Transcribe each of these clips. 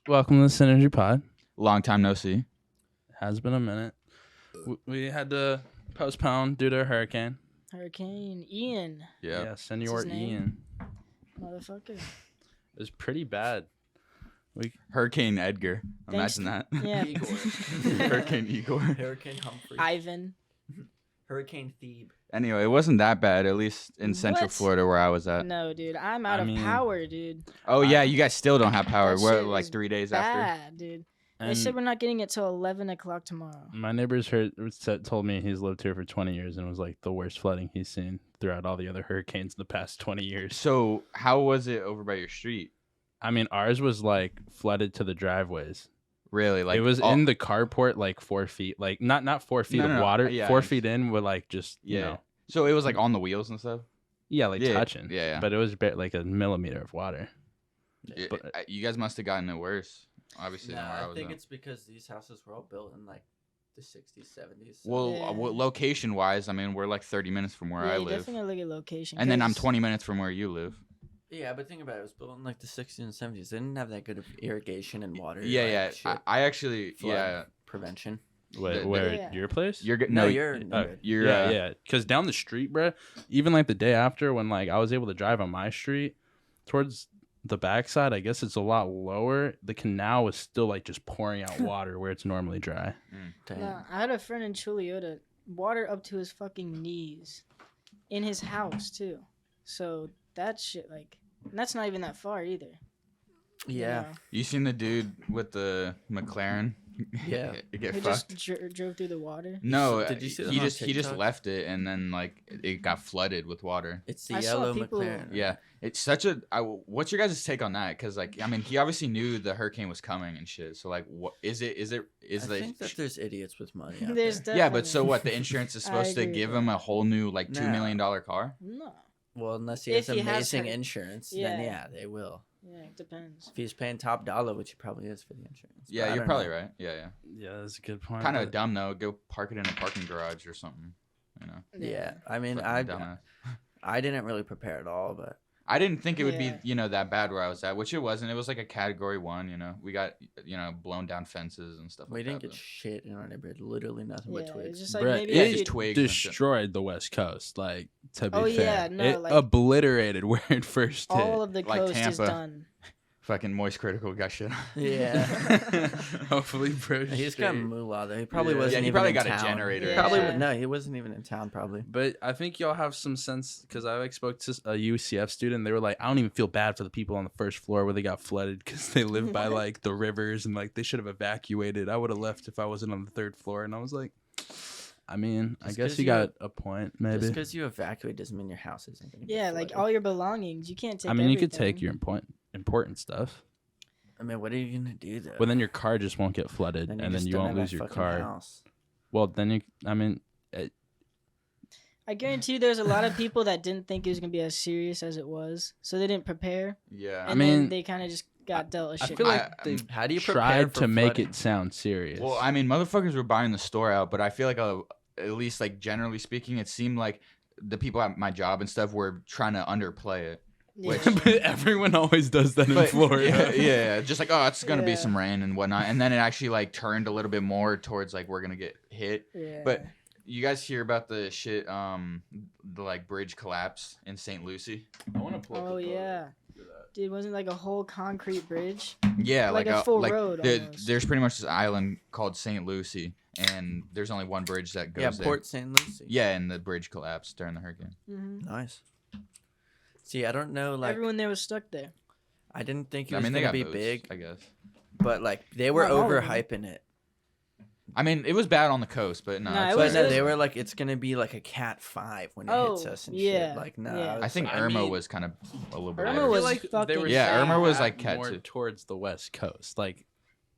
Welcome to the Synergy Pod. Long time no see. Has been a minute. We had to postpone due to a hurricane. Hurricane Ian. Yeah, Senor his name? Ian. Motherfucker. It was pretty bad. Hurricane Edgar. Thanks- Imagine that. Yeah. Igor. Hurricane Igor. Hurricane Humphrey. Ivan. Hurricane Thebe. Anyway, it wasn't that bad, at least in Central What? Florida where I was at. No, dude. I'm out I of mean- power, dude. Oh, yeah, you guys still don't have power. That We're shit like is 3 days after. Bad, dude. They And said we're not getting it till 11 o'clock tomorrow. my neighbor's told me he's lived here for 20 years and it was like the worst flooding he's seen throughout all the other hurricanes in the past 20 years. So, how was it over by your street? I mean, ours was like flooded to the driveways. Really? Like it was all- in the carport like 4 feet, like not 4 feet No, of no, no. water, Yeah, 4 I feet in with like just, you Yeah. know, So, it was like on the wheels and stuff? like Yeah, touching. yeah. But it was like a millimeter of water. Yeah, But- you guys must have gotten it worse, obviously, No, than where I I was think at. it's because these houses were all built in like the 60s, 70s. So Well, Yeah. location-wise, I mean, we're like 30 minutes from where yeah, I you live. definitely look at location. And then I'm 'cause- 20 minutes from where you live. yeah, but think about it. It was built in like the 60s and 70s. They didn't have that good of irrigation and water. Yeah, like, yeah. shit, I actually, flood yeah. prevention. Where Yeah. your place? You're good. No, No, you're. you're. yeah. Because down the street, bro, even like the day after when like I was able to drive on my street towards the backside, I guess it's a lot lower. The canal was still like just pouring out water where it's normally dry. Damn. Nah, I had a friend in Chuliota, water up to his fucking knees in his house, too. So that shit, like, and that's not even that far either. you Yeah. know? You seen the dude with the McLaren? Yeah. Get Who fucked. just drove through the water. No, Did you see he that on just TikTok? left it and then like it got flooded with water. It's the I saw yellow people- McLaren. Yeah, it's such a. What's your guys' take on that? Because like, I mean, he obviously knew the hurricane was coming and shit. So like, what is it? Is I the think that there's idiots with money. Out There's there. yeah? But so definitely- what? The insurance is I supposed to agree with give that. him a whole new like $2 No. million car. No. Well, unless he If has he has amazing her- insurance, Yeah. then yeah, they will. Yeah, it depends. If he's paying top dollar, which he probably is for the insurance. But Yeah, I you're don't probably know. right. Yeah, yeah. Yeah, that's a good point. Kind of dumb though. Go park it in a parking garage or something. You know. Yeah, I mean, Fucking dumbass. I didn't really prepare at all, but I didn't think it would Yeah. be, that bad where I was at, which it wasn't. It was like a category 1, We got, blown down fences and stuff we like didn't that. get shit in our neighborhood. Literally nothing but Yeah, twigs. it's just like Bruh, maybe yeah, if just you- twigs and shit. destroyed the West Coast. Like to be Oh, fair, yeah, no, it like- obliterated where it first hit. all of the Like coast is Tampa. done. Fucking moist critical got shit. Yeah. Hopefully, bro. He's got moolah though. He probably Yeah. wasn't Yeah, he even probably in got a town. generator He and probably shit. no, he wasn't even in town. Probably. But I think y'all have some sense because I like spoke to a UCF student. They were like, I don't even feel bad for the people on the first floor where they got flooded because they live by What? like the rivers and like they should have evacuated. I would have left if I wasn't on the third floor. And I was like, I mean, I Just guess 'cause you you- got a point, maybe. Just because you evacuate doesn't mean your house isn't going to. Yeah, like all your belongings. You can't take I mean, you could everything. take your important stuff, I mean, what are you gonna do though? but then your car just won't get flooded, Then and then just you don't won't have that lose your fucking car. house. Well, then I mean, I guarantee you there's a lot of people that didn't think it was going to be as serious as it was. So they didn't prepare. Yeah. And mean, then they kind of just got dealt a I shit. feel with. like they How do you prepare tried for to make flooding? it sound serious. Well, I mean, motherfuckers were buying the store out, but I feel like at least like generally speaking, it seemed like the people at my job and stuff were trying to underplay it. Yeah. but everyone always does that in But, Florida. yeah, just like, oh, it's gonna be Yeah. some rain and whatnot, and then it actually like turned a little bit more towards like we're gonna get hit. Yeah. But you guys hear about the shit, the like bridge collapse in St. Lucie? I want to pull Oh, yeah. Dude, wasn't it like a whole concrete bridge? Yeah, Like a full road there- almost. there's pretty much this island called St. Lucie, and there's only one bridge that goes Yeah, there. Port St. Lucie. Yeah, and the bridge collapsed during the hurricane. hmm Nice. See, I don't know. Like, Everyone there was stuck there. I didn't think it I was mean, they gonna got be boats, big, I guess. but like they were Not all of them. overhyping it. I mean, it was bad on the coast, but no. Nah, it's it But was- like- no, they were like, it's gonna be like a Cat 5 when it hits Oh, us and yeah, shit. Like, no, yeah. I think I Irma mean- was kind of a little bit. Irma later. was like fucking they were Yeah, saying Irma was that like cat more too. towards the West Coast. Like,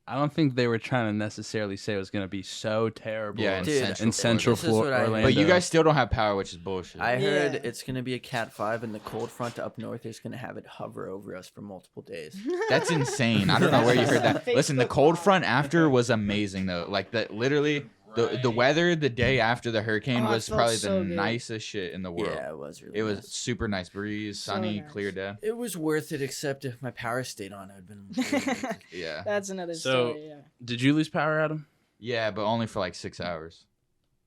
I don't think they were trying to necessarily say it was going to be so terrible. Yeah, in Dude, in Central this is what I heard. Orlando. But you guys still don't have power, which is bullshit. I heard Yeah. it's gonna be a Cat 5, and the cold front up north is gonna have it hover over us for multiple days. That's insane. I don't know where you heard that. Facebook Listen, the cold Live. front after was amazing though. Like that, literally. The weather the day after the hurricane Oh, it was felt probably so the good. nicest shit in the world. Yeah, it was really It was nice. super nice breeze, So sunny, nice. clear day. It was worth it, except if my power stayed on, I'd been. really worth it. Yeah. That's another So- story. Yeah. Did you lose power, Adam? Yeah, but only for like 6 hours.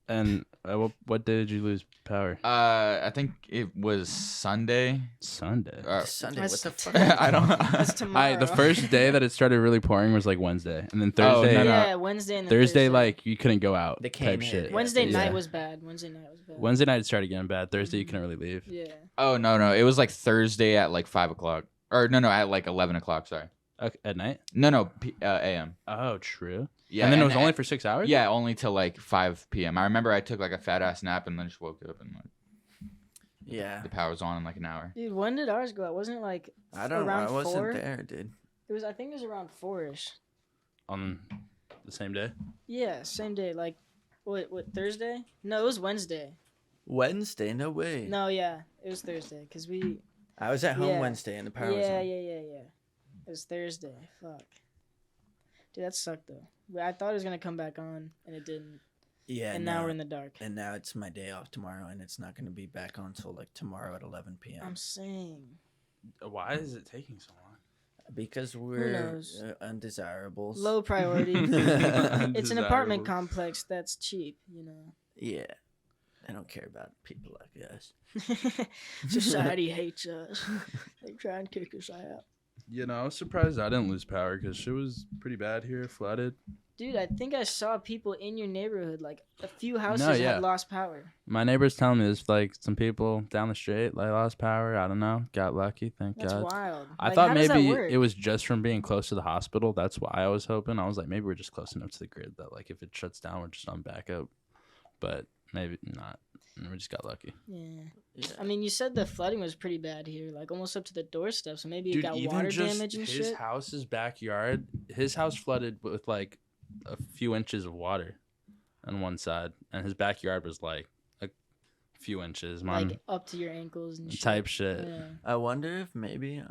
And what day did you lose power? I think it was Sunday. Sunday. Sunday, That's what the fuck? I don't. That's tomorrow. The first day that it started really pouring was like Wednesday, and then Oh, Thursday. no, no. Yeah, Wednesday and then Thursday, like you couldn't go out. The type cane hit, shit. yeah. Wednesday Yeah. night was bad. Wednesday night was bad. Wednesday night it started getting bad. Thursday you couldn't really leave. Yeah. Oh no, it was like Thursday at like 5 o'clock, or no, at like 11 o'clock. Sorry. Okay, at night. No, a.m. Oh, true. Yeah, and then it was only for 6 hours. Yeah, only till like 5 p.m. I remember I took like a fat ass nap and then just woke up and like Yeah, the power was on in like an hour. Dude, when did ours go out? Wasn't it like I don't know. around I wasn't 4? there, dude. It was. I think it was around 4ish. On the same day. Yeah, same day. Like, what Thursday? No, it was Wednesday. Wednesday? No way. No, yeah, it was Thursday. Cause we. I was at home Yeah. Wednesday and the power was Yeah. on. It was Thursday. Fuck. Dude, that sucked though. I thought it was gonna come back on, and it didn't. Yeah, And now we're in the dark. And now it's my day off tomorrow, and it's not going to be back on until like tomorrow at 11 p.m. I'm saying. Why is it taking so long? Because we're knows? undesirables. Low priority. It's an apartment Undesirables. complex that's cheap, you know. Yeah. I don't care about people like us. Society hates us. They try and kick us out. You know, I was surprised I didn't lose power because shit was pretty bad here, flooded. Dude, I think I saw people in your neighborhood, like a few houses yeah. had lost power. My neighbor's telling me there's like some people down the street like lost power. I don't know. Got lucky, thank That's God. wild. I Like, thought how does that maybe work? it was just from being close to the hospital. That's why I was hoping. I was like, maybe we're just close enough to the grid that like if it shuts down, we're just on backup. But maybe not. We just got lucky. Yeah. Yeah. I mean, you said the flooding was pretty bad here, like almost up to the doorstep. So maybe it Dude, got even water just damage and his shit. house's backyard, his house flooded with like a few inches of water on one side, and his backyard was like a few inches. Mine Like up to your ankles and shit. type shit. Yeah. I wonder if maybe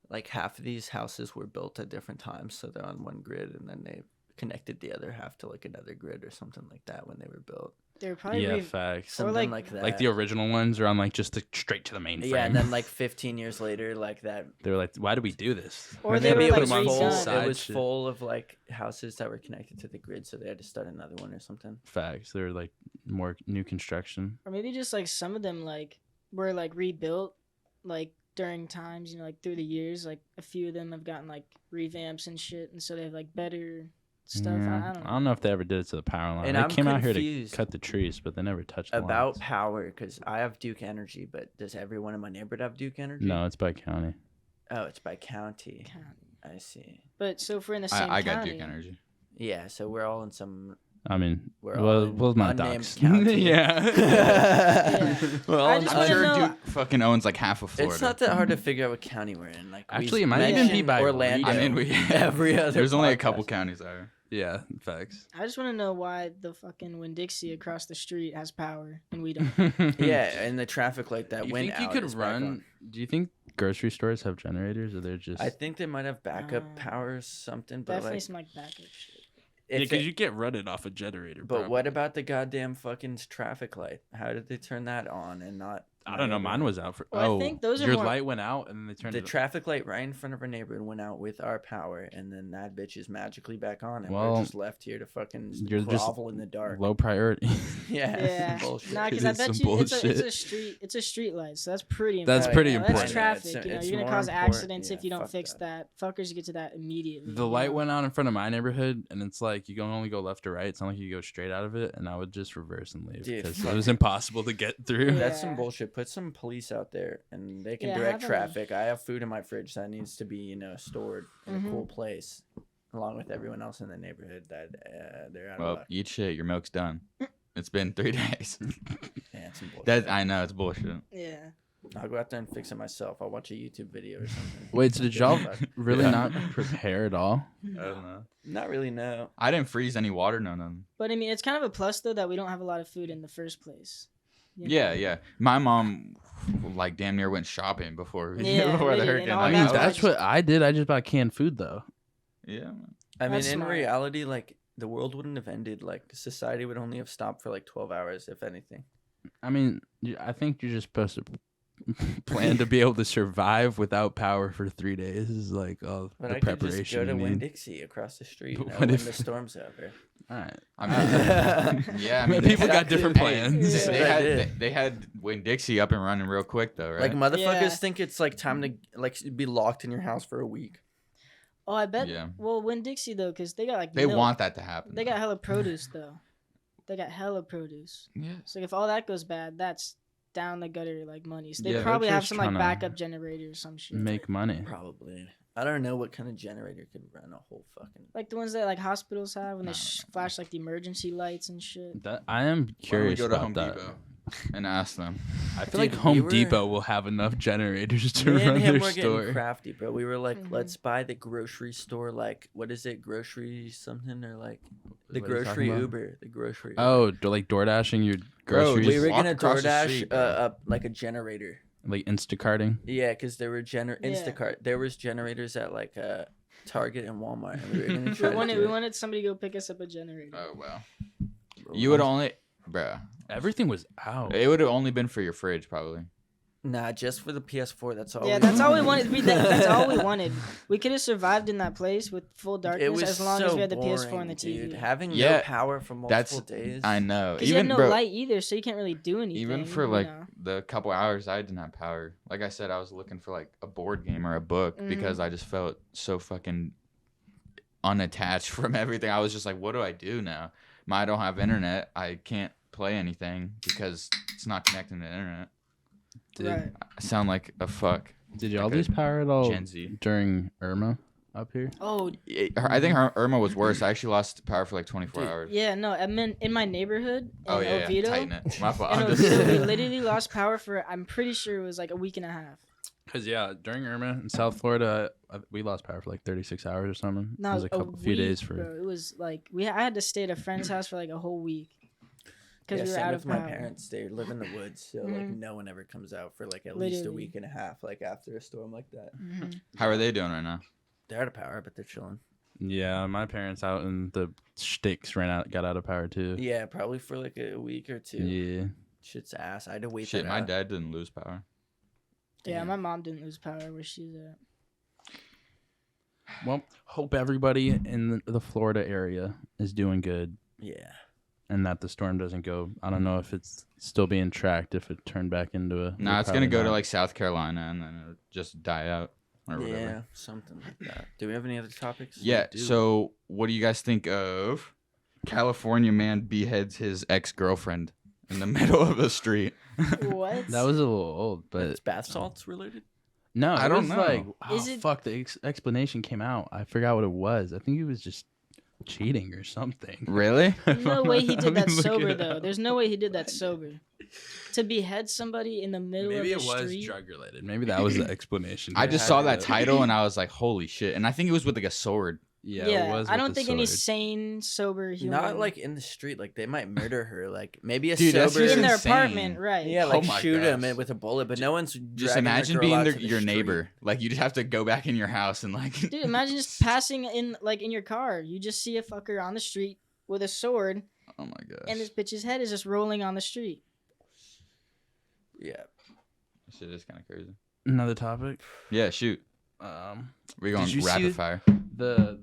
like half of these houses were built at different times, so they're on one grid, and then they connected the other half to like another grid or something like that when they were built. They were probably Yeah, facts. Or, Something like- like that. Like the original ones are on like just the straight to the main frame. Yeah, and then like 15 years later, like that. they were like, "Why do we do this?" Or And they then were, put like, them on redone. full It side It was shit. full of like houses that were connected to the grid, so they had to start another one or something. Facts. They were like more new construction. or maybe just like some of them like were like rebuilt like during times, you know, like through the years. Like a few of them have gotten like revamps and shit, and so they have like better stuff. Yeah. I don't know. if they ever did it to the power line. And They I'm came out here to confused cut the trees, but they never touched the About lines. power, because I have Duke Energy, but does everyone in my neighborhood have Duke Energy? No, it's by county. Oh, it's by county. County. I see. But so if we're in the same I got county, Duke Energy. Yeah, so we're all in some. I mean, We're all in well, not unnamed docs. county. yeah. Yeah. We're all I in just I'm wanna sure know- Duke fucking owns like half of Florida. It's not that hard to figure out what county we're in. Like Actually, we've it might even be mentioned by Orlando. region. I mean, every other. There's only a couple podcast. counties there. Yeah, facts. I just want to know why the fucking Winn-Dixie across the street has power and we don't. Yeah, and the traffic light that you went think you out could is back on. run? Do you think grocery stores have generators, or they're just? I think they might have backup Uh, power or something, but Definitely like, some like backup shit. yeah, if because it- you get running off a generator. but what about the goddamn fucking traffic light? How did they turn that on and not? I don't know. Mine was out for. Well, I think those are your more- light went out and then they turned The it. traffic light right in front of our neighborhood went out with our power, and then that bitch is magically back on, and Well, we're just left here to fucking you're just grovel in the dark. Low priority. Yeah, Yeah, some bullshit. nah, because It I is bet some you it's a bullshit. street. It's a street light, so that's pretty. That's important. pretty You know, important. That's traffic. It's- you know, it's you're gonna more cause important. accidents if Yeah, you don't fuck fix that. Fuckers get to that immediately. The you light know? went out in front of my neighborhood, and it's like you can only go left or right. It's not like you go straight out of it, and I would just reverse and leave Dude, because fuck. it was impossible to get through. Yeah. That's some bullshit. Put some police out there, and they can Yeah, direct have 'em. traffic. I have food in my fridge that needs to be, stored in Mhm. a cool place, along with everyone else in the neighborhood that they're out of Well, luck. eat shit. Your milk's done. It's been 3 days. Yeah, it's some bullshit. That I know it's bullshit. Yeah. I'll go out there and fix it myself. I'll watch a YouTube video or something. Wait, so did Give y'all a fuck. really Yeah. not prepare at all? I don't know. Not really, no. I didn't freeze any water. No. But I mean, it's kind of a plus though that we don't have a lot of food in the first place. You know? Yeah. My mom, like, damn near went shopping before Yeah, before the literally, hurricane. and all I Like, mean, that's was- that's what I did. I just bought canned food though. yeah. Man. I mean, That's in smart. reality, like, the world wouldn't have ended. Like society would only have stopped for like 12 hours, if anything. I mean, I think you're just supposed to plan to be able to survive without power for 3 days. Is like the But I could just preparation go to you Winn need. Dixie across the street. But You know, what when if- the storm's over. All right. I mean, yeah. I mean, People got exactly. different Hey, plans. Yeah. they I had did. they had Winn Dixie up and running real quick though, right? Like motherfuckers Yeah. think it's like time to like be locked in your house for a week. Oh, I bet. Yeah. Well, Winn Dixie though, because they got like they milk. want that to happen. They got hella produce though. They got hella produce. yeah. So if all that goes bad, that's down the gutter like money. So they Yeah, they're probably have just some like tryna backup generator or some shit. Make money. Probably. I don't know what kind of generator could run a whole fucking. Like the ones that like hospitals have when No, they no, no. flash like the emergency lights and shit. That I am Why don't we curious go to about Home that. Depot and ask them? I feel Dude, like Home we were- Depot will have enough generators to Me and run him their were store. getting crafty, bro. We were like, Mhm. let's buy the grocery store. Like, what is it? Grocery something or like the What are you talking grocery about? Uber. The grocery. Uber. Oh, like door dashing your groceries, we were walk gonna across the DoorDash street, bro. up like a generator. like Instacarting. Yeah, because there were Yeah. Instacart. There was generators at like Target and Walmart, and we were gonna try We to wanted do we it. wanted somebody to go pick us up a generator. Oh wow. Bro, You would only, bruh. Everything was out. It would have only been for your fridge, probably. Nah, just for the PS4. That's all. Yeah, that's all we wanted. That's all we wanted. We could have survived in that place with full It darkness was as long so as we had the boring, PS4 and the TV. dude. Having no Yeah, power for that's- multiple days. I know. Because you had Even no bro, light either, so you can't really do anything. even for you like know? the couple hours I didn't have power. Like I said, I was looking for like a board game or a book because I just felt so fucking unattached from everything. I was just like, what do I do now? I don't have internet. I can't play anything because it's not connecting to the internet. Did, Right. I sound like a fuck. did y'all like a lose power at all Gen Z. during Irma up here? Oh, I think Irma was worse. I actually lost power for like 24 Dude, hours. yeah, no, I mean, in my neighborhood, in Oh yeah, Oviedo, tighten it. My fault. in I'm just- Oviedo, we literally lost power for, I'm pretty sure it was like a week and a half. Because yeah, during Irma in South Florida, we lost power for like 36 hours or something. No, it was a few days week, for. bro. It was like, I had to stay at a friend's house for like a whole week. Because Yeah, we were same out with of my power. parents. They live in the woods, so like Mhm. no one ever comes out for like at least a Literally. week and a half, like after a storm like that. Mhm. How are they doing right now? They're out of power, but they're chilling. Yeah, my parents out in the sticks got out of power too. Yeah, probably for like a week or two. Yeah. Shit's ass. I had to wait. Shit, that my out. dad didn't lose power. Yeah, Damn. my mom didn't lose power where she's at. Well, hope everybody in the Florida area is doing good Yeah. and that the storm doesn't go. I don't know if it's still being tracked, if it turned back into a. Nah, it's gonna probably go to not. like South Carolina and then it'll just die out or whatever. Yeah, something like that. Do we have any other topics? Yeah. do. So, what do you guys think of California man beheads his ex-girlfriend in the middle of the street? What? That was a little old, but It's bath salts related. no, I it don't was know. like, oh, Is it- fuck, the explanation came out. I forgot what it was. I think he was just cheating or something. Really? No way he Let did me that look sober it though. up. There's no way he did that sober. To behead somebody in the middle Maybe of it the was street. drug related. Maybe that was the explanation. I here. just Had saw to that be. title and I was like, holy shit. And I think it was with like a sword. Yeah, Yeah, it was. I with don't the think any sword. sane sober human. Not like in the street. Like they might murder her. Like maybe a Dude, that's sober. just in their insane. apartment, right? Yeah, Oh like my shoot him gosh. with a bullet, but no one's Just dragging the imagine girl being out to the your street. neighbor. Like you just have to go back in your house and like. Dude, imagine just passing in like in your car. You just see a fucker on the street with a sword, Oh my gosh. and this bitch's head is just rolling on the street. Yeah. Shit is kind of crazy. Another topic. Yeah, shoot. We're going Did you see rapid it? fire. The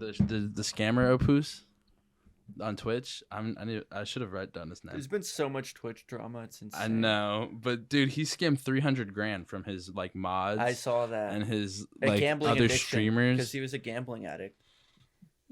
scammer Opus on Twitch. I should have done this now. There's been so much Twitch drama. It's insane. I know, but dude, he skimmed 300 grand from his like mods I saw that. and his A like gambling other addiction, streamers. because he was a gambling addict.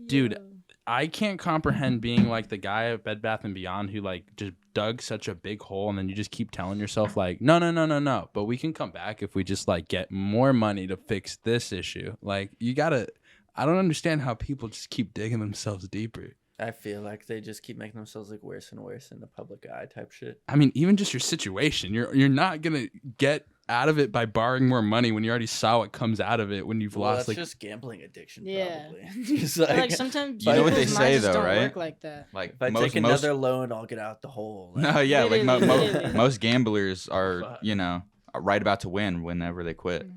Dude, Yeah. I can't comprehend being like the guy at Bed Bath and Beyond who like just dug such a big hole and then you just keep telling yourself like no, but we can come back if we just like get more money to fix this issue. Like you gotta. I don't understand how people just keep digging themselves deeper. I feel like they just keep making themselves look worse and worse in the public eye type shit. I mean, even just your situation, you're not gonna get out of it by borrowing more money when you already saw what comes out of it when you've Well, lost that's like just gambling addiction. Yeah. Probably. Just But, like, like sometimes You know what they people's say, minds just though, don't right? work like that. Like if I most take another loan, I'll get out the hole. Like, No, yeah, like Literally. most gamblers are, Fuck. right about to win whenever they quit. Mhm.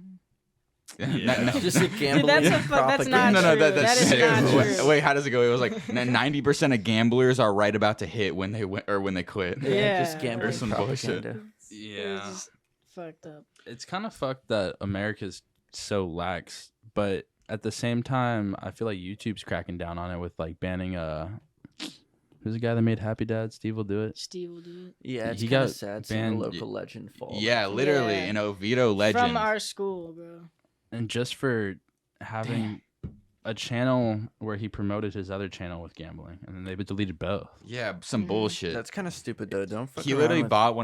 Yeah. Just a gambling that's not propaganda. true. That is sick. not Wait, true. wait, how does it go? It was like 90% of gamblers are right about to hit when they win or when they quit. Yeah, just gambling or some bullshit. propaganda. It's just fucked up. It's kind of fucked that America's so lax, but at the same time, I feel like YouTube's cracking down on it with like banning who's the guy that made Happy Dad? Steve will do it. Steve will do it. Yeah, it's He kind of got sad seeing a banned- local legend fall. Yeah, literally Yeah. an Oviedo legend. From our school, bro. And just for having a channel where he promoted his other channel with gambling, and then they deleted both. Yeah, some Mhm. bullshit. That's kind of stupid though. Don't fuck He around literally with- bought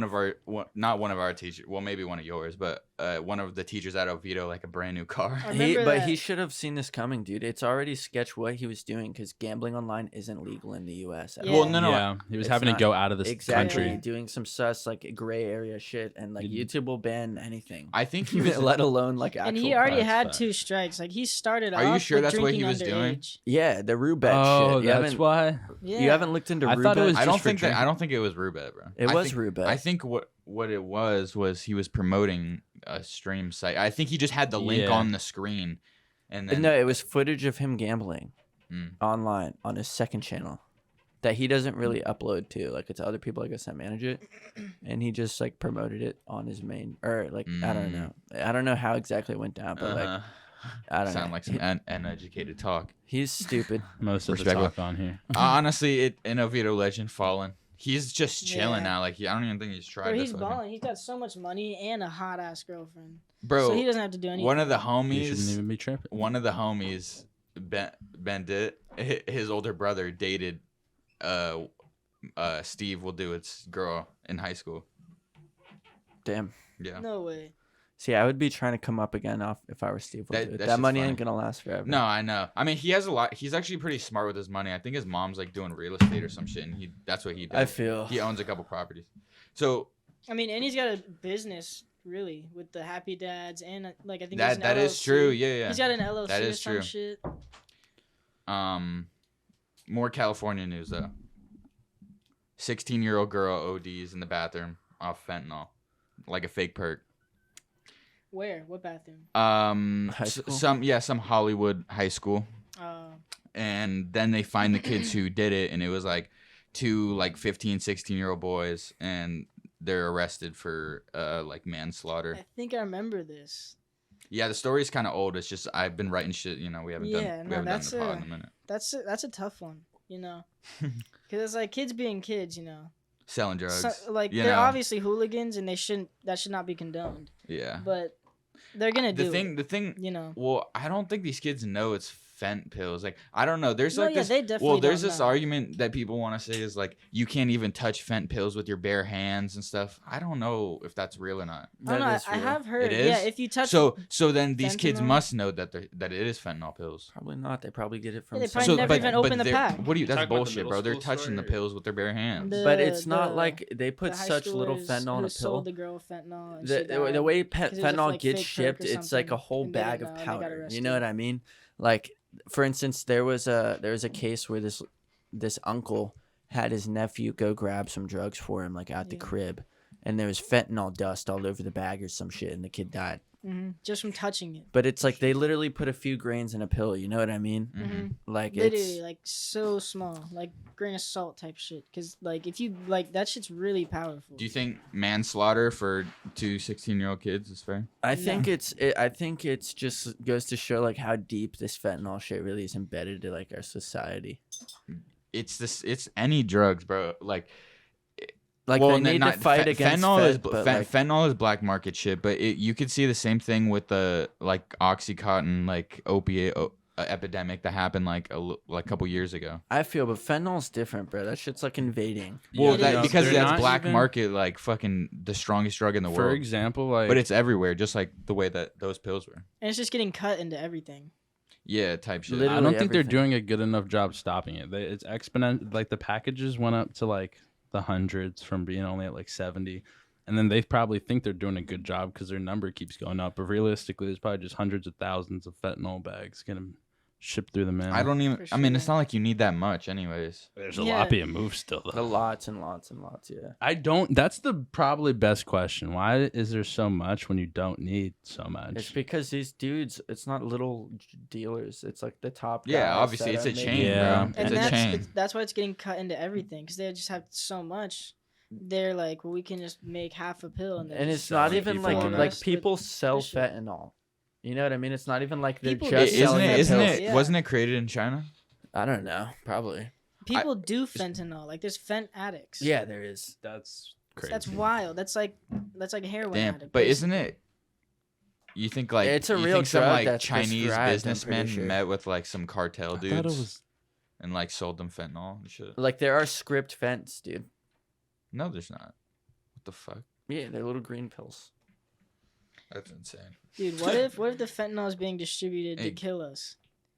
not one of our teachers. Well, maybe one of yours, but one of the teachers at Oviedo, like a brand new car. I remember But that. he should have seen this coming, dude. It's already sketch what he was doing because gambling online isn't legal in the U.S. at Yeah. Well, all. no, Yeah, he was It's having not. to go out of this Exactly, country. doing some sus like gray area shit, and like You- YouTube will ban anything. I think he was. let alone like actual. and he already facts, had facts. 2 strikes. Like he started Are you off sure with that's what he drinking was doing? underage. Yeah, the Rubet Oh, shit. You that's haven't, why. Yeah. you haven't looked into I Rubet? thought it was I don't just for think that. I drinking. don't think it was Rubet, bro. It I was think, Rubet. I think what it was he was promoting a stream site. I think he just had the link Yeah. on the screen, and then No, it was footage of him gambling Mm. online on his second channel that he doesn't really upload to. Like it's other people, I guess, that manage it, and he just like promoted it on his main or like I don't know. I don't know how exactly it went down, but like uh-huh. I don't sound know. like some uneducated talk. He's stupid. Most of the Respectful. talk on here. Honestly, an Oviedo legend fallen. He's just chilling Yeah. now. Like I don't even think he's tried. Bro, to he's fucking- balling. He's got so much money and a hot ass girlfriend. Bro, So he doesn't have to do anything. one of the You shouldn't homies, even be tripping. one of the homies, Bandit, his older brother dated, Steve will do its girl in high school. Damn. Yeah. No way. See, I would be trying to come up again off if I were Steve. That- That, that's that just money funny. ain't gonna last forever. No, I know. I mean, he has a lot. He's actually pretty smart with his money. I think his mom's like doing real estate or some shit, and that's what he does. I feel. He owns a couple properties. So I mean, and he's got a business really with the Happy Dads and like I think that there's an is LLC. true. Yeah, yeah. He's got an LLC That or is some true. shit. More California news though. 16-year-old girl ODs in the bathroom off fentanyl, like a fake perk. Where? What bathroom? High school? Some Hollywood high school, and then they find the kids who did it, and it was like 2 like 15, 16-year-old boys, and they're arrested for like manslaughter. I think I remember this. Yeah, the story's kind of old. It's just I've been writing shit. You know, we haven't Yeah, done no, the that's pod in a minute. That's a tough one, you know, because it's like kids being kids, you know. Selling drugs. So, like you they're know? obviously hooligans, and that should not be condoned. Yeah. But they're gonna do The thing. it, you know. Well, I don't think these kids know it's fent pills. Like, I don't know. There's No, like yeah, this. they definitely Well, there's don't this know. argument that people want to say is like you can't even touch fent pills with your bare hands and stuff. I don't know if that's real or not. I don't know. That is I real. have heard. It is? Yeah, if you touch. So then these kids fentanyl? must know that that it is fentanyl pills. Probably not. They probably get it from. they some- probably never even opened the they're- pack. What do you? That's Talking about the bullshit, middle bro. They're school touching the story or- pills with their bare hands. But it's not the- like they put the high such little schoolers fentanyl in who a sold the pill. girl fentanyl. And she The died. way 'Cause it was a, fentanyl like, gets fake perk shipped, or it's like a something, whole and they bag didn't of know, and they got powder. You know arrested. what I mean? Like, for instance, there was a case where this uncle had his nephew go grab some drugs for him, like at the Yeah. crib, and there was fentanyl dust all over the bag or some shit, and the kid died. Just from touching it. But it's like they literally put a few grains in a pill. You know what I mean? Mhm. Like Literally, it's like so small, like grain of salt type shit. Cause like if you like that shit's really powerful. Do you think manslaughter for 2 16-year-old kids is fair? I think it's just goes to show like how deep this fentanyl shit really is embedded to like our society. It's any drugs, bro. Like Like well, they need to fight against fentanyl is black market shit, but you could see the same thing with the like OxyContin like opiate epidemic that happened like a couple years ago. I feel, but fentanyl's different, bro. That shit's like invading. Well, it that, is. because They're that's not black even- market like fucking the strongest drug in the For world. example, like, But it's everywhere, just like the way that those pills were. and it's just getting cut into everything. Yeah, type shit. Literally I don't think they're everything. doing a good enough job stopping it. It's exponent. Like the packages went up to like the hundreds from being only at like 70, and then they probably think they're doing a good job because their number keeps going up. But realistically, there's probably just hundreds of thousands of fentanyl bags getting shipped through the mail. I don't even. For I mean, it's sure. not like you need that much, anyways. There's a Yeah. lot being moved still, The though. lots and lots and lots. Yeah. I don't. That's the probably best question. Why is there so much when you don't need so It's much? because these dudes, it's not little dealers. It's like the top. Yeah, guys obviously, that it's are a making- chain, Yeah. bro. And It's a chain. That's why it's getting cut into everything because they just have so much. They're like, well, we can just make half a pill, and, And it's just not keep even people like on us with people sell this shit. fentanyl. You know what I mean? It's not even like they're People just do. selling Isn't Isn't it- pills. it? Yeah. Wasn't it created in China? I don't know. Probably. People do fentanyl. Like there's fent addicts. Yeah, there is. That's crazy. That's wild. That's like a heroin Damn. addict. But isn't basically. it? You think like It's a you real think some drug like that's Chinese prescribed, I'm pretty businessmen sure. met with like some cartel I dudes thought it was. and like sold them fentanyl and shit? Like there are script fents, dude. No, there's not. What the fuck? Yeah, they're little green pills. That's insane. Dude, what if the fentanyl is being distributed Hey, to kill us?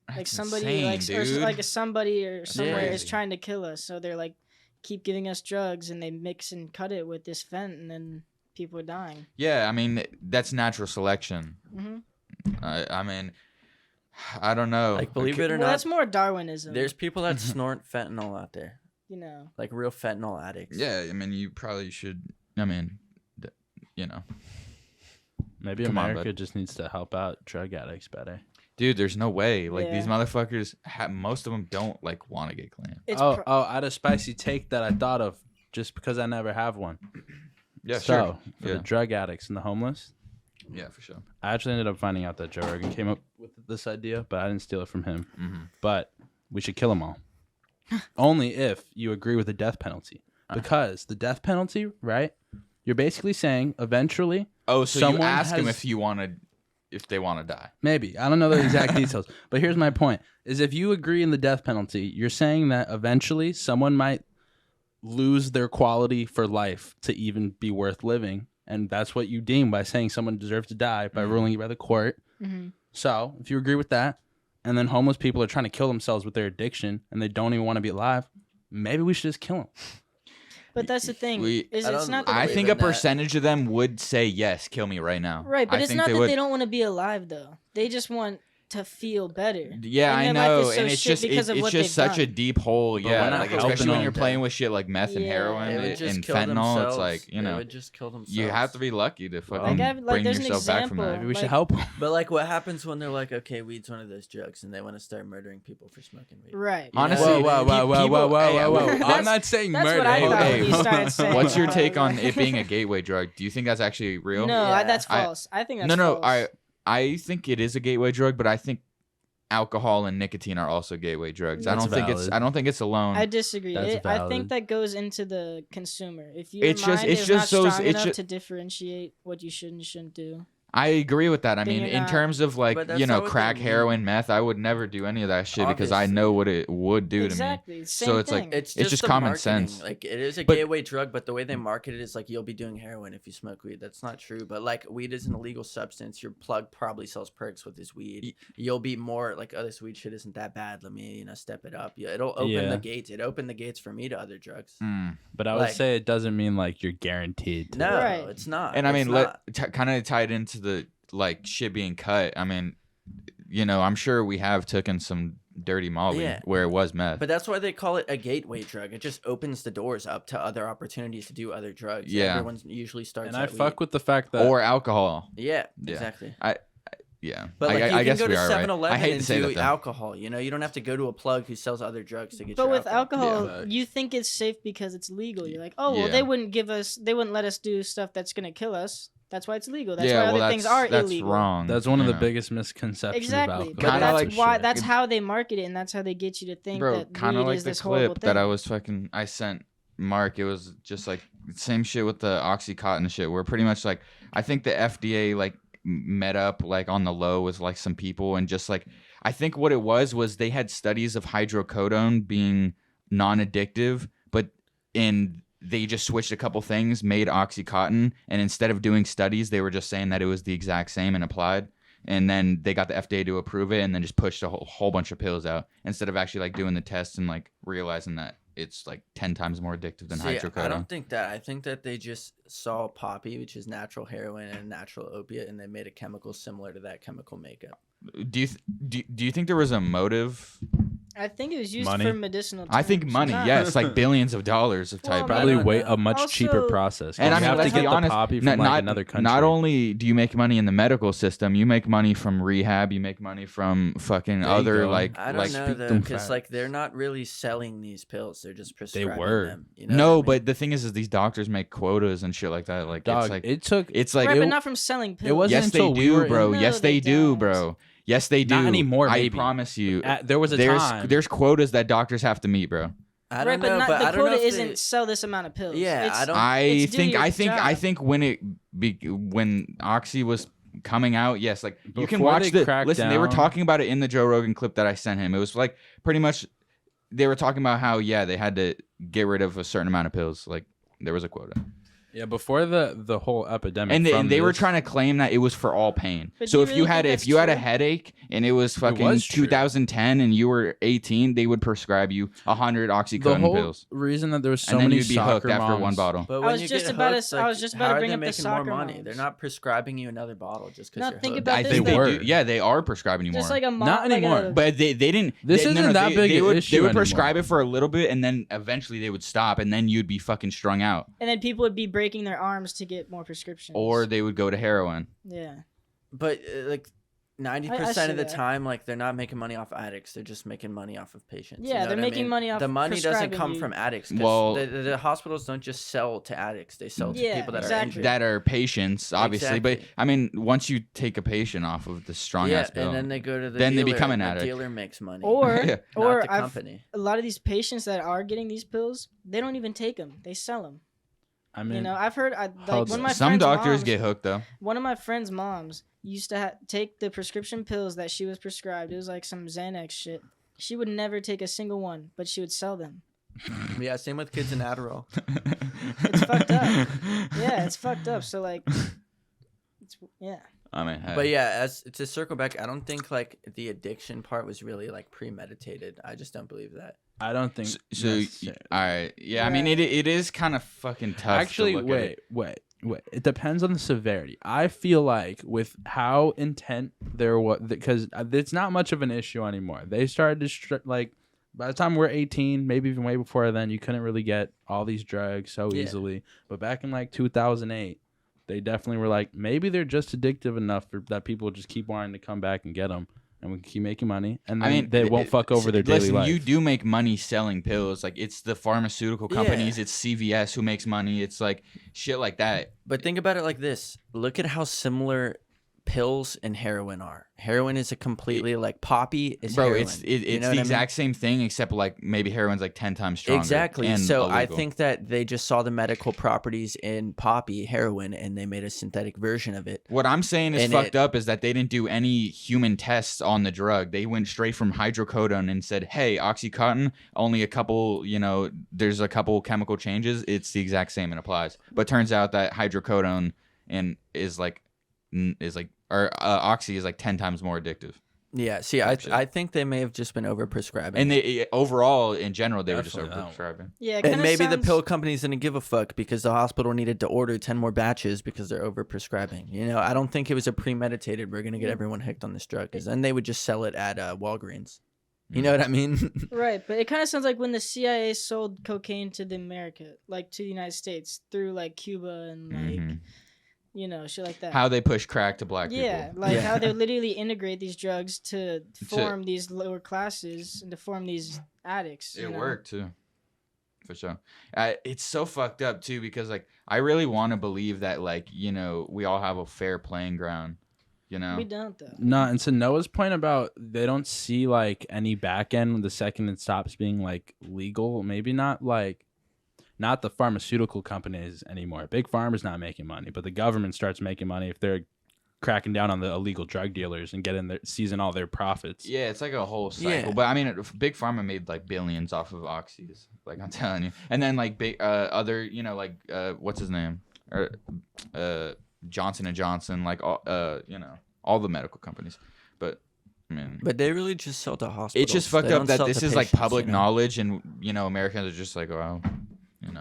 Like That's somebody insane, or dude. like a somebody or somewhere is crazy. trying to kill us, so they're like keep giving us drugs and they mix and cut it with this fent and then people are dying. Yeah, I mean that's natural selection. Hmm. I mean, I don't know. Like believe it or Well, not, that's more Darwinism. there's people that snort fentanyl out there, you know. like real fentanyl addicts. Yeah, I mean, you probably should. I mean, you know, Maybe Come on, America bud. just needs to help out drug addicts better. dude, there's no way. Like these Yeah. motherfuckers, most of them don't like want to get clean. It's Oh, I had a spicy take that I thought of just because I never have one. Yeah, So, sure. for Yeah. the drug addicts and the homeless, Yeah, for sure. I actually ended up finding out that Joe Rogan came up with this idea, but I didn't steal it from him. Mm-hmm. But we should kill them all. Only if you agree with the death penalty. Because the death penalty, right? You're basically saying eventually, Oh, so Someone you ask them has- if they want to die. maybe, I don't know the exact details, but here's my point, is if you agree in the death penalty, you're saying that eventually someone might lose their quality for life to even be worth living. And that's what you deem by saying someone deserves to die by ruling it by the court. hmm So if you agree with that, and then homeless people are trying to kill themselves with their addiction and they don't even want to be alive, maybe we should just kill them. But that's the thing. We- Is I it's don't- not that I they- think a in that. percentage of them would say yes, kill me right now. right, but I it's think not that would. they don't want to be alive though. They just want to feel better. Yeah, I And their life know, is so and it's shit just because of it's what just they've such a done. deep hole. we're Yeah, not like helping especially when them. you're playing with shit like meth and Yeah. heroin They would and just kill fentanyl. themselves. It's like you They know, would just kill themselves. you have to be lucky to fucking Like, bring there's an yourself back from that. example. Maybe we should Like- help them. But like, what happens when they're like, okay, weed's one of those drugs, and they want to start murdering people for smoking weed? Right. You know? Honestly, Whoa, whoa, whoa, whoa, people- whoa, whoa, hey, whoa, whoa. I'm That's- not saying that's murder. what I Hey, thought hey, when you started saying What's your that. take on it being a gateway drug? Do you think that's actually real? No, Yeah. that's I- false. I think that's no. false. I think it is a gateway drug, but I think alcohol and nicotine are also gateway drugs. I That's don't think it's. valid. I don't think it's alone. I disagree. That's I valid. think that goes into the consumer. If your It's just- mind it's is just not those- strong it's enough ju- to differentiate what you should and shouldn't do. I agree with that. I Then mean, you're in not- terms of like But that's you know not what they crack, mean. heroin, meth, I would never do any of that shit because I Obviously. know what it would do to me. Exactly. Same So it's thing. like- It's It's just just the common marketing. sense. Like it is a But- gateway drug, but the way they market it is like you'll be doing heroin if you smoke weed. That's not true. But like weed is an illegal substance. Your plug probably sells perks with his weed. You'll be more like, oh, this weed shit isn't that bad. Let me step it up. Yeah, it'll open Yeah. the gates. It opened the gates for me to other drugs. Mm. But I would Like- say it doesn't mean like you're guaranteed to. No, Right. it's not. And I It's mean, not. kind of tied into the like shit being cut. I mean, you know, I'm sure we have taken some dirty Molly Yeah. where it was meth. But that's why they call it a gateway drug. It just opens the doors up to other opportunities to do other drugs. Yeah. Everyone usually starts And I at fuck weed. with the fact that or alcohol. Yeah, Yeah. exactly. Yeah, But like I you can guess go we to are right. 7-Eleven I hate and to say do that though. alcohol. You know, you don't have to go to a plug who sells other drugs to get But your with alcohol, Yeah. you think it's safe because it's legal. You're like, oh well, Yeah. they wouldn't let us do stuff that's gonna kill us. That's why it's legal. That's yeah, why well, other things are that's illegal. wrong. that's one of you the know. biggest misconceptions Exactly, about but Kinda that's like- why shit. that's how they market it, and that's how they get you to think Bro, that kind weed of like is the this horrible clip thing. that I sent Mark. It was just like same shit with the OxyContin shit. Where pretty much like I think the FDA like met up like on the low with like some people and just like I think what it was they had studies of hydrocodone being non-addictive, but they just switched a couple things, made OxyContin, and instead of doing studies, they were just saying that it was the exact same and applied. And then they got the FDA to approve it, and then just pushed a whole bunch of pills out instead of actually like doing the tests and like realizing that it's like 10 times more addictive than See, hydrocodone. I don't think that. I think that they just saw poppy, which is natural heroin and natural opiate, and they made a chemical similar to that chemical makeup. Do you think there was a motive? I think it was used Money? for medicinal. I think terms. money. Not- yes, like billions of dollars of Well, type. Probably don't know. a much cheaper Also- process. And And I I mean, have let's to be get honest, the poppy from like another country. Not only do you make money in the medical system, you make money from rehab. You make money from fucking There you other go. like I don't like. know speak though, them because like facts. they're not really selling these pills; they're just prescribing were. them. You know No, what I mean? but the thing is these doctors make quotas and shit like that. Like Dog, it's like it took. it's like right, it- but not from selling pills. wasn't yes they until we do, were in- bro. No, Yes they they do, don't. bro. Yes they do. Not anymore, I maybe. promise you. There was a time. There's quotas that doctors have to meet, bro. I don't Right, know, but not, but the I don't know quota if isn't they- sell this amount of pills. Yeah, It's- I don't- it's do your I job. think when Oxy was coming out, yes, like you can Before watch they the cracked listen. They were down- talking about it in the Joe Rogan clip that I sent him. It was like pretty much they were talking about how they had to get rid of a certain amount of pills. Like there was a quota. Yeah, before the whole epidemic, And from they were this- trying to claim that it was for all pain. But So do you if you really had think if that's you had a true? headache and it was fucking was true. 2010 and you were 18, they would prescribe you 100 the oxycodone whole pills, reason that there was so and then many you'd be hooked soccer after one moms- bottle. But I when was you just get about to- hooked, I was just about how to are bring they up the making more soccer money? moms. They're not prescribing you another bottle just No, because think you're hooked. about I this think They they were. do. Yeah, they are prescribing you more. Just like a mom, Not like anymore. a- But they didn't. This they, isn't that they, big they an would, issue They would anymore. prescribe it for a little bit, and then eventually they would stop, and then you'd be fucking strung out, and then people would be breaking their arms to get more prescriptions. or they would go to heroin. yeah, But like I 90% see of the that. time, like they're not making money off addicts. They're just making money off of patients. Yeah, you know they're what I making mean? money off The money doesn't prescribing come you. from addicts. 'Cause Well- the hospitals don't just sell to addicts. They sell to Yeah, people that are exactly. injured. That are patients, obviously. But Exactly. I mean, once you take a patient off of the strong Yeah, ass pill, and then they go to the Then they dealer, become an and addict. The dealer makes money. or Yeah. not or the I've, company. a lot of these patients that are getting these pills, they don't even take them. They sell them. I mean, You know, I've heard like Hold one of on. my some friends' doctors moms, get hooked though. One of my friend's moms used to take the prescription pills that she was prescribed. It was like some Xanax shit. She would never take a single one, but she would sell them. Yeah, same with kids in Adderall. It's fucked up. Yeah, it's fucked up. So like, yeah. I mean, hey. But yeah, as to circle back, I don't think like the addiction part was really like premeditated. I just don't believe that. I don't think. So necessarily. all right, yeah. I mean, it is kind of fucking tough. Actually, to look at it. wait. It depends on the severity. I feel like with how intent there was, because it's not much of an issue anymore. They started to like by the time we're 18, maybe even way before then, you couldn't really get all these drugs so Yeah. easily. But back in like 2008, they definitely were like, maybe they're just addictive enough that people just keep wanting to come back and get them, and we can keep making money, and then I mean, they won't fuck over their daily listen, life. you do make money selling pills. Like it's the pharmaceutical companies, it's CVS who makes money. It's like shit like that. But think about it like this. Look at how similar pills and heroin are. Heroin is a completely like poppy is Bro, heroin. it's You the know what I mean? exact same thing, except like maybe heroin's like 10 times stronger. Exactly. and So I illegal. think that they just saw the medical properties in poppy heroin and they made a synthetic version of it. What I'm saying is And fucked up is that they didn't do any human tests on the drug. They went straight from hydrocodone and said, hey, Oxycontin, only a couple, there's a couple chemical changes. It's the exact same and applies. But turns out that hydrocodone or Oxy is like 10 times more addictive. Yeah. See, I think they may have just been overprescribing. And they overall, in general, they were just Definitely that overprescribing. Yeah, it And kinda maybe the sounds- pill companies didn't give a fuck because the hospital needed to order 10 more batches because they're overprescribing. I don't think it was a premeditated, we're going to get everyone hooked on this drug, because then they would just sell it at Walgreens. You know what I mean? Right, but it kind of sounds like when the CIA sold cocaine to the United States through like Cuba and like Mhm. shit like that. How they push crack to black yeah, people. like Yeah. how they literally integrate these drugs to form these lower classes and to form these addicts. It worked too, for sure. It's so fucked up too because like I really want to believe that we all have a fair playing ground. We don't though. No, and to Noah's point about they don't see like any back end the second it stops being like legal. Maybe not the pharmaceutical companies anymore. Big Pharma's not making money, but the government starts making money if they're cracking down on the illegal drug dealers and seizing all their profits. Yeah, it's like a whole cycle. Yeah. But I mean, Big Pharma made like billions off of oxys. Like I'm telling you, and then like big other what's his name Johnson and Johnson, like all all the medical companies. But I mean, But they really just sell to hospitals. it's just They fucked up don't that sell this to is like patients, public knowledge, and Americans are just like, well,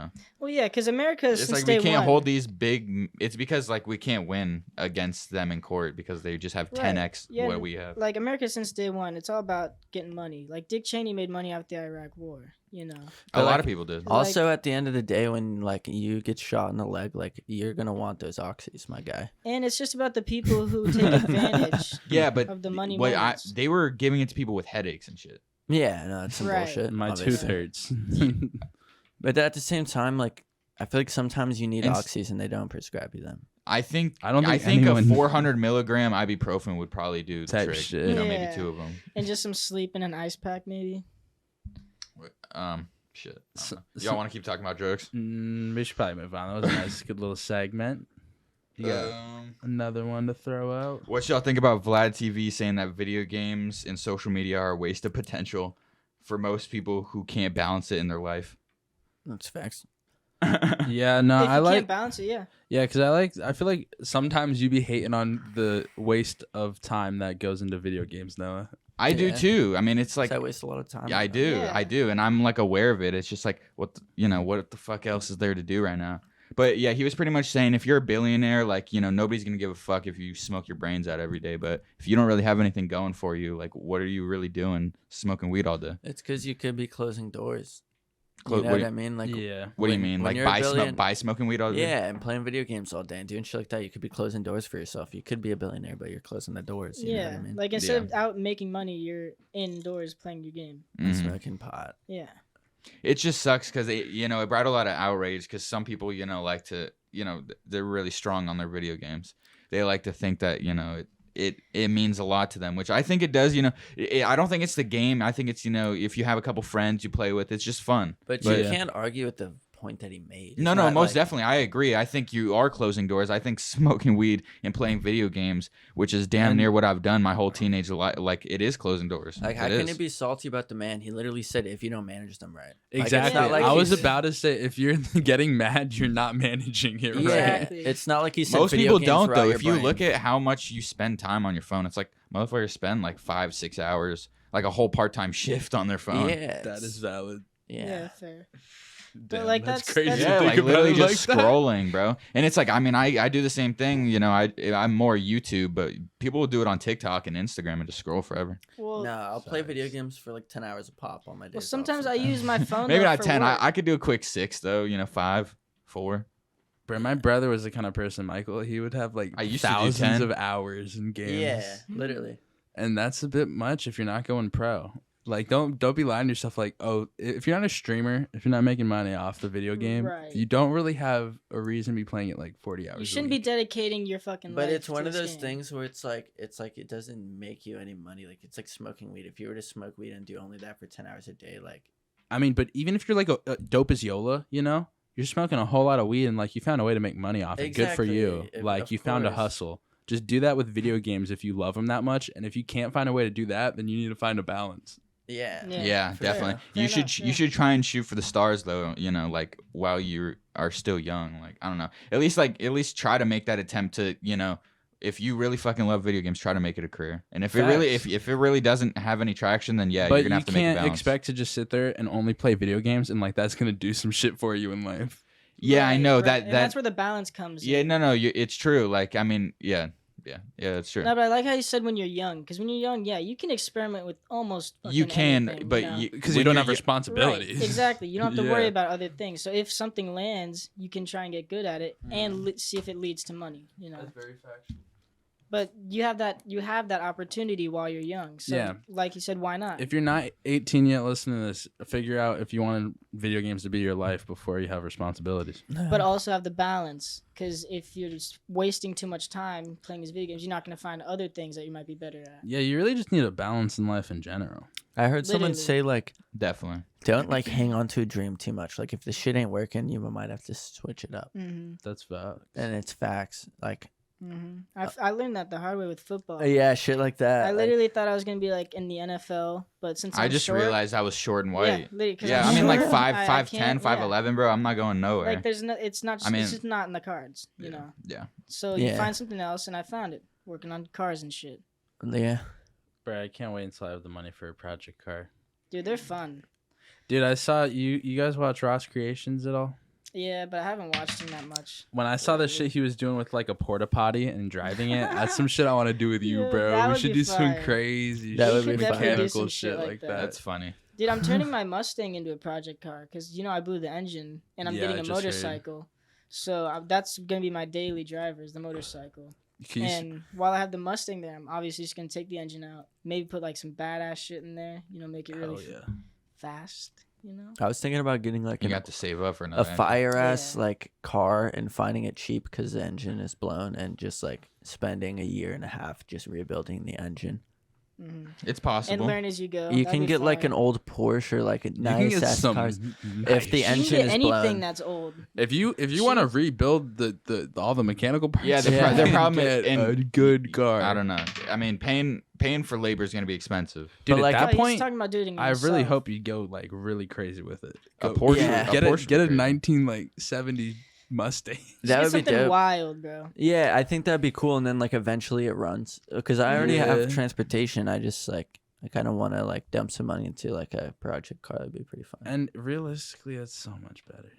know. Well, yeah, because America It's since like day we can't one, hold these big. It's because like we can't win against them in court because they just have Right. 10x Yeah, what we have. like America since day one, it's all about getting money. Like Dick Cheney made money off the Iraq War. You know. A But, lot like, of people did. Also, at the end of the day, when like you get shot in the leg, like you're gonna want those oxys, my guy. And it's just about the people who take advantage Yeah, but of the money what moments. they were giving it to people with headaches and shit. Yeah, no, it's some Right. bullshit. My obviously. tooth hurts. But at the same time, like I feel like sometimes you need And oxys and they don't prescribe you them. I think I don't think a anyone- 400 milligram ibuprofen would probably do the Type trick. shit. You know, Yeah. maybe 2 of them. And just some sleep in an ice pack, maybe. Shit. I So- don't know. Y'all want to keep talking about drugs? We should probably move on. That was a nice, good little segment. You got another one to throw out? What y'all think about Vlad TV saying that video games and social media are a waste of potential for most people who can't balance it in their life? That's facts. Yeah, no, if I you like. can't balance it, yeah. Yeah, because I feel like sometimes you be hating on the waste of time that goes into video games, Noah. I do Yeah. too. I mean, it's like I waste a lot of time. yeah, I with do. Yeah. I do. And I'm like aware of it. It's just like what what the fuck else is there to do right now? But yeah, he was pretty much saying if you're a billionaire, like, nobody's going to give a fuck if you smoke your brains out every day, but if you don't really have anything going for you, like what are you really doing smoking weed all day? It's because you could be closing doors. Clo- You know what what do I mean? Like, Yeah. What do you when- mean? when Like you're a billion- by smoking weed all day? yeah, and playing video games all day and doing shit like that. You could be closing doors for yourself. You could be a billionaire, but you're closing the doors. You know Yeah. what I mean? Like instead of out making money, you're indoors playing your game. Mhm. Smoking pot. Yeah. It just sucks because it brought a lot of outrage because some people like to they're really strong on their video games. They like to think that it means a lot to them, which I think it does. I don't think it's the game. I think it's if you have a couple friends you play with, it's just fun. But But- you can't argue with the point that he made. No, It's no, not most like- definitely. I agree. I think you are closing doors. I think smoking weed and playing video games, which is damn And- near what I've done my whole teenage life, like it is closing doors. Like, how It can is. you be salty about the man? He literally said, "If you don't manage them right." Like, it's Exactly. not like I was he's- about to say, if you're getting mad, you're not managing it right. Yeah, Exactly. it's not like he said. Most video people games don't rot though. your If you brain. look at how much you spend time on your phone, it's like motherfuckers spend like 5-6 hours, like a whole part-time shift on their phone. yeah, That is valid. Yeah, yeah. fair. Damn, like, that's that's- crazy. that's- to Yeah, think like about literally it just like that. scrolling, bro. And it's like, I mean, I do the same thing. I'm more YouTube, but people will do it on TikTok and Instagram and just scroll forever. Well, No, I'll play video games for like 10 hours a pop on my days. well off sometimes I use my phone. Maybe though, not for 10. work. I could do a quick 6 though. 5, 4. Bro, my brother was the kind of person, Michael. He would have like I used to do thousands 10. of hours in games. Yeah, literally. And that's a bit much if you're not going pro. Like, don't be lying to yourself. Like, oh, if you're not a streamer, if you're not making money off the video game, Right. you don't really have a reason to be playing it like 40 hours. You a shouldn't be week. dedicating your fucking. But life it's one to of this those game. things where it's like it doesn't make you any money. Like it's like smoking weed. If you were to smoke weed and do only that for 10 hours a day, like I mean, but even if you're like a dope as Yola, you're smoking a whole lot of weed and like you found a way to make money off it. Good for you. Exactly. Like Of you found a course. hustle. Just do that with video games if you love them that much. And if you can't find a way to do that, then you need to find a balance. yeah. Yeah, for definitely. sure. You Fair should enough, you yeah. should try and shoot for the stars though. Like while you are still young. Like I don't know. At least try to make that attempt to if you really fucking love video games, try to make it a career. And if it really Facts. if it really doesn't have any traction, then yeah, But you're gonna you have to make a can't balance. expect to just sit there and only play video games and like that's gonna do some shit for you in life. Yeah, I Right, know right. And that. that's where the balance comes. Yeah, in. no, it's true. Like I mean, yeah, it's true. No, but I like how you said when you're young, because when you're young, yeah, you can experiment with almost. You fucking can, anything, but know? Because when you don't you're have responsibilities. Right, exactly. You don't have to worry Yeah. about other things. So if something lands, you can try and get good at it and see if it leads to money. very factual. But you have that opportunity while you're young. So Yeah. like you said, why not? If you're not 18 yet listening to this, figure out if you want video games to be your life before you have responsibilities. But also have the balance, because if you're just wasting too much time playing these video games, you're not going to find other things that you might be better at. Yeah, you really just need a balance in life in general. I heard someone Literally. say like, Definitely. don't like hang on to a dream too much. Like if the shit ain't working, you might have to switch it up. Mm-hmm. That's facts. And it's facts. Like I learned that the hard way with football. yeah, shit like that. I like- literally thought I was going to be like in the NFL, but since I I'm just short, realized I was short and white. literally, 'cause Yeah, I'm I mean like short, 5'10", can't- 5'11", bro. I'm not going nowhere. Like there's no, it's not. I mean- it's just not in the cards, you know. Yeah. So you Yeah. find something else, and I found it working on cars and shit. Yeah. Bro, I can't wait until I have the money for a project car. Dude, they're fun. Dude, I saw you guys watch Ross Creations at all? Yeah, but I haven't watched him that much. When I saw the shit he was doing with like a porta potty and driving it, that's some shit I want to do with you, Yeah, bro. that We would should be do some fire. crazy That shit, would be fire. Definitely do mechanical some shit shit like like that. That's funny. Dude, I'm turning my Mustang into a project car because I blew the engine and I'm Yeah, getting I a just heard. motorcycle. So that's gonna be my daily driver is the motorcycle. Can you s- And while I have the Mustang there, I'm obviously just gonna take the engine out. Maybe put like some badass shit in there. Make it really Hell yeah. fast. I was thinking about getting like You got to save up for another. a fire ass Yeah. like car and finding it cheap because the engine is blown, and just like spending a year and a half just rebuilding the engine. Hmm It's And possible. learn as you go. You That'd can be get like an fire. old Porsche or like a You can nice get ass some cars. nice If the You can engine get is anything blown. that's old. If you want to rebuild the all the mechanical parts, Yeah, the you pro- the can problem get in- a good car. I don't know. I mean, paying for labor is gonna be expensive. Dude, But, at like, that He's point, talking about doing it I really yourself. hope you go like really crazy with it. A Go- Porsche, Yeah. a Get Porsche a get a would be great. 1970 Mustang. Just That get would be something dope. wild, bro. Yeah, I think that'd be cool, and then like eventually it runs because I already Yeah. have transportation. I just I kind of want to like dump some money into like a project car. That'd be pretty fun. And realistically, that's so much better.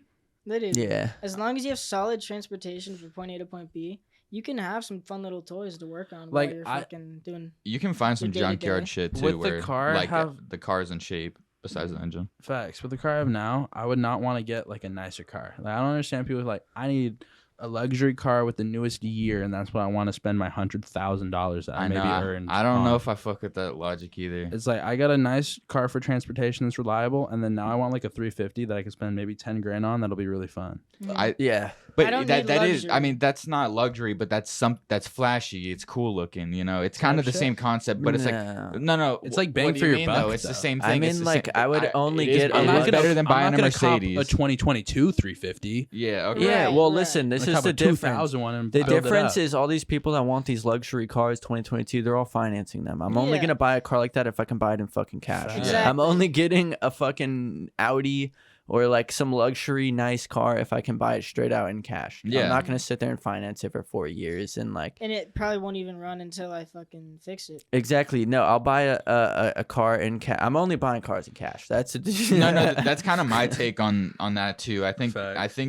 Literally. Yeah, As long as you have solid transportation from point A to point B, you can have some fun little toys to work on Like, while you're I- fucking doing. You can find some Your day-to-day. junkyard shit too, With the where car, like have- the car's in shape besides the engine. Facts. With the car I have now, I would not want to get like a nicer car. Like, I don't understand people like I need a luxury car with the newest year, and that's what I want to spend my $100,000 that I, I maybe know. earned. I don't know on. if I fuck with that logic either. It's like I got a nice car for transportation that's reliable, and then now I want like a 350 that I can spend maybe 10 grand on. That'll be really fun. I yeah. but I don't that need that is. I luxury. mean, that's not luxury, but that's flashy. It's cool looking. It's kind of the shit. same concept, but it's like No. no. It's like bang what do for you your mean, buck, though? It's the though. same I thing. It's mean, the like, same, I would only it is- get it a is luxury- better than buying I'm a not gonna cop Mercedes. a 2022 350. Yeah. Okay. Yeah, Right, well, right. listen, this I'm is gonna cop the a difference. 2000 one and The build it difference up. is all these people that want these luxury cars 2022, they're all financing them. I'm only Yeah. going to buy a car like that if I can buy it in fucking cash. Facts. Exactly. I'm only getting a fucking Audi or like some luxury nice car if I can buy it straight out in cash. Yeah. I'm not going to sit there and finance it for 4 years and like And it probably won't even run until I fucking fix it. exactly. No, I'll buy a car in cash. I'm only buying cars in cash. That's no, that's kind of my take on that too. I think Facts.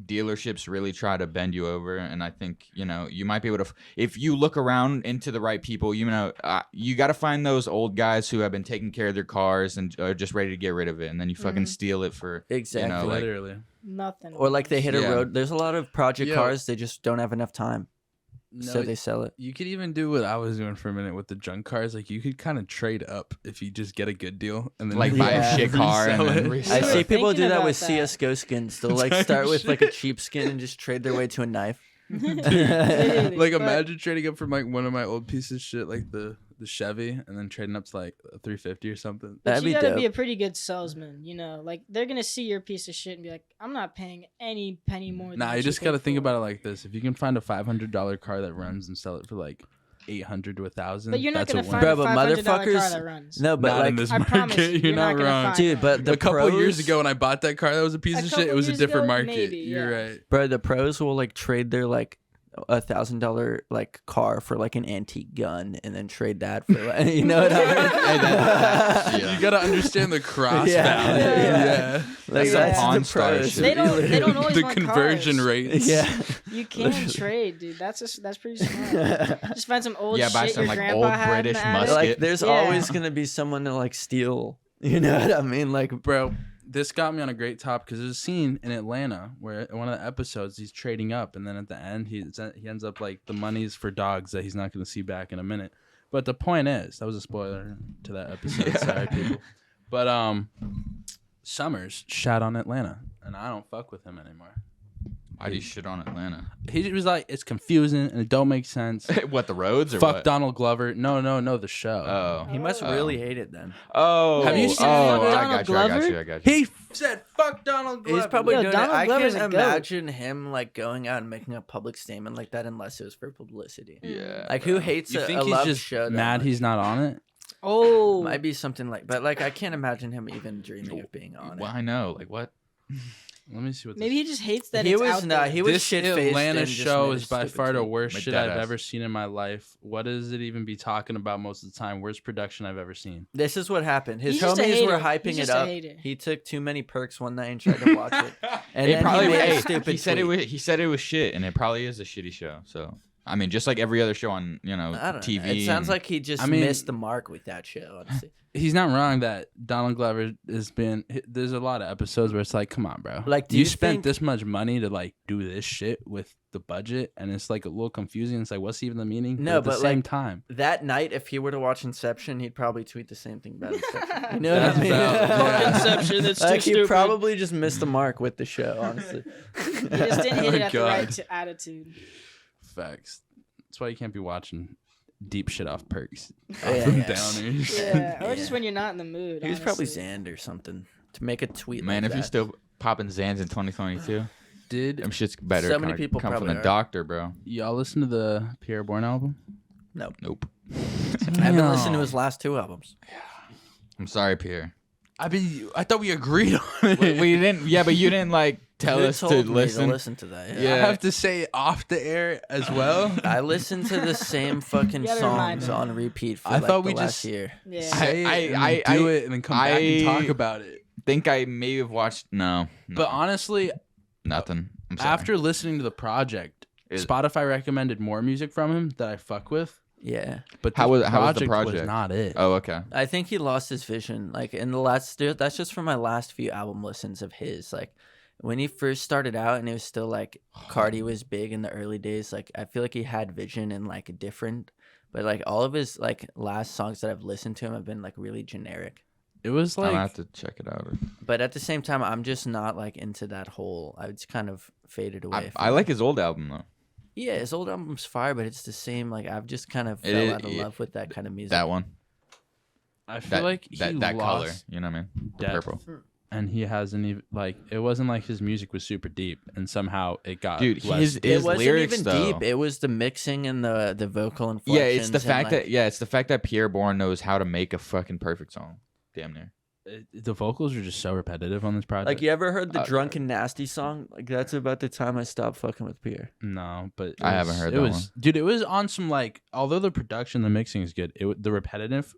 dealerships really try to bend you over, and I think you might be able to if you look around into the right people. You got to find those old guys who have been taking care of their cars and are just ready to get rid of it, and then you fucking steal it for Exactly. like- Literally. Nothing. or like they hit a Yeah. road. There's a lot of project Yo. cars. They just don't have enough time, No, so they sell it. you could even do what I was doing for a minute with the junk cars. Like you could kind of trade up if you just get a good deal and then like buy Yeah. a shit car and resell then it. resell I it. see people do Thinking that about with that. CS:GO skins. They'll like Type start with like a shit. cheap skin and just trade their way to a knife. Literally, Like but- imagine trading up from like one of my old pieces of shit, like the Chevy, and then trading up to like a 350 or something. But That'd you be gotta dope. be a pretty good salesman, Like they're gonna see your piece of shit and be like, "I'm not paying any penny more." Than Nah, what you just paid gotta think for about it like this: if you can find a $500 car that runs and sell it for like 800 to 1,000, But you're not that's gonna a find win. Bro, a but $500 car motherfuckers- that runs. No, but Not in like, this I market. promise you, You're you're not not gonna wrong. find dude, but the A couple pros, years ago when I bought that car that was a piece A of shit, couple it was a years different ago, market. maybe, You're yeah. right. bro, the pros will like trade their like $1,000 like car for like an antique gun and then trade that for like, you know what I mean? Hey, yeah. You gotta understand the cross Yeah. value. Yeah. Yeah. Like, Yeah. that's Pawn the star pros. shit. They don't always The want conversion cars. rates. Yeah. You can trade, dude. That's pretty smart. Just find some old Yeah, buy shit some, your like, grandpa old had in British the attic. musket. Like, there's Yeah. always gonna be someone to like steal. You know what I mean? Like, Bro, this got me on a great top because there's a scene in Atlanta where in one of the episodes he's trading up, and then at the end he ends up like the money's for dogs that he's not going to see back in a minute. But the point is, that was a spoiler to that episode. Sorry, people. But Summers shot on Atlanta, and I don't fuck with him anymore. Why do you shit on Atlanta? He was like, it's confusing and it don't make sense. What, the roads or Fuck what? Donald Glover. No, the show. Oh. he must Oh. really hate it then. Oh. Have you seen Oh, I Donald got you. I got Glover? you. I got you. He said, "Fuck Donald Glover." He's probably Yo, doing Donald it. I Glover's can't a goat. imagine him like going out and making a public statement like that unless it was for publicity. Yeah. Like, who hates You a, think a he's love just show? that mad much? he's not on it? Oh, Might be something like, but like I can't imagine him even dreaming of being on Well, it. I know. Like, what? Let me see what. Maybe he just hates that He it's was out not. there. He was This shit-faced. Atlanta and just show made a is by stupid far the tweet. worst Made shit that I've ass. ever seen in my life. What does it even be talking about most of the time? Worst production I've ever seen. This is what happened. His He's just a homies were hater. hyping He's it just a up. hater. He took too many perks one night and tried to watch it. And It then probably he made hey, a stupid he said tweet. he said it was shit, and it probably is a shitty show. So I mean, just like every other show on I don't know. TV. It sounds and- like he just I mean- missed the mark with that show. Honestly. He's not wrong that Donald Glover has been. There's a lot of episodes where it's like, come on, bro. Like, do you you spent think- this much money to like do this shit with the budget, and it's like a little confusing. It's like, what's even the meaning? No, at the but, same like, time, That night, if he were to watch Inception, he'd probably tweet the same thing about Inception. You know That's what I mean? valid, yeah. Inception, that's too Like, he stupid. probably just missed the mark with the show, honestly. He just didn't hit Oh, it at the right God. attitude. facts. That's why you can't be watching deep shit off perks, Yeah, from yeah. downers. Yeah, or Yeah. just when you're not in the mood. He was probably honestly. Xand or something to make a tweet. man, like if he's that. still popping Zans in 2022, Did them shit's better. So many kinda people come from probably the are. doctor, bro. y'all listen to the Pierre Bourne album? Nope. I haven't listened to his last 2 albums. I'm sorry, Pierre. I thought we agreed on it. we didn't. Yeah, but you didn't like tell Who us to told me listen. to that. Yeah. I have to say it off the air as well. I listened to the same fucking You gotta remind songs him. on repeat for I like thought the we last just- year. Yeah. Say it and I- then do I- it and then come back and talk I- about it. Think I may have watched. No, But honestly, nothing. I'm sorry. after listening to the project, Is- Spotify recommended more music from him that I fuck with. Yeah. But How this was- how was the was project? not it. Oh, okay. I think he lost his vision. Like in the last, that's just from my last few album listens of his. Like when he first started out and it was still like Cardi was big in the early days. Like I feel like he had vision and like different, but like all of his like last songs that I've listened to him have been like really generic. It was I'm like gonna have to check it out. But at the same time, I'm just not like into that whole. I just kind of faded away. I like his old album though. Yeah, his old album's fire, but it's the same. Like I've just kind of It fell is- out of yeah, love with that kind of music. That one. I feel That like he that color. lost You know what I mean? The depth, purple. and he hasn't even like it wasn't like his music was super deep, and somehow it got Dude, less his deep. It wasn't lyrics even though. deep. It was the mixing and the vocal Yeah, inflections. it's the and, fact like, that it's the fact that Pierre Bourne knows how to make a fucking perfect song. Damn near. The vocals are just so repetitive on this project. Like, you ever heard the Uh, Drunk and Nasty song? Like, that's about the time I stopped fucking with Pierre. No, but I haven't heard it that was, dude. It was on some like, although the production, the mixing is good. The repetitive,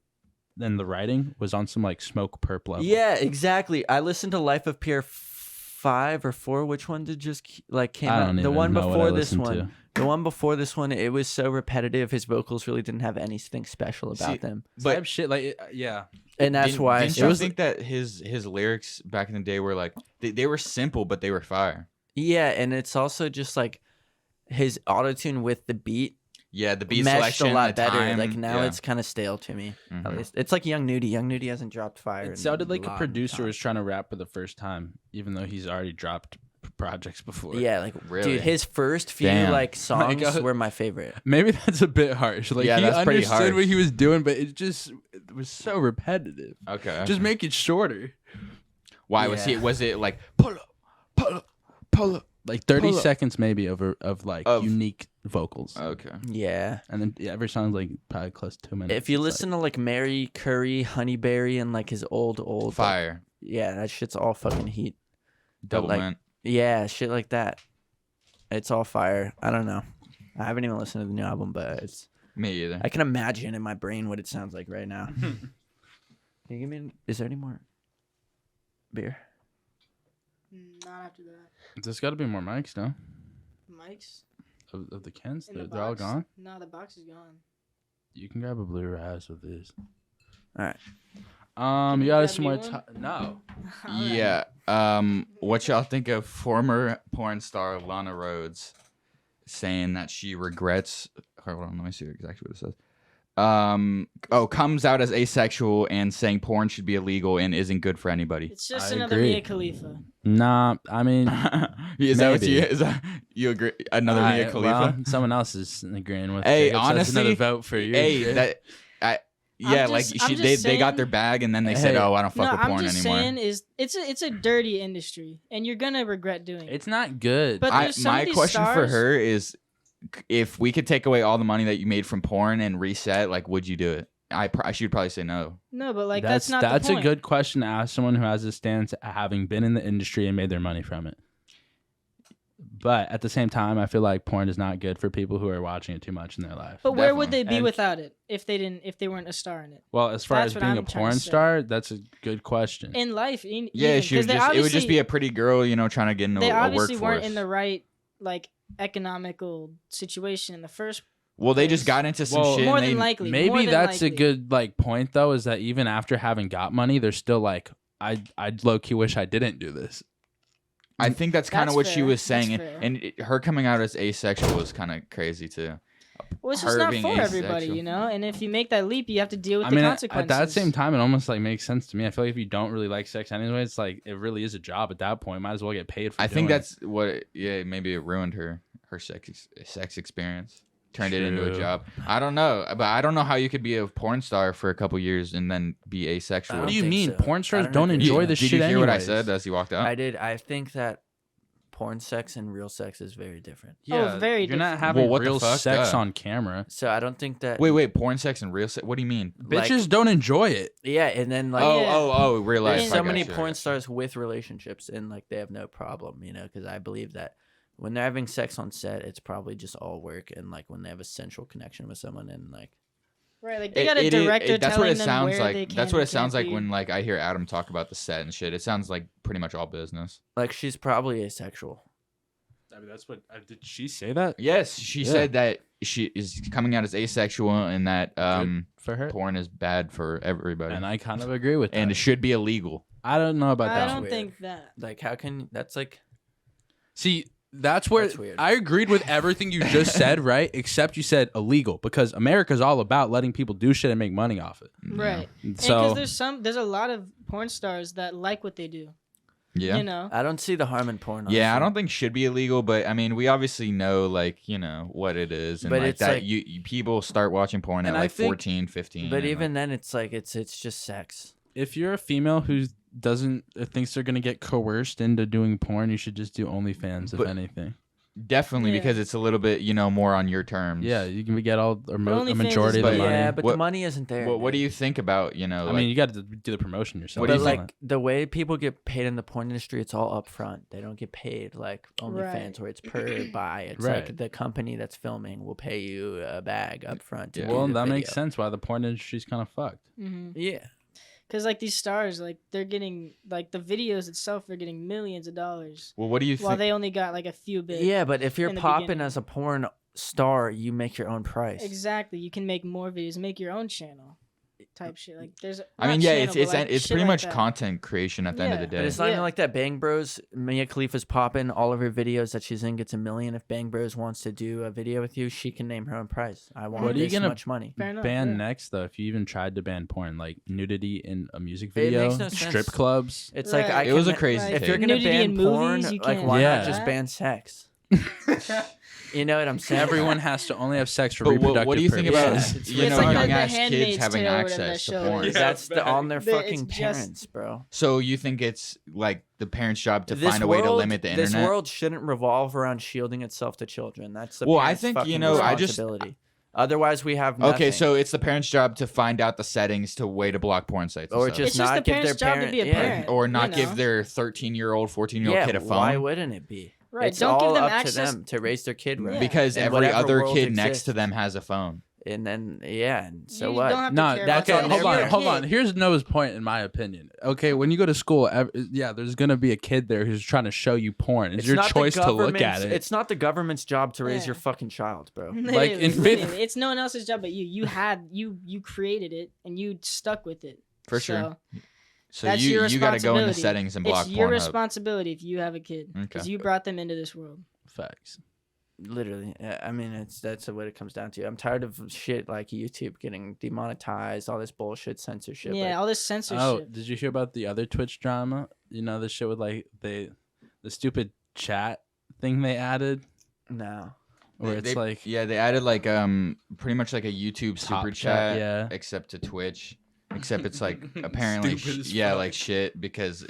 and the writing was on some like Smoke Perp level. Yeah, exactly. I listened to Life of Pierre 5 or 4. Which one did just like came I out? don't The even one know what I before this listened one. to. The one before this one, it was so repetitive. His vocals really didn't have anything special about See, them, But Type shit like yeah. and that's why. Didn't it you was think that his lyrics back in the day were like they were simple but they were fire. Yeah, and it's also just like his autotune with the beat Yeah, the beat meshed selection, a lot the better. time, Like now yeah. it's kind of stale to me. At Mhm. least it's like Young Nudie. Young Nudie hasn't dropped fire. It in sounded like a long producer time. was trying to rap for the first time, even though he's already dropped projects before. Yeah, like Really? dude, his first few Damn. like songs God. were my favorite. Maybe that's a bit harsh. Like Yeah, he that's pretty understood what harsh. he was doing, but it was so repetitive. Okay. Just make it shorter. Why Yeah. was it like pull up, pull up, pull up? Like 30 Pull up. seconds maybe of like Of- unique vocals. Okay. Yeah. And then every song's like probably close to 2 minutes. If you It's listen to like Mary Curry, Honeyberry, and like his old like, Fire. yeah, that shit's all fucking heat. Double like, mint. Yeah, shit like that. It's all fire. I don't know. I haven't even listened to the new album, but it's. Me either. I can imagine in my brain what it sounds like right now. Can you give me? Is there any more beer? Not after that. There's got to be more mics, no? Mike's Of the cans? in the They're all box? gone? No, the box is gone. You can grab a blue raz with this. All right. You we got grab some me more one? time? No. Alright. Yeah. What y'all think of former porn star Lana Rhoades saying that she regrets? Hold on, let me see exactly what it says. Comes out as asexual and saying porn should be illegal and isn't good for anybody. It's just I another agree. Mia Khalifa. Nah, I mean, is that what Maybe. you? Is that you agree? Another Mia Khalifa? well, someone else is agreeing with. Hey, Jacob, so that's honestly, another vote for you. Hey, Jay. that I. I'm Yeah, just- like I'm they just got saying- their bag and then they said, Hey. "Oh, I don't fuck No, with I'm porn just anymore." saying it's a dirty industry, and you're gonna regret doing it. It's not good. But there's some My of these question for stars- her is, if we could take away all the money that you made from porn and reset, like, would you do it? She would probably say no. No, but like that's not the that's point. a good question to ask someone who has a stance having been in the industry and made their money from it. But at the same time, I feel like porn is not good for people who are watching it too much in their life. But where would they Definitely. be And- without it if they weren't a star in it? Well, as far That's as what being I'm a trying to porn say. star, that's a good question. In life, Yeah, even, she would 'cause they just. It would just obviously- be a pretty girl, trying to get into They a obviously workforce. weren't in the right like economical situation in the first. Well, they just place. got into some Well, shit. More and than they, likely. Maybe more than that's likely. a good like point though, is that even after having got money, they're still like, I low key wish I didn't do this. I think that's kind of That's what she fair. was saying, That's and, fair. her coming out as asexual was kind of crazy too. Well, it's just her not being for everybody, asexual. And if you make that leap, you have to deal with I the mean, consequences. at that same time, it almost like makes sense to me. I feel like if you don't really like sex anyway, it's like it really is a job at that point. Might as well get paid for. I think doing that's what. Yeah, maybe it ruined her sex experience. Turned it into a True. job. I don't know, but I don't know how you could be a porn star for a couple years and then be asexual. I What don't do you think mean? so. Porn stars I don't don't agree. enjoy Yeah. this Did shit you hear what I anyways. said as you walked out? I did. I think that porn sex and real sex is very different. Yeah, very you're not different. having Well, what the real fuck? sex Duh. on camera. So I don't think that. Wait, porn sex and real sex? What do you mean? Like- Bitches don't enjoy it. Yeah, and then like. Oh, real life. There's I so many gotcha, I porn gotcha. stars with relationships and like they have no problem, because I believe that when they're having sex on set, it's probably just all work, and like when they have a sensual connection with someone and like Right, like they got a director that's telling what it them sounds where like. they can That's what and it sounds can't like be. when like I hear Adam talk about the set and shit. It sounds like pretty much all business. she's probably asexual. I mean, that's what. Did she say that? Yes, she Yeah. said that she is coming out as asexual and that Good for her. porn is bad for everybody And I kind of agree with that. and it should be illegal. I don't know about I that. don't weird. think that. Like how can that's like See, that's where That's weird. I agreed with everything you just said, right? Except you said illegal because America's all about letting people do shit and make money off it. Right. So Because there's a lot of porn stars that like what they do. Yeah. You know. I don't see the harm in porn. Yeah, I honestly. don't think should be illegal, but I mean, we obviously know like, what it is and But like it's that like- you people start watching porn at And I like think- 14, 15. But and, even then, it's like it's just sex. if you're a female who doesn't thinks they're gonna get coerced into doing porn, you should just do OnlyFans, if But- anything. definitely Yeah. because it's a little bit, more on your terms. Yeah, you can get all or OnlyFans a majority of the is- money. Yeah, but What- the money isn't there. What do man. you think about, I mean, you got to do the promotion yourself. What do But you think? like the way people get paid in the porn industry, it's all upfront. They don't get paid like OnlyFans, Right. where it's per buy. It's Right. like the company that's filming will pay you a bag up front. Yeah. Well, that makes sense why the porn industry's kind of fucked. Yeah, Because like these stars, like they're getting like the videos itself, they're getting millions of dollars, well, what do you while think? they only got like a few bit. yeah. But if you're in the popping beginning. as a porn star, you make your own price. Exactly. You can make more videos, make your own channel, type shit. Like there's. I mean, not yeah, channel, but, like, it's shit pretty like much that. content creation at the end of the Yeah. day. But it's not Yeah. even like that. Bang Bros, Mia Khalifa's popping. All of her videos that she's in gets 1 million. If Bang Bros wants to do a video with you, she can name her own price. I want What are you this gonna much money. Fair enough, ban yeah. next though, if you even tried to ban porn, like nudity in a music It video, makes no strip sense. clubs. It's Right. like I It was a can- crazy Like, If take. you're gonna Nudity ban in porn, movies, you like can't why do not just that. ban sex? You know what I'm saying? Everyone has to only have sex for But reproductive what do you think about purposes. It's like the young ass kids Handmaid's having Tale or whatever access that to show porn? is. That's on their It's fucking just- parents, bro. So you think it's like the parents' job to This find a way to world- limit the internet? This world shouldn't revolve around shielding itself to children. That's the Well, I parents' think, fucking I just- responsibility. Otherwise, we have nothing. Okay, so it's the parents' job to find out the settings to way to block porn sites, and or stuff. just It's just not the give their parents' job to parent, be a yeah. parent. or not you give know? their 13-year-old, 14-year-old Yeah, kid a why phone wouldn't it be? Right. It's Don't all give them up access. to them to raise their kid right. Yeah. because In every whatever other world kid next exists. to them has a phone. And then and so You what? don't have to No, care that's about on that. hold their on, You're a hold kid. on. Here's Noah's point, in my opinion. Okay, when you go to school, there's gonna be a kid there who's trying to show you porn. It's your not the choice to look at government's- it. It's not the government's job to raise Yeah. your fucking child, bro. Like, in fifth- Literally, it's no one else's job but you. You created it and you stuck with it. For sure. So that's you your got to go into responsibility. settings and block It's your Pornhub. responsibility if you have a kid because Okay. you brought them into this world. Facts. Literally, I mean, that's what it comes down to. I'm tired of shit like YouTube getting demonetized, all this bullshit censorship. Yeah, like, all this censorship. Oh, did you hear about the other Twitch drama? You know, the shit with like the stupid chat thing they added, no. where it's like they added like pretty much like a YouTube Top super chat, chat, yeah. except to Twitch, except it's like apparently Stupid as yeah fuck. like shit because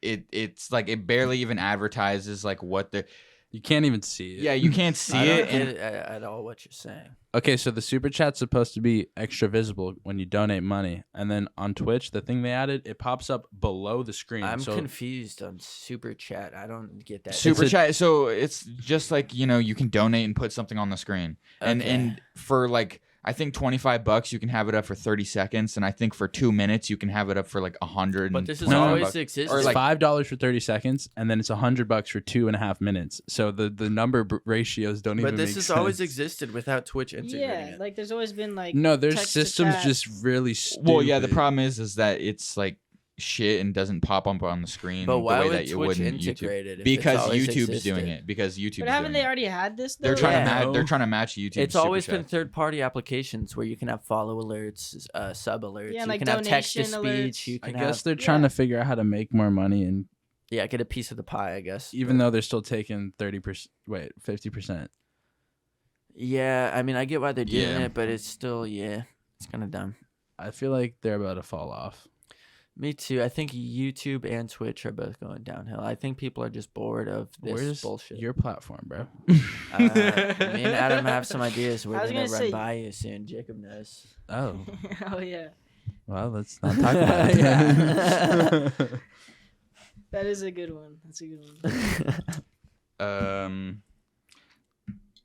it's like it barely even advertises like what the You can't even see it. Yeah, you can't see I it. don't get And it at all what you're saying. Okay, so the super chat's supposed to be extra visible when you donate money, and then on Twitch, the thing they added, it pops up below the screen. I'm so confused on super chat. I don't get that. super chat. So it's just like, you know, you can donate and put something on the screen. And Okay. and for like, I think $25 you can have it up for 30 seconds, and I think for 2 minutes you can have it up for like 100. But this has No, always bucks. existed. Or it's like- $5 for 30 seconds, and then it's $100 for 2.5 minutes. So the number ratios don't even But this make has sense. always existed without Twitch integrating Yeah, it. like there's always been like No, their text to system's chat. just really stupid. Well, yeah, the problem is that it's like shit and doesn't pop up on the screen But why the way would that you Twitch would in YouTube. integrate it? If it's Because always YouTube's existed? doing it. Because YouTube's But haven't doing they it. already had this? Though? They're trying Yeah. to they're trying to match YouTube. It's super always been chats. third-party applications where you can have follow alerts, sub alerts. Yeah, you like can have text to donation speech. alerts. You I can guess have they're trying to figure out how to make more money, and get a piece of the pie. I guess. even though they're still taking 50%. Yeah, I mean, I get why they're doing Yeah. it, but it's still it's kind of dumb. I feel like they're about to fall off. Me too. I think YouTube and Twitch are both going downhill. I think people are just bored of this Where's bullshit. your platform, bro? Me and Adam have some ideas. We're I was gonna gonna run say- by you soon. Jacob knows. Oh, Oh yeah, well, let's not talk about it. Yeah. that is a good one. That's a good one.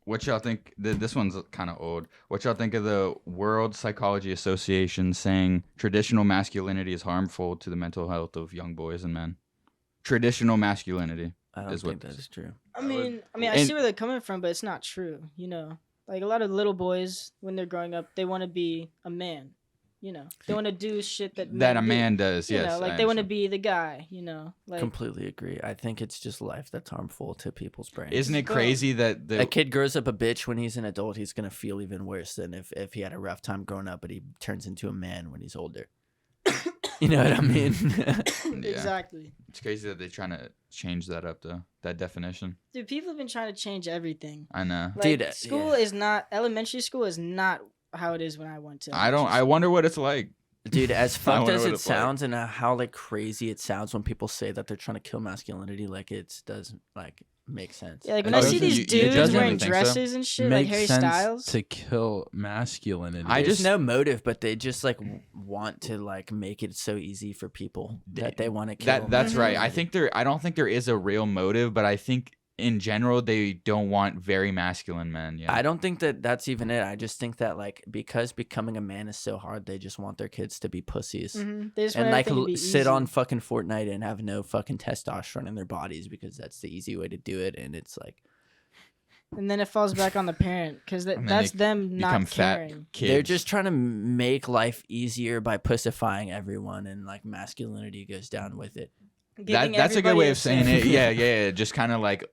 What y'all think? This one's kind of old. What y'all think of the World Psychology Association saying traditional masculinity is harmful to the mental health of young boys and men? Traditional masculinity. I don't Is think what- that is true. I mean, I And- see where they're coming from, but it's not true. You know, like a lot of little boys when they're growing up, they want to be a man. You know, they want to do shit that That a do. man does, You yes. know, like I they want to understand. be the guy. You know, like Completely agree. I think it's just life that's harmful to people's brains. Isn't it Boom. crazy that a kid grows up a bitch when he's an adult, he's gonna feel even worse than if he had a rough time growing up, but he turns into a man when he's older. You know what I mean? exactly. It's crazy that they're trying to change that up though, that definition. Dude, people have been trying to change everything. I know. Like, Dude, school yeah. is not elementary school is not how it is when I went to. I elementary wonder what it's like. Dude, as fucked wonder as what it it's like. sounds and how like crazy it sounds when people say that they're trying to kill masculinity, like it doesn't like make sense. Yeah, like when Oh, I see you- these you dudes doesn't wearing think so? dresses and shit, like Makes Harry sense Styles. to kill masculinity. I There's just- no motive, but they just like want to like make it so easy for people that they want to kill. That's right. Mm-hmm. I think I don't think there is a real motive, but I think in general they don't want very masculine men. Yeah. I don't think that that's even it. I just think that like because becoming a man is so hard, they just want their kids to be pussies Mhm. They just and want like everything to be sit easy. on fucking Fortnite and have no fucking testosterone in their bodies because that's the easy way to do it. And it's like and then it falls back on the parent because And then that's they them become not fat caring. kids. they're just trying to make life easier by pussifying everyone, and like masculinity goes down with it. Giving that's a good everybody way of saying it. sandwich. Yeah. Just kind of like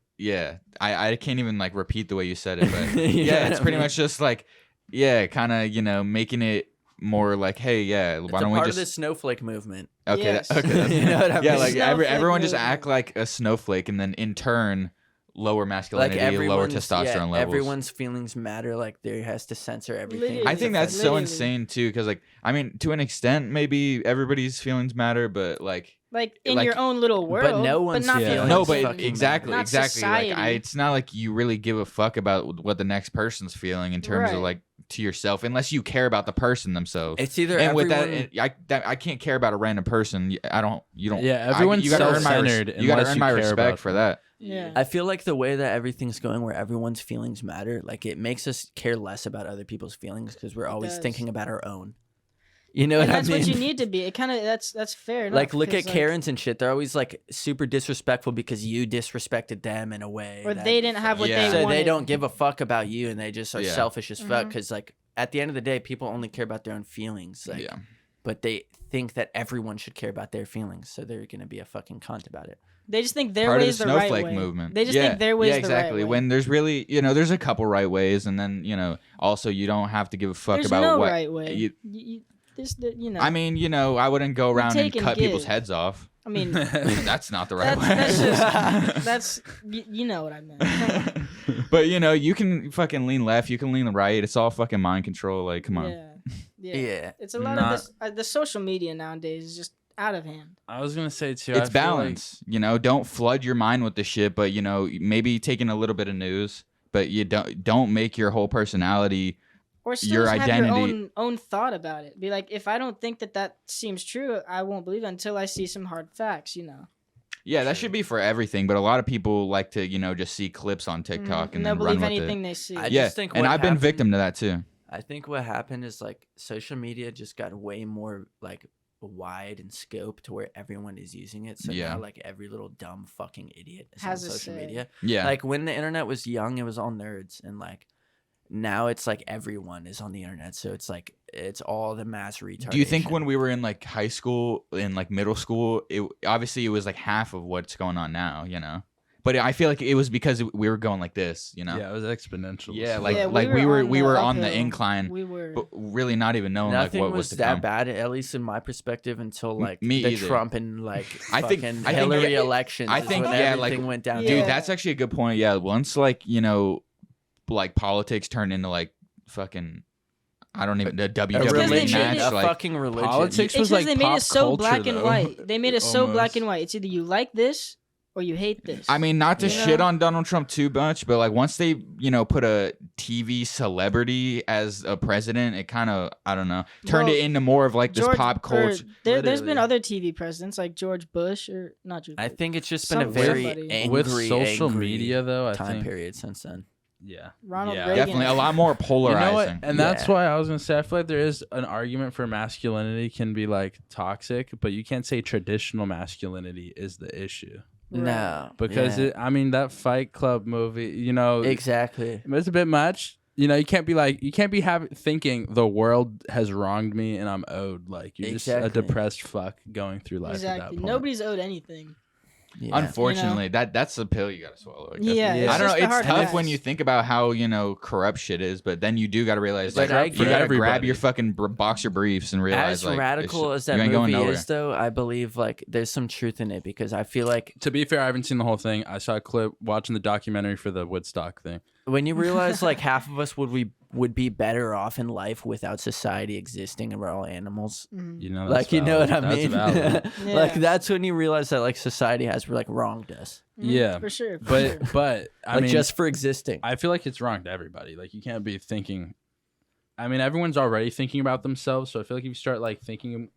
I can't even like repeat the way you said it, but You know yeah, what it's I pretty mean? much just like kind of making it more like, hey, yeah, It's why a don't we part just of the snowflake movement. okay, Yes. okay, that's, You know what I yeah, mean? like Snowflake everyone just movement. act like a snowflake, and then in turn lower Like masculinity, lower everyone's testosterone levels. everyone's feelings matter. Like there has to censor everything. I think that's so Literally. insane too, because like I mean, to an extent, maybe everybody's feelings matter, but like in like- your own little world, no one's not feelings feelings. no, fucking but exactly, Not exactly. Like society. it's not like you really give a fuck about what the next person's feeling in terms of Right. like to yourself, unless you care about the person themselves. It's either And with everyone, that, I can't care about a random person. I don't. You don't. Yeah, everyone's you gotta earn my self-centered You gotta unless earn you my care respect about for them. that. Yeah. I feel like the way that everything's going, where everyone's feelings matter, like it makes us care less about other people's feelings because we're always does. thinking about our own. You know And what I that's mean? what you need to be. It kind of that's fair. Enough, Like, look 'cause, at Karens and shit. They're always like super disrespectful because you disrespected them in a way, or that- they didn't have what Yeah. they so wanted. they don't give a fuck about you, and they just are Yeah. selfish as fuck. Mhm. Because like at the end of the day, people only care about their own feelings. Like, Yeah. but they think that everyone should care about their feelings, so they're gonna be a fucking cunt about it. They just think their Part way of is the the right snowflake way. movement. They just yeah. think their way yeah, is the right exactly. way. When there's really, there's a couple right ways, and then also you don't have to give a fuck There's about no what. right way. you- You know. I mean, I wouldn't go around and take and cut people's give. heads off. I mean, That's not the right that's way. just that's you know what I meant. But you can fucking lean left, you can lean right. It's all fucking mind control. Like, come on. Yeah. Yeah. It's a lot Not- of this. The social media nowadays is just out of hand. I was gonna say too. It's I feel like- balance. You know, don't flood your mind with the shit, but you know, maybe taking a little bit of news, but you don't make your whole personality. Or still Your just have identity- your own thought about it. Be like, if I don't think that seems true, I won't believe it until I see some hard facts. Yeah, that should be for everything, but a lot of people like to, you know, just see clips on TikTok and they'll then run believe with anything it. they see. I Yeah, just think and what I've been happened- victim to that too. I think what happened is like social media just got way more like wide in scope to where everyone is using it. So Yeah. now like every little dumb fucking idiot is Has on a social say. media. Yeah. Like when the internet was young, it was all nerds, and like now it's like everyone is on the internet. So it's like it's all the mass retardation. Do you think when we were in like high school, in like middle school, it was like half of what's going on now, you know? But I feel like it was because we were going like this, you know? Yeah, it was exponential. Yeah, So- like Yeah, we were on the uphill. incline, We were. but really not even knowing nothing like what was to that come. bad, at least in my perspective, until like me the either. Trump and like I think- fucking I think, Hillary yeah, elections. I is think, when yeah, like- everything went down. Yeah. Dude, that's actually a good point. Yeah, once like, you know, like politics turned into like fucking, I don't even, the a Because they WWE made match, it- a like fucking religion. Politics It's was because like they made pop it so culture, black and though, white. They made it so black almost. and white. It's either you like this or you hate this. I mean, not to You shit know? on Donald Trump too much, but like once they, you know, put a TV celebrity as a president, it kind of, I don't know, turned Well, it into more of like this pop culture. There's been Literally. other TV presidents like George Bush or not George. I Bush. think it's just been a Some- very somebody. angry, with social angry media though, I time think period since then. yeah, Ronald yeah. Reagan. Definitely a lot more You polarizing. know what? And that's Yeah. why I was gonna say I feel like there is an argument for masculinity can be like toxic, but you can't say traditional masculinity is the issue Right. No, because yeah. I mean that Fight Club movie, you know, exactly. it's a bit much. You know, you can't be thinking the world has wronged me and I'm owed. Like you're just a Exactly. depressed fuck going through life at that Exactly. point. Nobody's owed anything. Yeah. Unfortunately, that's the pill you gotta swallow. I guess. Yeah, it's I don't know. just the It's hard tough facts. when you think about how, you know, corrupt shit is, but then you do gotta realize It's like corrupt you for gotta grab everybody. your fucking boxer briefs and realize As like radical as you that ain't going movie nowhere. is, though, I believe like there's some truth in it because I feel like To be fair, I haven't seen the whole thing. I saw a clip watching the documentary for the Woodstock thing. when you realize like half of us would be better off in life without society existing and we're all animals. Mhm. You know, that's Like you know what I valid. mean? That's valid. Yeah. Like that's when you realize that like society has like wronged us, Mhm, Yeah, for sure. For but sure. but I like mean, just for existing. I feel like it's wrong to everybody. Like you can't be thinking. I mean, everyone's already thinking about themselves, so I feel like if you start like thinking,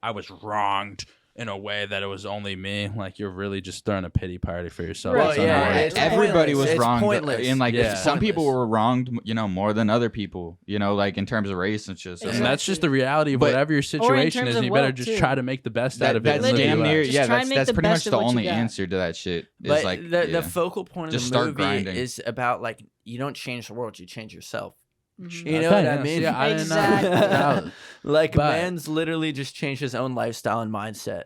I was wronged in a way that it was only me, like you're really just throwing a pity party for yourself. Right. It's Well, yeah, unwarranted. it's Everybody pointless. was It's wronged, pointless. and like Yeah. some people Pointless. were wronged, you know, more than other people. You know, like in terms of race and shit. So And that's just the reality of But- whatever your situation terms is. of And you better wealth, just too. try to make the best out of it. that's and live damn your near life. Just yeah. try and make That's the pretty best much of the what you only got. answer to that shit. Is But like the yeah. focal point of Just the start movie grinding. is about like you don't change the world, you change yourself. Mhm. You know what I Yes, mean? Yeah, I didn't know. Exactly. Valid. Like But- man's literally just changed his own lifestyle and mindset.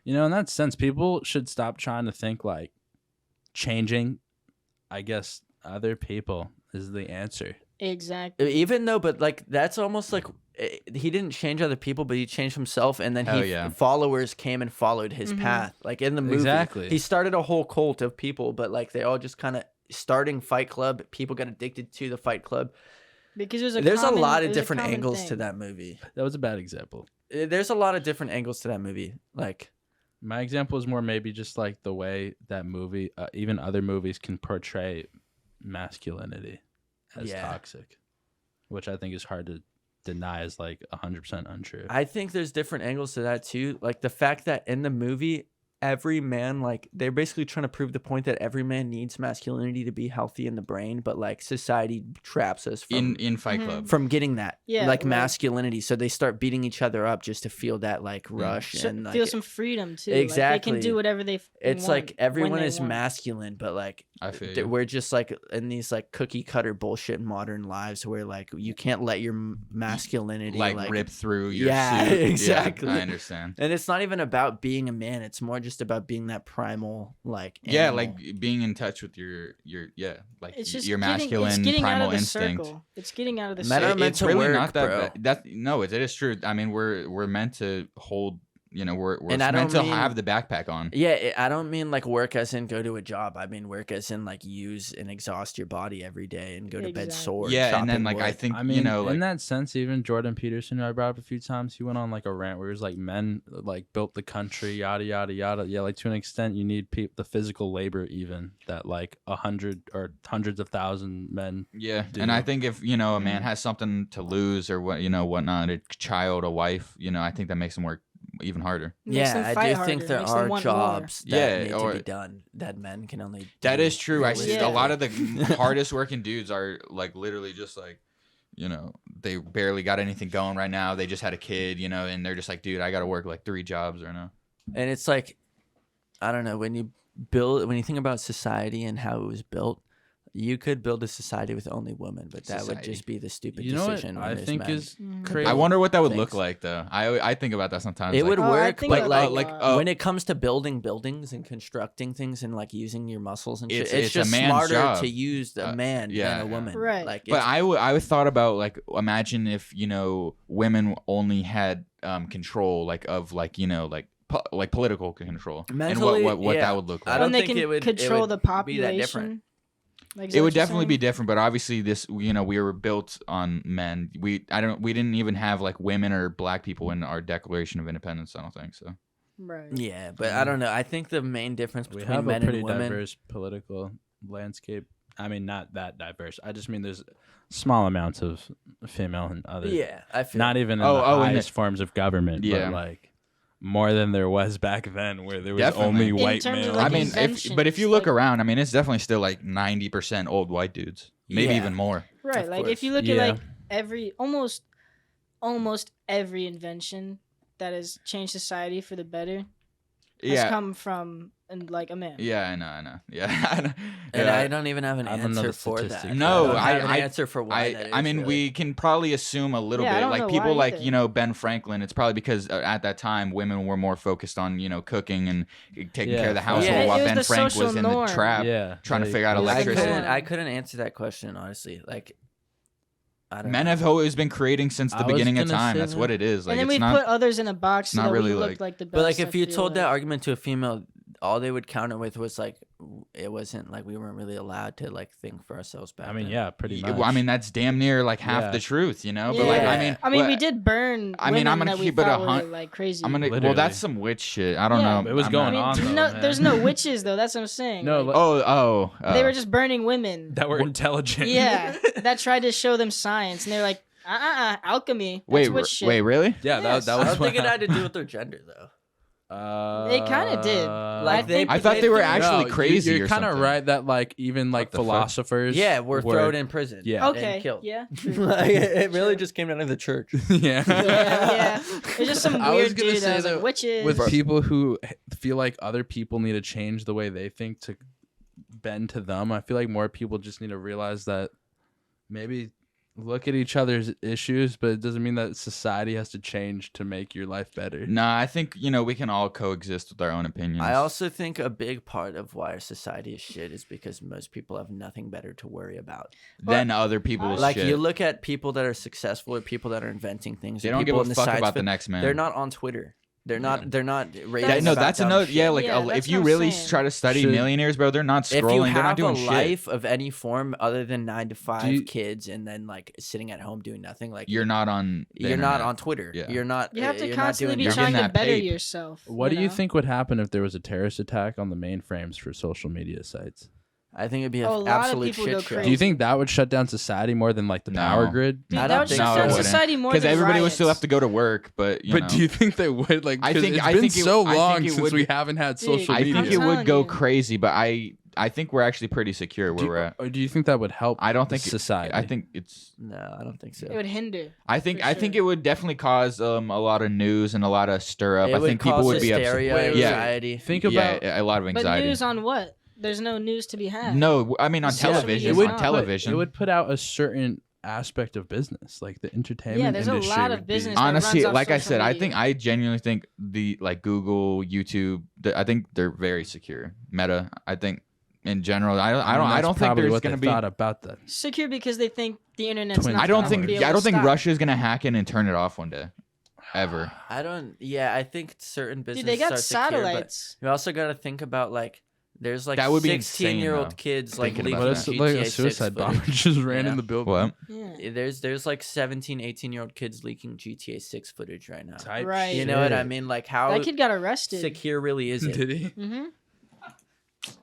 You know, in that sense, people should stop trying to think like changing, I guess, other people is the answer. Exactly. Even though, but like that's almost like he didn't change other people, but he changed himself, and then Hell yeah. followers came and followed his Mhm. path. Like in the movie, Exactly. he started a whole cult of people, but like they all just kind of starting Fight Club. People got addicted to the Fight Club. Because there's There's a lot it of was a different common angles thing. to that movie. That was a bad example. There's a lot of different angles to that movie. Like My example is more maybe just like the way that movie, even other movies, can portray masculinity as Yeah. toxic, which I think is hard to deny is like 100% untrue. I think there's different angles to that too. Like the fact that in the movie, every man, like they're basically trying to prove the point that every man needs masculinity to be healthy in the brain, but like society traps us from in Fight Mhm. Club. from getting that Yeah, like right. masculinity. So they start beating each other up just to feel that like rush So- and like feel some freedom too. Like, they Exactly. can do whatever they. it's want like when everyone they is want. masculine, but like I feel th- you. we're just like in these like cookie cutter bullshit modern lives where like you can't let your masculinity like rip through your Yeah, suit. exactly. Yeah, I understand. And it's not even about being a man. It's more just about being that primal, like Yeah, animal. like being in touch with your like It's just your getting, masculine it's getting primal out of the instinct. circle. It's getting out of the Men are circle. meant It's to really work, not that bro. bad. That no, it is true. I mean, we're meant to hold we're And I meant don't to mean- have the backpack on. Yeah, I don't mean like work as in go to a job. I mean work as in like use and exhaust your body every day and go to bed Exactly. sore. Yeah, and then chopping like I wood. think I mean, you know like in that sense, even Jordan Peterson, who I brought up a few times, he went on like a rant where he was like, men like built the country, yada yada yada. Yeah, like to an extent, you need the physical labor even that like 100 or hundreds of thousand men. yeah, do. and I think if a Mm-hmm. man has something to lose or whatnot, a child, a wife, I think that makes him work even harder. Makes them Yeah, I fight do think harder, there makes them are want more. jobs that Yeah, need or- to be done that men can only. That do is true. I see Yeah. a lot of the hardest working dudes are like literally just like, they barely got anything going right now. They just had a kid, and they're just like, dude, I got to work like 3 jobs right now. And it's like, I don't know, when you think about society and how it was built, you could build a society with only women, but that would Society. just be the stupid You know what decision. when I there's think men. is Mhm. crazy. I wonder what that would look Thanks. like though. I think about that sometimes. It like, would Oh, I work, think but about like, that. when it comes to building buildings and constructing things and like using your muscles and shit, It's- it's it's a just man's smarter job. to use a man yeah, than a yeah. woman. Right. Like, But it's- I thought about like imagine if women only had control like of like like political control Mentally, and what yeah. that would look I like. don't When they think can it would control the be that population. different. Like, is It that would what you're definitely be saying? different, but obviously this we were built on men. We didn't even have like women or black people in our Declaration of Independence. I don't think so. Right. Yeah, but I don't know. I think the main difference We between have a men pretty and women. diverse political landscape. I mean, not that diverse. I just mean there's small amounts of female and other. Yeah, I feel Not even in Oh, the oh, in the- highest forms of government, Yeah. but like more than there was back then, where there was Definitely. only In white terms of, males. I like, mean, but if you inventions, look like- around, I mean, it's definitely still like 90% old white dudes, maybe Yeah. even more. Right. Of Like course. if you look Yeah. at like every almost every invention that has changed society for the better has Yeah, come from like a man. yeah, I know, yeah. I know. and Yeah. I don't even have an I don't know answer the for that. statistics. No, I don't have I- an answer for why that is. I mean, really. we can probably assume a little Yeah, I bit. don't Like know people why like either. Ben Franklin. It's probably because at that time women were more focused on cooking and taking care of the Yeah, household, yeah, while it was Ben the Frank was social in norm. the trap Yeah, trying to like, figure out it was the electricity. norm. I couldn't answer that question honestly. Like, I don't Men know. have always been creating since the I was beginning of gonna time. say That's that. what it is. Like and then it's we not. put others in a box so not that really, we like- looked like the best. But like, I if you feel told that like. argument to a female, all they would counter with was like, it wasn't like we weren't really allowed to like think for ourselves back I mean, then. yeah, pretty much. Well, I mean, that's damn near like half Yeah. the truth, But like, Yeah. I mean, well, we did burn. I mean, I'm women gonna that we keep it thought 100 were, like crazy. I'm gonna. Well, Literally. that's some witch shit. I don't Yeah. know. It was I'm going not- I mean, on, though, man. there's no witches though. That's what I'm saying. No, Like, Oh. they were just burning women. that were intelligent. Yeah, that tried to show them science, and they're like, alchemy. That's witch shit. wait, really? yeah. Yes. That I was don't think it what had to do with their gender though. They kinda did. Like, they- I thought they were No, actually crazy. You're or kind of something. right that like even like the fuck? philosophers. Yeah, we're were thrown in prison. Yeah. Okay. and killed. Yeah. Like, it really Sure. just came down to the church. yeah. yeah. It's just some I was weird gonna dude say that was like that witches. With people who feel like other people need to change the way they think to bend to them, I feel like more people just need to realize that maybe look at each other's issues, but it doesn't mean that society has to change to make your life better. Nah, I think we can all coexist with our own opinions. I also think a big part of why our society is shit is because most people have nothing better to worry about. than other people's Like shit. you look at people that are successful or people that are inventing things. They or don't give people a in the fuck science about the field, next man. They're not on Twitter. They're not. Yeah. They're not. raving No, about that's dumb another. shit. Yeah, like Yeah, if that's you what I'm really saying. try to study Should- millionaires, bro, they're not If you scrolling. They're not have a doing shit. life of any form other than 9 to 5 you- kids and then like sitting at home doing nothing, like You're not on. the you're not internet. on Twitter. Yeah. You're not. you have to you're not constantly doing be You're trying getting to that better pape. yourself. What do you know? think would happen if there was a terrorist attack on the mainframes for social media sites? I think it'd be an Oh, a lot of absolute people shit go show. crazy. Do you think that would shut down society more than like the No. power grid? Dude, I that don't would think shut so. down It wouldn't. society more Because than everybody would riots. still have to go to work, but But do you think they would? Like, I 'cause think- it's I been think it- so I think long it since would- we haven't had Dude, social I media. think it I'm would telling go you. crazy. But I think we're actually pretty secure where we're at. Or do you think that would help? I don't think society. I think it's. No, I don't think so. It would hinder. I think For I think sure. it would definitely cause a lot of news and a lot of stir up. It I think people cause would be hysteria, upset. Yeah, anxiety. think about yeah, a lot of But anxiety. news on what? There's no news to be had. No, I mean on Social television. media is On not. television. It would put out a certain aspect of business, like the entertainment. Yeah, there's a industry lot of would be- business that Honestly, runs off like I social said, media. I genuinely think the like Google, YouTube, I think they're very secure. Meta, I think in general, I mean, don't that's think probably there's what gonna they be. thought about that. Secure because they think the internet's Twin not I don't gonna think be able I don't to think stop. Russia's gonna hack in and turn it off one day. ever. I don't. Yeah, I think certain businesses Dude, they got are secure, satellites. but you also got to think about like there's like That would be insane, 16-year-old though, kids like thinking leaking about What that. if GTA like a 6 suicide bomber footage. just ran Yeah. in the building? What? Yeah. There's like 17, 18-year-old kids leaking GTA 6 footage right now. Type Right. You know what I shit. mean? Like how That kid got arrested. secure really is it? Did he? Mm-hmm.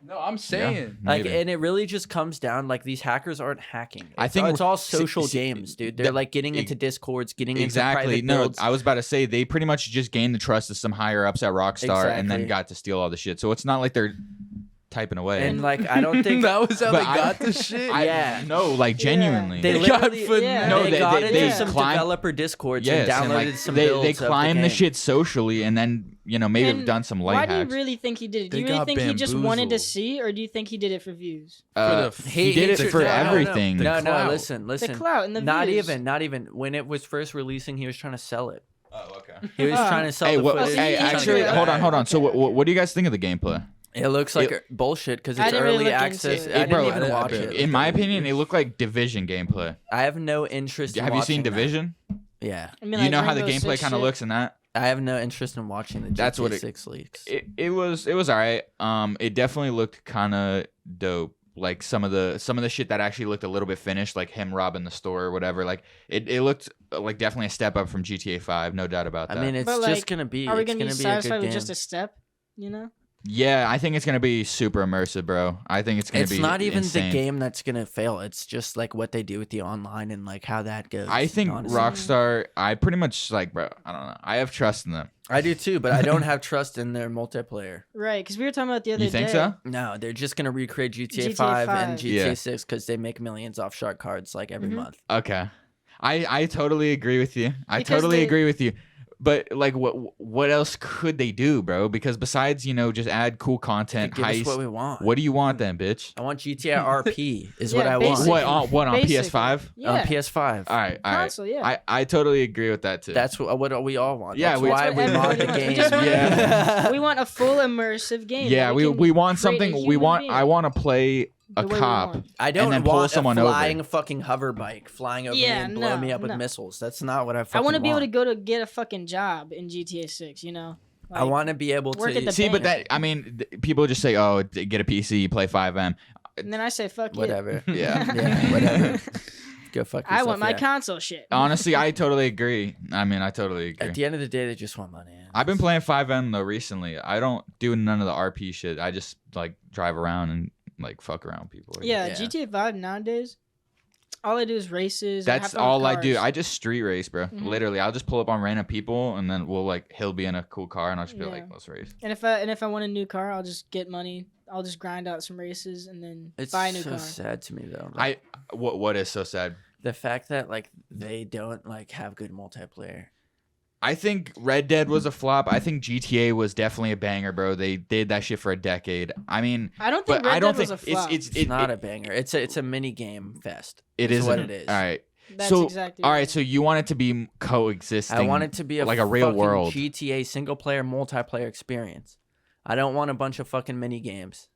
No, I'm saying. Like, Maybe. and it really just comes down like these hackers aren't hacking. I think it's all see- social see, games, dude. They're that- like getting e- into discords, getting into Exactly. private No, builds. I was about to say they pretty much just gained the trust of some higher ups at Rockstar and then Exactly. got to steal all the shit. So it's not like they're typing away. and like I don't think that was how But they I- got the shit. Yeah. No, like genuinely. they They got literally fin- yeah. No, they, they- got they- into they some climbed- developer discords Yes, and and downloaded like some they builds of climbed the game. shit socially and then maybe have And done some light Why do hacks. you really think he did it? Do They you really got think he just wanted to bamboozled. see, or do you think he did it for views? He did it for no, everything. No, no, clout. listen. The clout and the Not views. even. When it was first releasing, he was trying to sell it. Oh, okay. He was trying to sell Hey, the what, footage. so hey, you think actually, you're- hold on. So, Okay. what do you guys think of the gameplay? It looks like bullshit because I it's didn't really early look into access. it. I didn't Bro, even I watch bet. it. In my opinion, it looked like Division gameplay. I have no interest. in Have you seen watching that. Division? Yeah, I mean, You like know how the Rainbow gameplay Six kind of shit? looks in that. I have no interest in watching the GTA That's what it- 6 leaks. It was alright. It definitely looked kind of dope. Like some of the shit that actually looked a little bit finished, like him robbing the store or whatever. Like it looked like definitely a step up from GTA 5, no doubt about that. I mean, it's But, just like, gonna be. Are we it's gonna be a good satisfied with game. just a step? You know? yeah, I think it's gonna be super immersive, bro. I think it's gonna It's be. not even insane. the game that's gonna fail. It's just like what they do with the online and like how that goes. I think honestly. Rockstar. I pretty much like, bro. I don't know. I have trust in them. I do too, but I don't have trust in their multiplayer. Right? Because we were talking about the other You think day. so? No, they're just gonna recreate GTA, GTA 5 and 5. GTA Yeah. 6 because they make millions off shark cards like every Mhm. month. Okay. I totally agree with you. I Because totally they- agree with you. But like what else could they do, bro? Because besides, just add cool content, Give us heist. what we want. What do you want then, bitch? I want GTA RP is what Yeah, I want. basically. What on Basically. PS5? Yeah. On PS5. All right. Console, yeah. I totally agree with that too. That's what we all want. Yeah, That's we- why That's we what mod the everybody game. wants. We just want- Yeah. we want a full immersive game. yeah, that we can want create a something. We human want. being I want to play a the way we cop. want. I don't then pull want someone a over. flying fucking hover bike flying over Yeah, me and blow no, me up with no. missiles. That's not what I I fucking want to be able to want. go to get a fucking job in GTA 6. You know. I want to be able work to at the See, but bank. that I mean, people just say, "Oh, get a PC, play 5M." And then I say, "Fuck you." whatever. Yeah. Yeah, whatever. Go fuck yourself. I want my yeah. console shit. Honestly, I totally agree. I mean, I totally agree. At the end of the day, they just want money. I've been playing 5M though recently. I don't do none of the RP shit. I just like drive around and like fuck around with people. Yeah, Yeah. GTA 5 nowadays, all I do is races. or That's hop on all I do. cars. I just street race, bro. Mhm. Literally, I'll just pull up on random people and then he'll be in a cool car and I'll just be Yeah. like, let's race. And if I want a new car, I'll just get money. I'll just grind out some races and then It's buy a new so car. sad to me though. Like, What is so sad? the fact that like they don't like have good multiplayer. I think Red Dead was a flop. I think GTA was definitely a banger, bro. They did that shit for a decade. I mean, I don't think but Red I don't Dead think was a flop. it's It's not a banger. It's a mini game fest. it is is what it is. All right. That's so exactly all right. right. So you want it to be coexisting. I want it to be like a real fucking world. GTA single player multiplayer experience. I don't want a bunch of fucking mini games.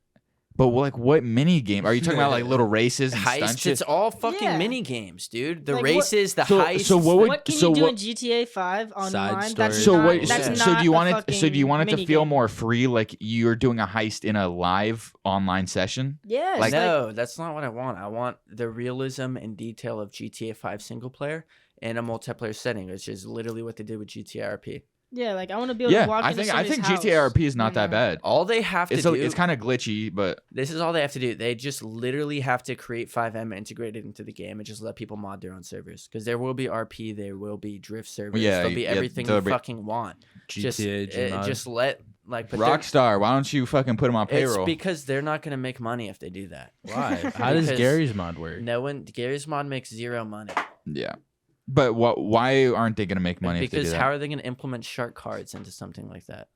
But like, what mini game are you talking about? Like little races and stunt Heists, shit? it's all fucking Yeah. mini games, dude. The Like, what- races, the So- heists. so what would- What can so you do what- in GTA 5 online? Side That's stories. So not, what? That's Yeah. not So do you want a it? So do you want it to fucking feel minigame. more free, like you're doing a heist in a live online session? Yes. like- No, that's not what I want. I want the realism and detail of GTA 5 single player in a multiplayer setting, which is literally what they did with GTA RP. Yeah, like I want to be able Yeah, to walk I into think somebody's GTA house, RP is not you that know? bad. All they have to do It's kind of glitchy, but this is all they have to do. They just literally have to create 5M integrated into the game and just let people mod their own servers. Because there will be RP, there will be drift servers, Yeah, there'll be yeah, everything there'll you be- fucking want. GTA, Gmod. Just let like but they're- Rockstar, why don't you fucking put them on It's payroll? because they're not gonna make money if they do that. Why? How does Because Gary's mod work? No one, Gary's mod makes zero money. Yeah, but why aren't they gonna make money if they do Because that? how are they gonna implement shark cards into something like that?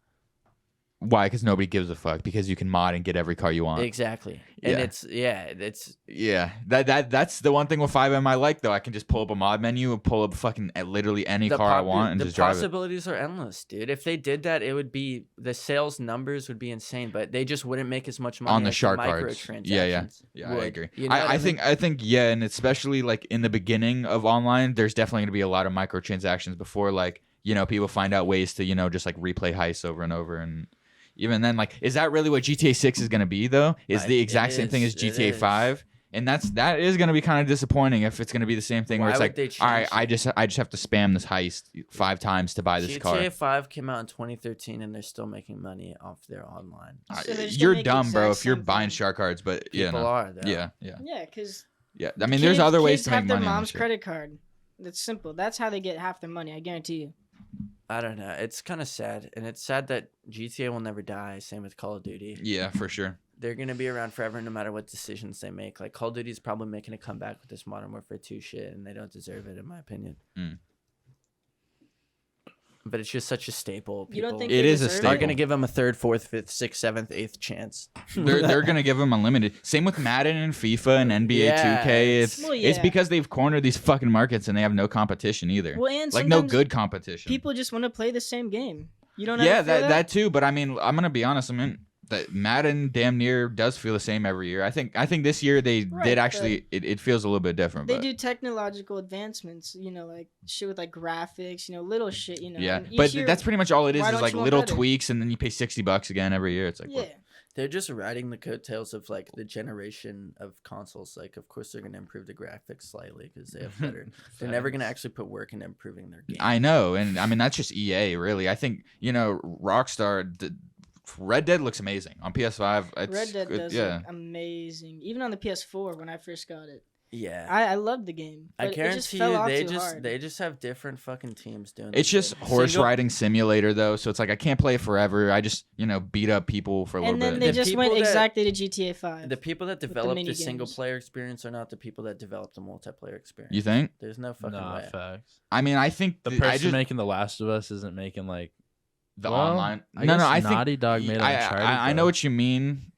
Why? Because nobody gives a fuck. Because you can mod and get every car you want. Exactly. And Yeah. it's Yeah, that's the one thing with 5M I like though. I can just pull up a mod menu and pull up fucking literally any car I want and the just drive it. possibilities are endless, dude. If they did that, it would be the sales numbers would be insane, but they just wouldn't make as much money On the as shark cards. microtransactions. Yeah, I would. agree. You know what I mean? think and especially like in the beginning of online, there's definitely gonna be a lot of microtransactions before like people find out ways to, just like replay heists over and over. And even then, like, is that really what GTA 6 is going to be, though? Is the exact same thing as GTA 5? And that is going to be kind of disappointing if it's going to be the same thing where it's like, all right, I just have to spam this heist 5 times to buy this car. GTA 5 came out in 2013, and they're still making money off their online. So they're just You're gonna make dumb, bro, exact if you're same buying thing. shark cards, but People are, though. yeah. Yeah, because Yeah, I mean, there's other ways to make have their money. mom's credit card. That's simple. That's how they get half their money. I guarantee you. I don't know. It's kind of sad, and it's sad that GTA will never die. Same with Call of Duty. Yeah, for sure. They're gonna be around forever, no matter what decisions they make. Like Call of Duty is probably making a comeback with this Modern Warfare 2 shit, and they don't deserve it, in my opinion. But it's just such a staple. You don't People think It they is a deserve staple. are gonna give them a 3rd, 4th, 5th, 6th, 7th, 8th chance. They're gonna give them unlimited. Same with Madden and FIFA and NBA Yeah, 2K. it's- It's because they've cornered these fucking markets and they have no competition either. Well, and Like no sometimes good competition. People just want to play the same game. You don't. Yeah, ever feel that too. But I mean, I'm gonna be honest. I mean, that Madden damn near does feel the same every year. I think this year they Right, did actually. It feels a little bit different. They but do technological advancements, like shit with like graphics, little shit, yeah, and each but year- that's pretty much all it is. why Is don't like you want little better? tweaks, and then you pay $60 again every year. It's like, yeah. what? They're just riding the coattails of like the generation of consoles. Like, of course, they're gonna improve the graphics slightly because they have better. They're never gonna actually put work into improving their game. I know, and I mean that's just EA, really. I think Rockstar. Red Dead looks amazing on PS5. Red Dead does yeah. look amazing. Even on the PS4 when I first got it, Yeah. I loved the game. I but it just guarantee fell you, off they too hard. just have different fucking teams doing. It's this just shit. horse Single- riding simulator though, so it's like I can't play it forever. I just beat up people for a little And then bit. they The just went people that- exactly to GTA 5. The people that the develop the mini single games. player experience are not the people that develop the multiplayer experience. You think? There's no fucking Nah, way. facts. I mean, I think The I person just, making The Last of Us isn't making like the well, online. I No, guess I think Naughty Dog made Uncharted. I know though. what you mean.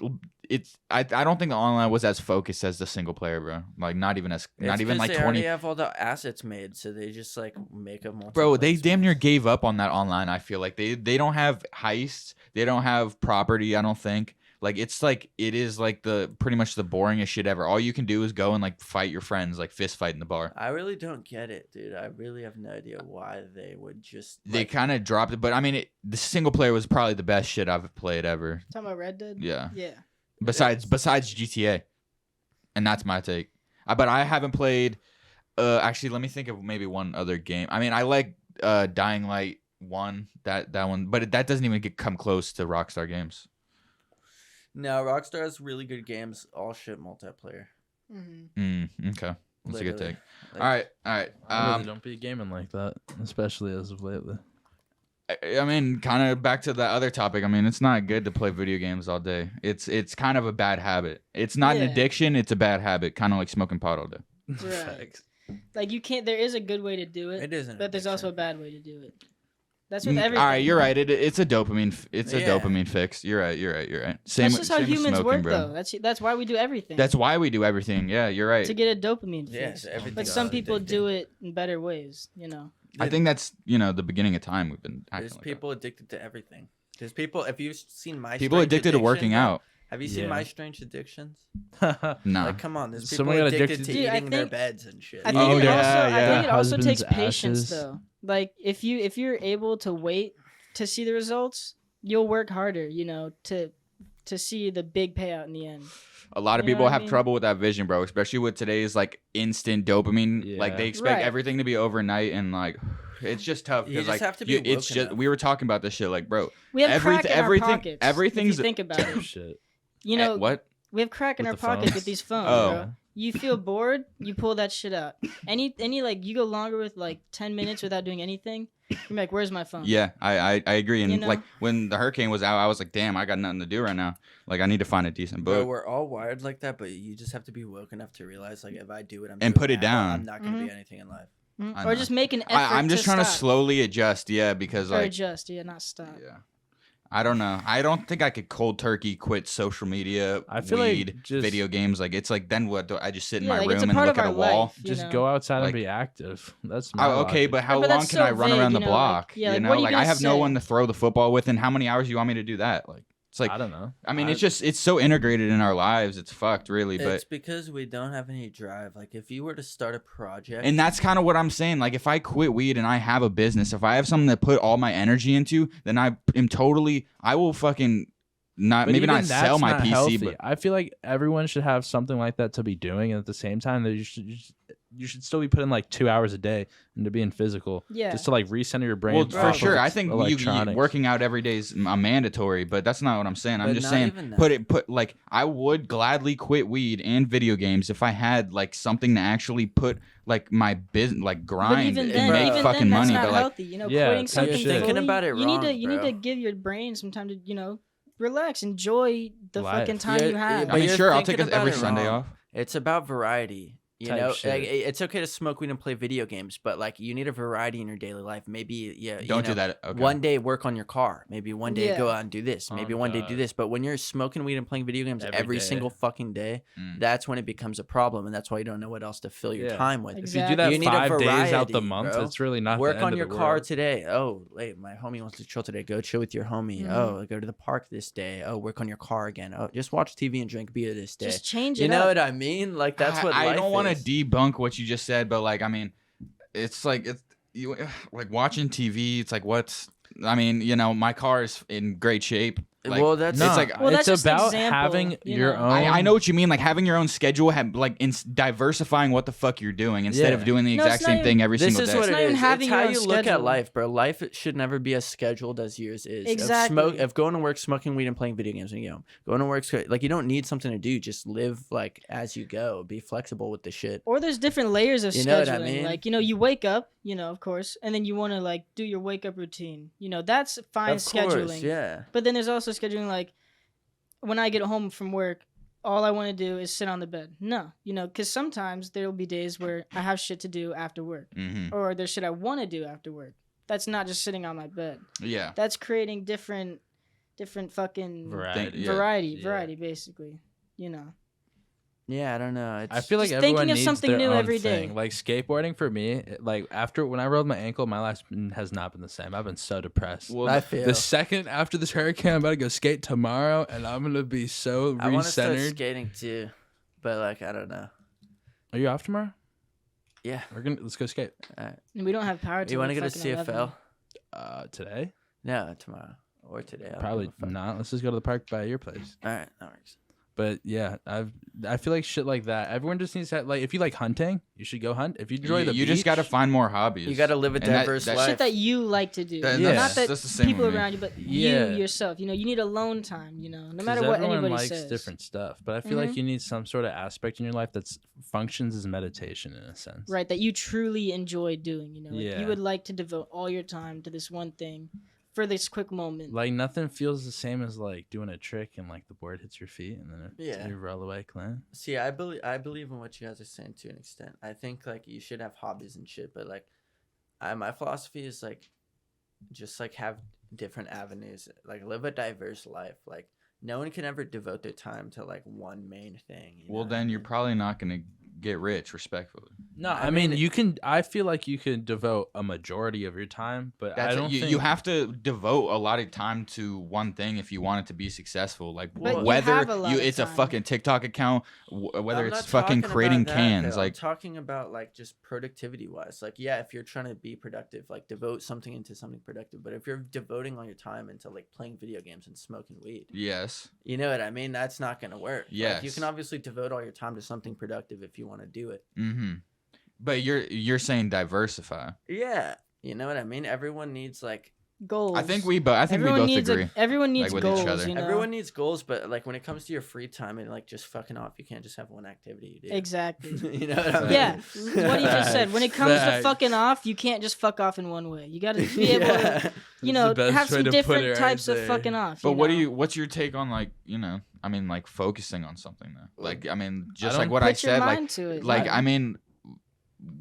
I don't think the online was as focused as the single player, bro. Like not even It's like 'cause they 20. already have all the assets made, so they just like make a multiplayer. Bro, they damn near experience. gave up on that online. I feel like they don't have heists. They don't have property. I don't think. Like it is like the pretty much the boringest shit ever. All you can do is go and like fight your friends, like fist fight in the bar. I really don't get it, dude. I really have no idea why they would just. They like, kind of dropped it, but I mean, the single player was probably the best shit I've played ever. Talking about Red Dead? Yeah. Yeah. Besides GTA, and that's my take. But I haven't played. Actually, let me think of maybe one other game. I mean, I like Dying Light 1, that one, but that doesn't even come close to Rockstar games. No, Rockstar has really good games. All shit multiplayer. Okay, that's a good Literally. take. Like, All right. I really don't be gaming like that, especially as of lately. I mean, kind of back to that other topic. I mean, it's not good to play video games all day. It's kind of a bad habit. It's not an Yeah. addiction. It's a bad habit, kind of like smoking pot all day. Right. Facts. Like you can't. There is a good way to do it, It isn't. but there's also a bad way to do it. That's with everything. All right, you're right. It's a dopamine. It's a Yeah. dopamine fix. You're right. Same. That's just how same with humans smoking, work, bro. though. That's why we do everything. That's why we do everything. Yeah, you're right. to get a dopamine Yeah, fix. so everything But is some people addicting. do it in better ways. I think that's the beginning of time we've been acting There's like people addicted to everything. There's people. If you've seen my that. People Strange addicted to Addiction, working bro, out. Have you seen Yeah. My Strange Addictions? No. Like, come on, there's people Someone got addicted addicted to to- Dude, I eating their think- beds and shit. I think Oh, it yeah, also, I yeah. think it also Husband's takes patience, ashes. though. Like if you're able to wait to see the results, you'll work harder. To see the big payout in the end. A lot of You know people what I have mean? trouble with that vision, bro. Especially with today's like instant dopamine. Like Yeah. they expect Right. everything to be overnight, and like it's just tough You because just like have to be it's woke just enough. we were talking about this shit, like bro. We have crack in everything- our pockets. everything's- If you think about Oh, it. shit. What? We have crack in With our the pockets phones? with these phones, Oh. bro. You feel bored, you pull that shit out. Any like you go longer with like 10 minutes without doing anything, you're like, where's my phone? Yeah, I agree. And You know? like when the hurricane was out, I was like, damn, I got nothing to do right now. Like I need to find a decent Bro, book. we're all wired like that, but you just have to be woke enough to realize, like, if I do what I'm And doing put it now, down. I'm not gonna be anything in life. Mhm. I Or know. just make an effort. I'm just trying to stop. slowly adjust. Yeah, because Or like adjust, not stop. yeah. I don't know. I don't think I could cold turkey quit social media, I feel like weed, just- video games. Like it's like then what? Do I just sit in Yeah, my like, it's a room and part look of at a our wall? life, you Just know? go outside Like- and be active. That's my Oh, okay, logic. but how but long that's can so I run vague, around the like- block? yeah, like, you know, what are you like I gonna have no say? one to throw the football with, and how many hours do you want me to do that? Like It's like I don't know. I mean, it's so integrated in our lives. It's fucked, really. It's But because we don't have any drive. Like, if you were to start a project, and that's kind of what I'm saying. Like, if I quit weed and I have a business, if I have something to put all my energy into, then I will fucking not But maybe even not sell that's my not PC, healthy. but I feel like everyone should have something like that to be doing, and at the same time, that you should still be putting like 2 hours a day into being physical, Yeah. just to like recenter your brain. well, off for of sure. I think electronics. working out every day is mandatory, but that's not what I'm saying. I'm But just not saying even that. put like I would gladly quit weed and video games if I had like something to actually put like my business like But grind even and then, make even fucking then, that's money. not But like healthy. You know, Yeah, quitting type something shit. fully, Thinking about it you need wrong, to bro. give your brain some time to relax, enjoy the Life. fucking time Yeah, you have. but I mean, you're sure, I'll take thinking every about it Sunday wrong. off. It's about variety. You Type know, shit. like, it's okay to smoke weed and play video games, but like you need a variety in your daily life. Maybe Don't do that. Okay. One day work on your car. Maybe one day go Yeah. out and do this. Maybe Oh, one day do God. this. But when you're smoking weed and playing video games Every every day. single fucking day, Mm. that's when it becomes a problem, and that's why you don't know what else to fill your Yeah. time with. If you do Exactly. that You need a 5 days out the variety, month, bro. it's really not Work the end on of your the car world. today. Oh, wait, my homie wants to chill today. Go chill with your homie. Mhm. Oh, go to the park this day. Oh, work on your car again. Oh, just watch TV and drink beer this day. Just change it You know up. what I mean? Like, that's what I life don't want to is. debunk what you just said, but like I mean, it's like you like watching TV. It's like I mean, my car is in great shape. Like, Well, that's it's like Well, that's it's just an about example, having you your know. own. I know what you mean. Like having your own schedule, diversifying what the fuck you're doing instead of Yeah. doing the No, it's exact not same even- thing every This single is day. what It's it not even is. having It's your how own you look at schedule. life, bro. Life should never be as scheduled as yours is. Exactly. If going to work, smoking weed, and playing video games, and going to work, like you don't need something to do. Just live like as you go. Be flexible with the shit. Or there's different layers of You scheduling. know what I mean? Like, you wake up, of course, and then you want to like do your wake up routine. That's fine Of scheduling. course, yeah. But then there's also scheduling like when I get home from work, all I want to do is sit on the bed. No, because sometimes there'll be days where I have shit to do after work, Mm-hmm. or there's shit I want to do after work. That's not just sitting on my bed. Yeah. That's creating different fucking Variety. Yeah. variety, basically. Yeah, I don't know. It's I feel like Just everyone thinking of needs something their new own every day. thing. Like skateboarding for me, like after when I rolled my ankle, my life has not been the same. I've been so depressed. Well, I feel. The second after this hurricane, I'm about to go skate tomorrow, and I'm gonna be so I want to start recentered. skating too, but like I don't know. Are you off tomorrow? Yeah. Let's go skate. And we don't have power. You want to go to fucking 11. CFL? Today? No, tomorrow or today. I don't Probably give a fuck. not. Let's just go to the park by your place. All right, that works. But yeah, I feel like shit like that. Everyone just needs to like if you like hunting, you should go hunt. If you enjoy the you just got to beach, find more hobbies. You got to live a And that- diverse that life. Shit that you like to do. That- Yeah. Not that that's the same people with me. around you, but Yeah. you yourself. You need alone time. No 'cause matter what everyone anybody likes says. different stuff. But I feel like you need some sort of aspect in your life that functions as meditation in a sense. Right, that you truly enjoy doing. Like Yeah. you would like to devote all your time to this one thing for this quick moment. Like nothing feels the same as like doing a trick and like the board hits your feet and then you roll away clean. See, I believe in what you guys are saying to an extent. I think like you should have hobbies and shit, but like, my philosophy is like, just like have different avenues, like live a diverse life. Like no one can ever devote their time to like one main thing. You Well, know? then you're probably not gonna get rich, respectfully. No, I I mean mean, you can. I feel like you can devote a majority of your time, but I don't think you have to devote a lot of time to one thing if you want it to be successful. Like But you whether have a lot of it's a time. fucking TikTok account, whether I'm it's not fucking talking creating about that, cans, though. I'm like talking about like just productivity wise. Like yeah, if you're trying to be productive, like devote something into something productive. But if you're devoting all your time into like playing video games and smoking weed, yes, you know what I mean? That's not gonna work. Like, you Yes. can obviously devote all your time to something productive if you want to do it. mm-hmm. But you're saying diversify. Yeah, you know what I mean. Everyone needs like Goals. I think we both agree. Everyone needs with each goals. other. everyone needs goals, but like when it comes to your free time and like just fucking off, you can't just have one activity you do. Exactly. You know what I mean? Yeah, what he just said. When it comes to Facts. fucking off, you can't just fuck off in one way. You got to be able to, That's the best have way some to put different it right types of there. fucking off. But know? what's your take on like I mean like focusing on something though? Like I mean just don't like what I Put your said, like mind to it. like yeah. I mean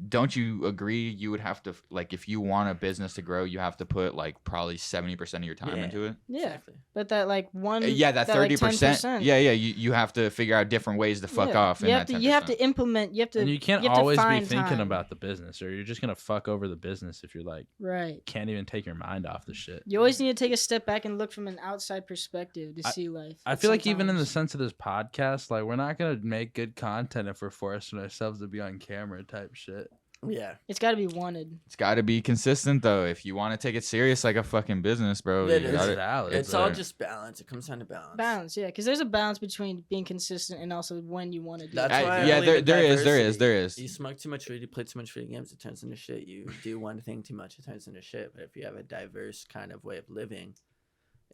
don't you agree? You would have to like if you want a business to grow, you have to put like probably 70% of your time Yeah. into it. Yeah, Exactly. but that like one. Yeah, that 30%. 10%. Yeah, you have to figure out different ways to fuck off. You have to. You have to implement. You have to. And you can't have to always be find thinking time. about the business, or you're just gonna fuck over the business if you're like Right. can't even take your mind off the shit. You always need to take a step back and look from an outside perspective to see life. I But feel like even in the sometimes- sense of this podcast, like we're not gonna make good content if we're forcing ourselves to be on camera type shit. Yeah. it's got to be wanted. It's got to be consistent though. If you want to take it serious like a fucking business, bro, It you is gotta- valid. It's all there. just balance. It comes down to balance. Balance, yeah, because there's a balance between being consistent and also when you want to do That's it. why I yeah, believe in there is. diversity. You You smoke too much weed, you play too much video games, it turns into shit. You do one thing too much, it turns into shit. But if you have a diverse kind of way of living,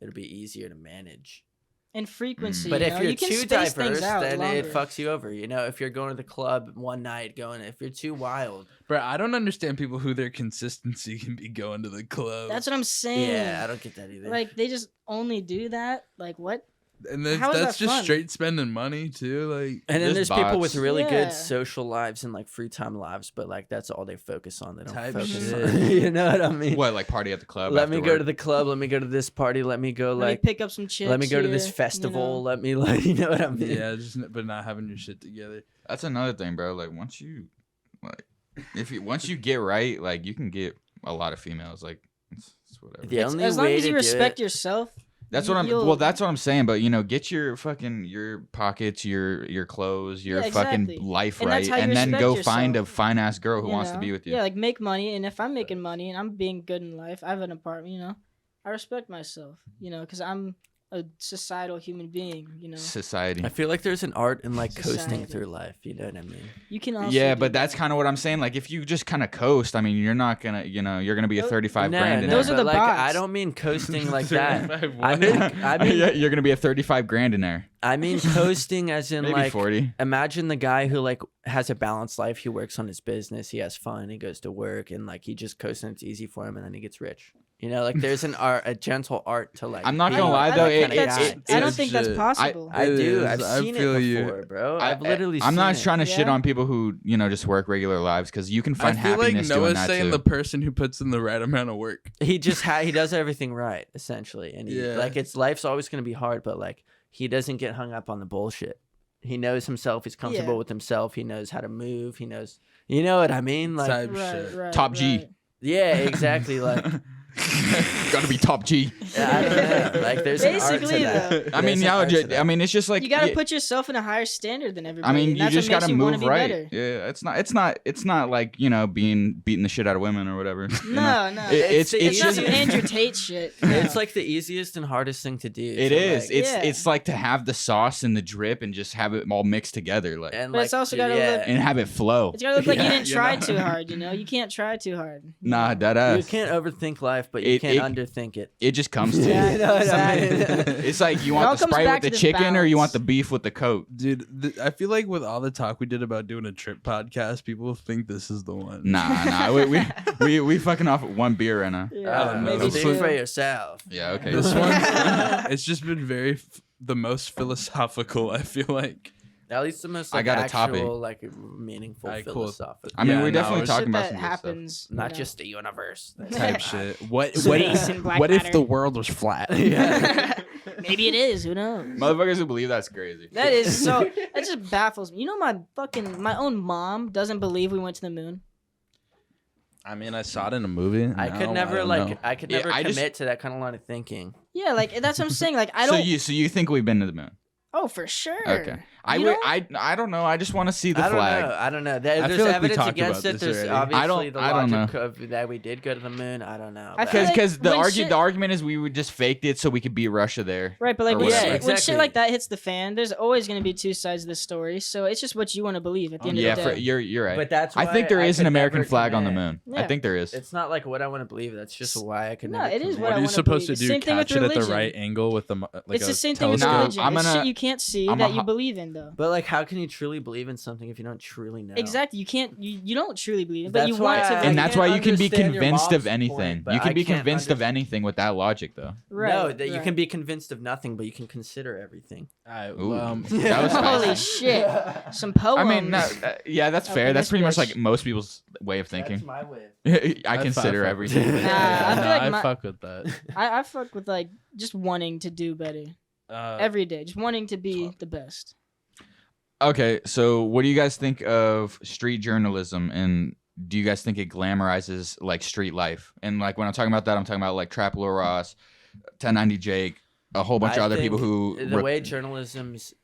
it'll be easier to manage. And frequency. But you if know, you're you can too space diverse, things out then longer. it fucks you over. You know, if you're going to the club one night, if you're too wild. Bro, I don't understand people who their consistency can be going to the club. That's what I'm saying. Yeah, I don't get that either. Like they just only do that. Like what? and how is that's that just fun? straight spending money too. Like and then there's people with bots. really Yeah. good social lives and like free time lives, but like that's all they focus on. They don't Type focus shit. on. You know what I mean? what like party at the club? Let me after go work? to the club. Let me go to this party. Let me go Let me like. pick up some chicks. Let me go to this here, festival. You know? Let me like. You know what I mean? yeah, but not having your shit together. That's another thing, bro. Like once you once you get right, like you can get a lot of females. Like it's whatever. The only As long way as to you do respect it, yourself. That's what I'm. you'll- Well, that's what I'm saying. But get your pockets, your clothes, your Yeah, exactly. fucking life And that's right, how you and then respect go find a yourself. fine ass girl who you wants to know? be with you. Yeah, like make money, and if I'm making money and I'm being good in life, I have an apartment. You know, I respect myself. You know, because I'm a societal human being. You know, Society. I feel like there's an art in like coasting Society. through life. You know what I mean? you can also. Yeah, do but that's that. kind of what I'm saying. Like if you just kind of coast, I mean, you're not gonna, you're gonna be a Those- 35 No, grand in Those there. are but, the like, bots. I don't mean coasting like that. 35 I what? mean, I mean, Yeah, you're gonna be a 35 grand in there. I mean coasting as in Maybe like 40. imagine the guy who like has a balanced life. He works on his business. He has fun. He goes to work and like he just coasts and it's easy for him and then he gets rich. You know, like there's an art, a gentle art to like. I'm not being gonna lie, that though, kinda it- guy. I don't it's think that's just- possible. I It do. is. I've I seen feel it you. before, bro. I've literally. I'm seen not it. trying to shit Yeah. on people who just work regular lives because you can I find feel like happiness doing Noah's that saying too. the person who puts in the right amount of work. He just he does everything right essentially, and he, Yeah. like it's life's always gonna be hard, but like he doesn't get hung up on the bullshit. He knows himself. He's comfortable Yeah. with himself. He knows how to move. He knows. You know what I mean? Like Type right, shit. right, Top G. right. yeah, exactly. Like Gotta be top G. I don't know. Like there's an art to Basically, that. though. I mean, There's an yeah, art to that. I mean, it's just like You gotta yeah, put yourself in a higher standard than everybody. I mean, and you that's just what makes gotta you wanna move be right. better. Yeah, it's not like beating the shit out of women or whatever. you know? No, no. It's It's not just some Andrew Tate shit. It's like the easiest and hardest thing to do. it to, is. like- Yeah. It's like to have the sauce and the drip and just have it all mixed together, like and But like, it's also dude, gotta yeah. look- and have it flow. It's gotta look like Yeah, you didn't you try know? too hard. You know, you can't try too hard. you Nah, know? that You ass. can't overthink life, but you It- can't it- underthink it. It just comes to Yeah, you. You know what I mean? exactly. It's like you It all want the comes Sprite back with the to this chicken or you want balance. the beef with the Coke. Dude, I feel like with all the talk we did about doing a trip podcast, people think this is the one. Nah. We fucking off one beer right now. Yeah, I don't know. maybe Speak Speak two. for yourself. Yeah, okay. This one, it's just been the most philosophical. I feel like. At least the most I like, got a actual, topic. like meaningful Alright, cool. philosophical. I mean, Yeah, we're no, definitely it's talking Shit about that some good stuff. happens. you Not know. just the universe. Type shit. What Space and black what if matter. the world was flat? Maybe it is. Who knows? Motherfuckers who believe that's crazy. That is so. That just baffles me. You know, my own mom doesn't believe we went to the moon. I mean, I saw it in a movie. I could never I could Yeah, never I commit just- to that kind of line of thinking. Yeah, like that's what I'm saying. Like I don't. So you think we've been to the moon? Oh, for sure. Okay. You know? I don't know. I just want to see the I don't flag. know. I don't know. I There's feel like we evidence talked against about it. this There's already. obviously the I don't logic of that we did go to the moon. I don't know. I but- feel like Because the when shit- argument is we would just faked it so we could beat Russia there. Right, but like Or when, whatever. shit, Yeah, when exactly. shit like that hits the fan, there's always going to be two sides of the story. So it's just what you want to believe at the end Yeah, of the day. you're right. But that's I why think there is an could American never flag on the commit. moon. I Yeah. think there is. It's not like what I want to believe. That's just why I could No, never. it is commit. what What I are you wanna supposed to believe. do? Same thing with Catch it at the religion. right angle with the like It's a the same thing with telescope? religion. I'm It's gonna- shit you can't see I'm that a you ho- believe in, though. But like, how can you truly believe in something if you don't truly know? Exactly. You can't. You don't truly believe it, but you That's want why to. I- believe And it. that's why you can be understand your convinced of mom's anything. point, but You can I be can't convinced of understand- anything with that logic, though. Right, No, that you right. can be convinced of nothing, but you can consider everything. Ooh, that that was Holy spicy. shit! Some poems. I mean, yeah, that's Up fair. in That's this pretty much bitch. like most people's way of thinking. That's my way. I consider fuck everything. with that. Nah, I feel No, like I fuck with that. I fuck with like just wanting to do better every day, just wanting to be the best. Okay, so what do you guys think of street journalism, and do you guys think it glamorizes like street life? And like when I'm talking about that, I'm talking about like Trap Lil Ross, 1090 Jake, a whole bunch of other people who the way journalism is,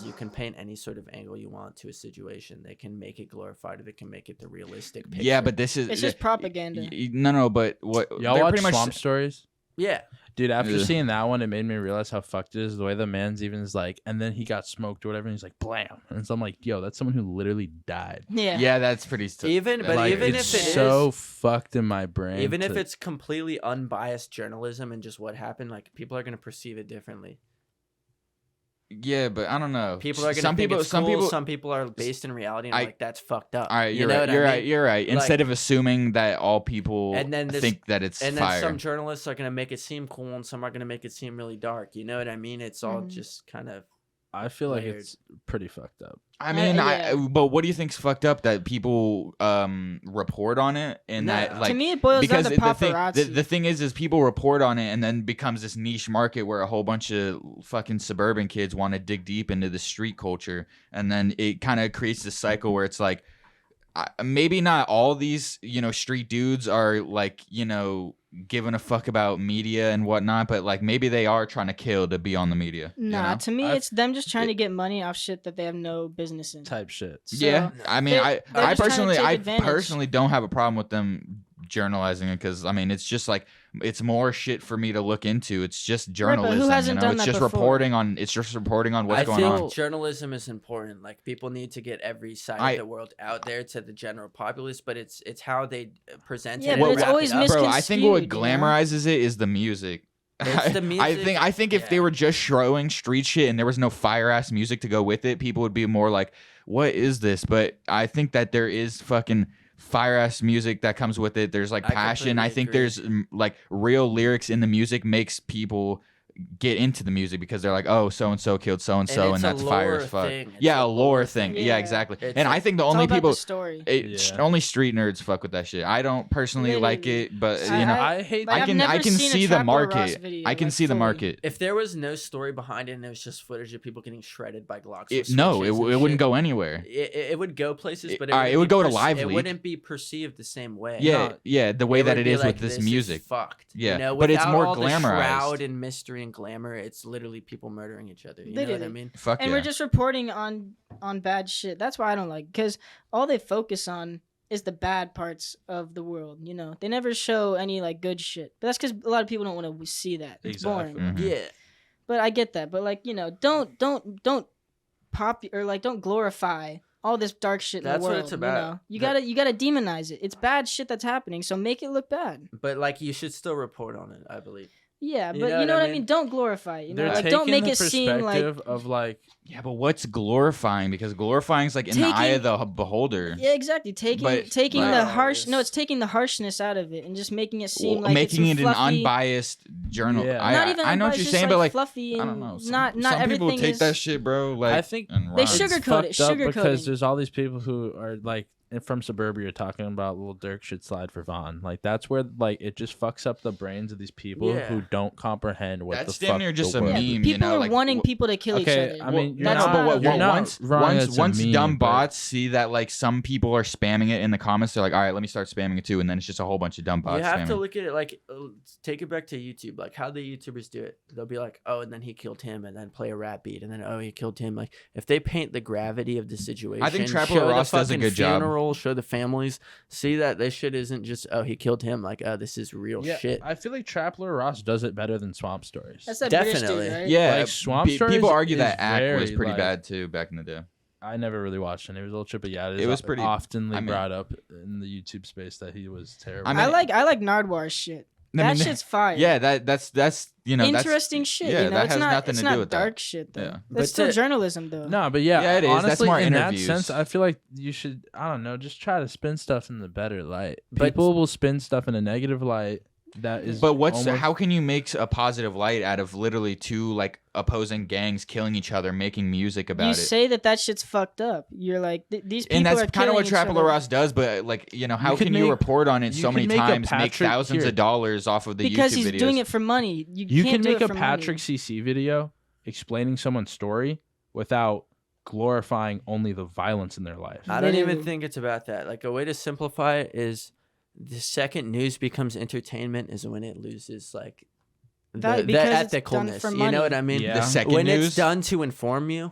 you can paint any sort of angle you want to a situation. They can make it glorified, or they can make it the realistic picture. Yeah, but this is It's just propaganda. No, but what Y'all they're watch pretty much Swamp Stories? yeah, Dude, after Ugh. seeing that one, it made me realize how fucked it is. The way the man's even is like, and then he got smoked or whatever, and he's like, blam. And so I'm like, yo, that's someone who literally died. Yeah. Yeah, that's pretty. even but Like, even it's if it so is, fucked in my brain. even if to- it's completely unbiased journalism and just what happened, like people are gonna perceive it differently. Yeah, but I don't know. People are gonna some think people, it's some cool. people. Some people are based in reality and I- like that's fucked up. All right, You you're know right. what I You're mean? right. You're right. Like- Instead of assuming that all people And then this- think that it's And then fire. some journalists are gonna make it seem cool, and some are gonna make it seem really dark. You know what I mean? It's all Mhm. just kind of I feel like layered. it's pretty fucked up. I mean, yeah. but what do you think's fucked up that people report on it and No. that like to me, it boils down because to the thing paparazzi. the thing is people report on it and then becomes this niche market where a whole bunch of fucking suburban kids want to dig deep into the street culture, and then it kind of creates this cycle where it's like maybe not all these street dudes are like giving a fuck about media and whatnot, but like maybe they are trying to kill to be on the media. Nah, to me, I've- it's them just trying to get money off shit that they have no business in. Type shit. So, Yeah, I mean, they- I they're just trying to take I advantage. personally don't have a problem with them journalizing it because I mean, it's just like it's more shit for me to look into. It's just but who journalism, hasn't done It's that just before? reporting on. It's just reporting on what's I going think on. journalism is important. Like people need to get every side I- of the world out there to the general populace, but it's how they present Yeah, it. but and it's wrap always it up. Bro, I think what misconstrued, you know? glamorizes it is the music. It's the music, I think if they yeah. were just showing street shit and there was no fire ass music to go with it, people would be more like, "What is this?" But I think that there is fucking fire ass music that comes with it. There's like I passion. completely I think agree. there's like real lyrics in the music makes people get into the music because they're like, oh, so and so killed so and so, it's and a that's fire lore as fuck. thing. It's Yeah, a a lore lore thing. thing. Yeah, Yeah. exactly. It's And I like- think the It's all only about people, the story. Yeah. only street nerds fuck with that shit. I don't personally like Literally. it, but I- you know, I hate. Like, I I've can never seen a see the Trap Lil Ross market. video, I can like, see the fully. market. If there was no story behind it and it was just footage of people getting shredded by Glocks, with No, it switches and wouldn't shit, go anywhere. It would go places, but Alright, it wouldn't would be go to Live It Leak. wouldn't be perceived the same way. Yeah, No. yeah, the way that would it be is like, with this is music. fucked. Yeah, you know, but it's without more all the glamorized. shroud and mystery and glamour. It's literally people murdering each other. You know what I Literally. mean? Fuck And yeah. we're just reporting on bad shit. That's why I don't like, because all they focus on is the bad parts of the world. You know, they never show any like good shit. But that's because a lot of people don't want to see that. It's Exactly. boring. Mhm. Yeah. But I get that. But like, don't pop or like don't glorify all this dark shit in That's the what world. it's about. You gotta demonize it. It's bad shit that's happening, so make it look bad. But like, you should still report on it. I believe. Yeah, You but know you know what what I I mean? mean? Don't glorify it. You know, They're like taking don't make the it seem like perspective of like Yeah, but what's glorifying? Because glorifying is like in the eye of the beholder. yeah, exactly. Taking But, taking like- the harsh. No, it's taking the harshness out of it and just making it seem like making it's it fluffy, an unbiased journal. Yeah. I, Not even I know what unbiased, you're just, saying, like, but like fluffy I and don't know. Some, not some everything people take is. that shit, bro. Like I think and They run. sugar- it's sugarcoat it, fucked up sugarcoating. because there's all these people who are like from suburbia are talking about Lil Durk should slide for Vaughn. Like that's where like it just fucks up the brains of these people Yeah. who don't comprehend what That's the damn fuck near just the a world meme, is. you People know, are like, wanting people to kill Okay, each I other. mean, you're That's not- not. you're not once wrong, it's a once meme, dumb but- bots see that like some people are spamming it in the comments, they're like, all right, let me start spamming it too, and then it's just a whole bunch of dumb bots You have spamming. to look at it like, take it back to YouTube. Like how the YouTubers do it. They'll be like, oh, and then he killed him, and then play a rap beat, and then oh, he killed him. Like if they paint the gravity of the situation, I think Trap show Lil the Ross does a fucking good job. funeral, show the families, see that this shit isn't just oh he killed him. Like oh this is real Yeah, shit. I feel like Trap Lil Ross does it better than Swamp Stories. That's that British Definitely. dude, right? Yeah, Like, Swamp Stories people argue is that Act was very, pretty like- bad too back in the day. I never really watched any of his old shit, but yeah, It was pretty- oftenly I mean- brought up in the YouTube space that he was terrible. I I mean- like Nardwar's shit. That shit's fire. Yeah, that's interesting that's, shit. Yeah, You know, that it's has not nothing it's to not do with dark that. shit though. Yeah. That's But still to- journalism though. No, but yeah, Yeah, it is. That's honestly, more in interviews. that sense, I feel like you should, I don't know, just try to spin stuff in the better light. But- People will spin stuff in a negative light. That is, But almost, how can you make a positive light out of literally two like opposing gangs killing each other, making music about you it? say that shit's fucked up. You're like these people And that's are kind of what killing each Trapper other. Ross does, but like how could can you make- report on it you so many could make a times, make Patrick- thousands here. of dollars off of the because YouTube he's videos? doing it for money. you can't can do make it a for Patrick money. CC video explaining someone's story without glorifying only the violence in their life. I don't even Literally. think it's about that. Like a way to simplify it is the second news becomes entertainment is when it loses like the because it's done ethicalness. for You money. know what I mean? Yeah. The second when news. it's done to inform you,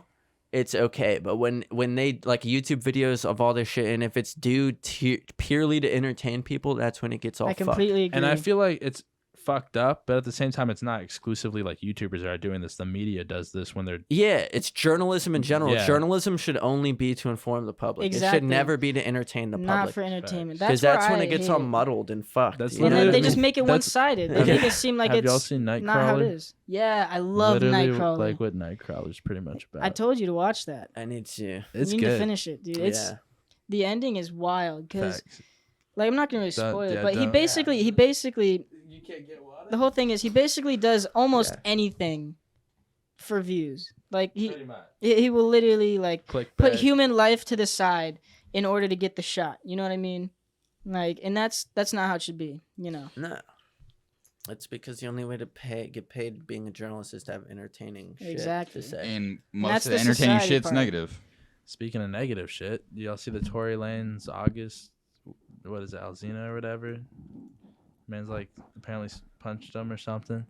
it's okay. But when they like YouTube videos of all this shit, and if it's due to purely to entertain people, that's when it gets all I fucked. completely agree. And I feel like it's fucked up, but at the same time, it's not exclusively like YouTubers that are doing this. The media does this when they're Yeah, it's journalism in general. Yeah. Journalism should only be to inform the public. It Exactly. should never be to entertain the not public. for entertainment. Because That's that's when where it gets I all hate it. muddled and fucked. That's you know And what I then they literally- just mean? make it That's- one-sided. They have make you- it seem like have it's y'all seen not how it Nightcrawler? is. Yeah, I love literally Nightcrawler. like what Nightcrawler's pretty much about. I told you to watch that. I need to. it's you need good. to finish it, dude. It's Yeah. the ending is wild because Facts. like I'm not gonna really Don't- spoil it, yeah, but he don't. basically You can't get water. the whole thing is he basically does almost Yeah. anything for views. Like Pretty much. he will literally like Click put back. human life to the side in order to get the shot. You know what I mean? Like, and that's not how it should be. You know. No. It's because the only way to get paid being a journalist is to have entertaining shit Exactly. to say. And that's most of the the entertaining society shit's part. negative. Speaking of negative shit, y'all see the Tory Lanez August, what is it, Alzina or whatever? Man's like apparently punched him or something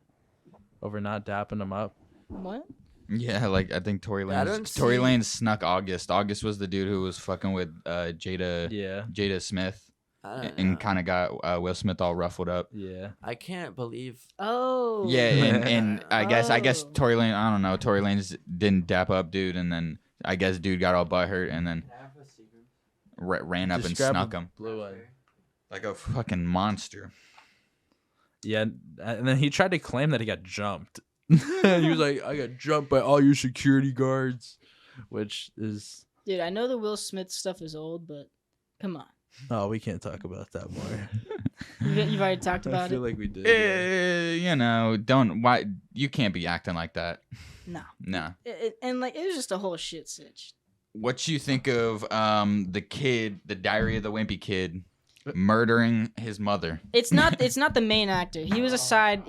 over not dapping him up. What? Yeah, like I think Tory I Lanez. don't Tory see- Lanez snuck August. August was the dude who was fucking with Jada Yeah, Smith I don't know. and kind of got Will Smith all ruffled up. yeah. I can't believe. Oh. Yeah, and I guess Oh. Tory Lanez. I don't know. Tory Lanez didn't dap up dude, and then I guess dude got all butthurt and then ran up Just and grab snuck a him blue one. like a fucking monster. Yeah, and then he tried to claim that he got jumped. He was like, "I got jumped by all your security guards," which is Dude, I know the Will Smith stuff is old, but come on. we can't talk about that more. You've already talked I about feel it. like we did. Yeah. You know, don't why you can't be acting like that. No. Nah. And like it was just a whole shit sitch. What you think of the kid, the Diary of the Wimpy Kid, murdering his mother? It's not the main actor. He was a side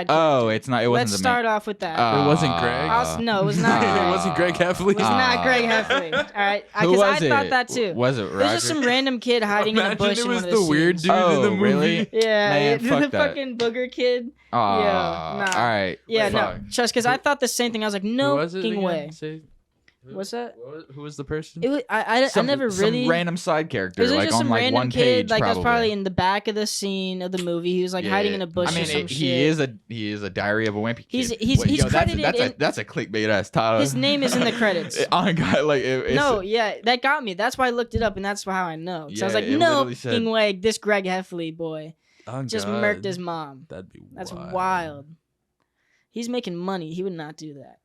Oh, it's not. It wasn't Let's the start off with that. It wasn't Greg? No, it was not Greg. It wasn't Greg Heffley. It was not Greg Heffley. All right, Who because was I it? thought that too. Was it It was Roger? just some random kid hiding in a bush Imagine in it was one of the weird scenes. dude in Oh, the movie. really? Yeah, Man, the fuck that. fucking booger kid. Aw, Yeah, nah. All right. Yeah, Fuck. no, just because I thought the same thing. I was like, Who no was it fucking again? way. Say- who- What's that? Who was the person? It was, I never really. Some random side character, It was like just on some like random one kid, page, like probably. that's probably in the back of the scene of the movie. He was like hiding in a bush I mean, or some he shit. he is a Diary of a Wimpy Kid. He's Wait, yo, credited in- that's a clickbait ass title. His name is in the credits. On God, like it's, No, yeah, that got me. That's why I looked it up, and that's how I know. So I was Yeah, like, it no literally said- fucking way, this Greg Heffley boy Oh, just God. murked his mom. That'd be That's wild. wild. He's making money. He would not do that.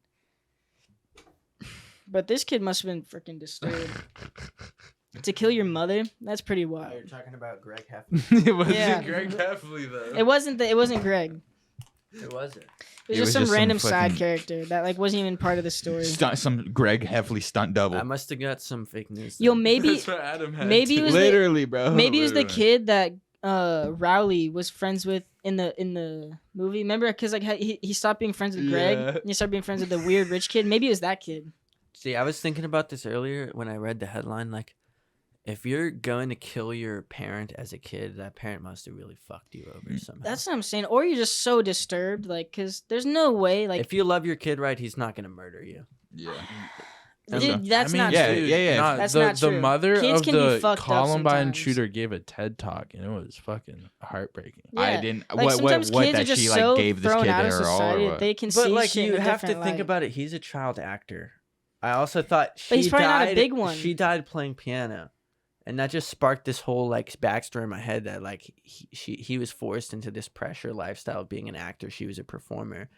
But this kid must have been freaking disturbed. To kill your mother, that's pretty wild. You're talking about Greg Heffley. It wasn't Yeah. Greg Heffley though. It wasn't Greg. Who was it? It was It just was some just some random side fucking- character that like wasn't even part of the story. some Greg Heffley stunt double. I must have got some fake news. Yo, then. maybe That's what Adam had maybe to. it was the- Literally, bro. maybe it was the Literally. kid that Rowley was friends with in the movie. Remember, because like he stopped being friends with Greg, Yeah. and he started being friends with the weird rich kid. Maybe it was that kid. See, I was thinking about this earlier when I read the headline. Like, if you're going to kill your parent as a kid, that parent must have really fucked you over somehow. That's what I'm saying. Or you're just so disturbed, like, because there's no way, like, if you love your kid right, he's not gonna murder you. Yeah. dude, that's not yeah, true. yeah. That's the, not the true. mother Kids of can be the fucked up Columbine sometimes. shooter gave a TED talk, and it was fucking heartbreaking. I Yeah. didn't. Like, what sometimes what kids are that just she so like gave this thrown kid out to of her all society or that what? they can But see like, shit you in a have to different think light. about it. He's a child actor. I also thought she But he's probably died, not a big one. She died playing piano, And that just sparked this whole like backstory in my head that like he was forced into this pressure lifestyle of being an actor. She was a performer.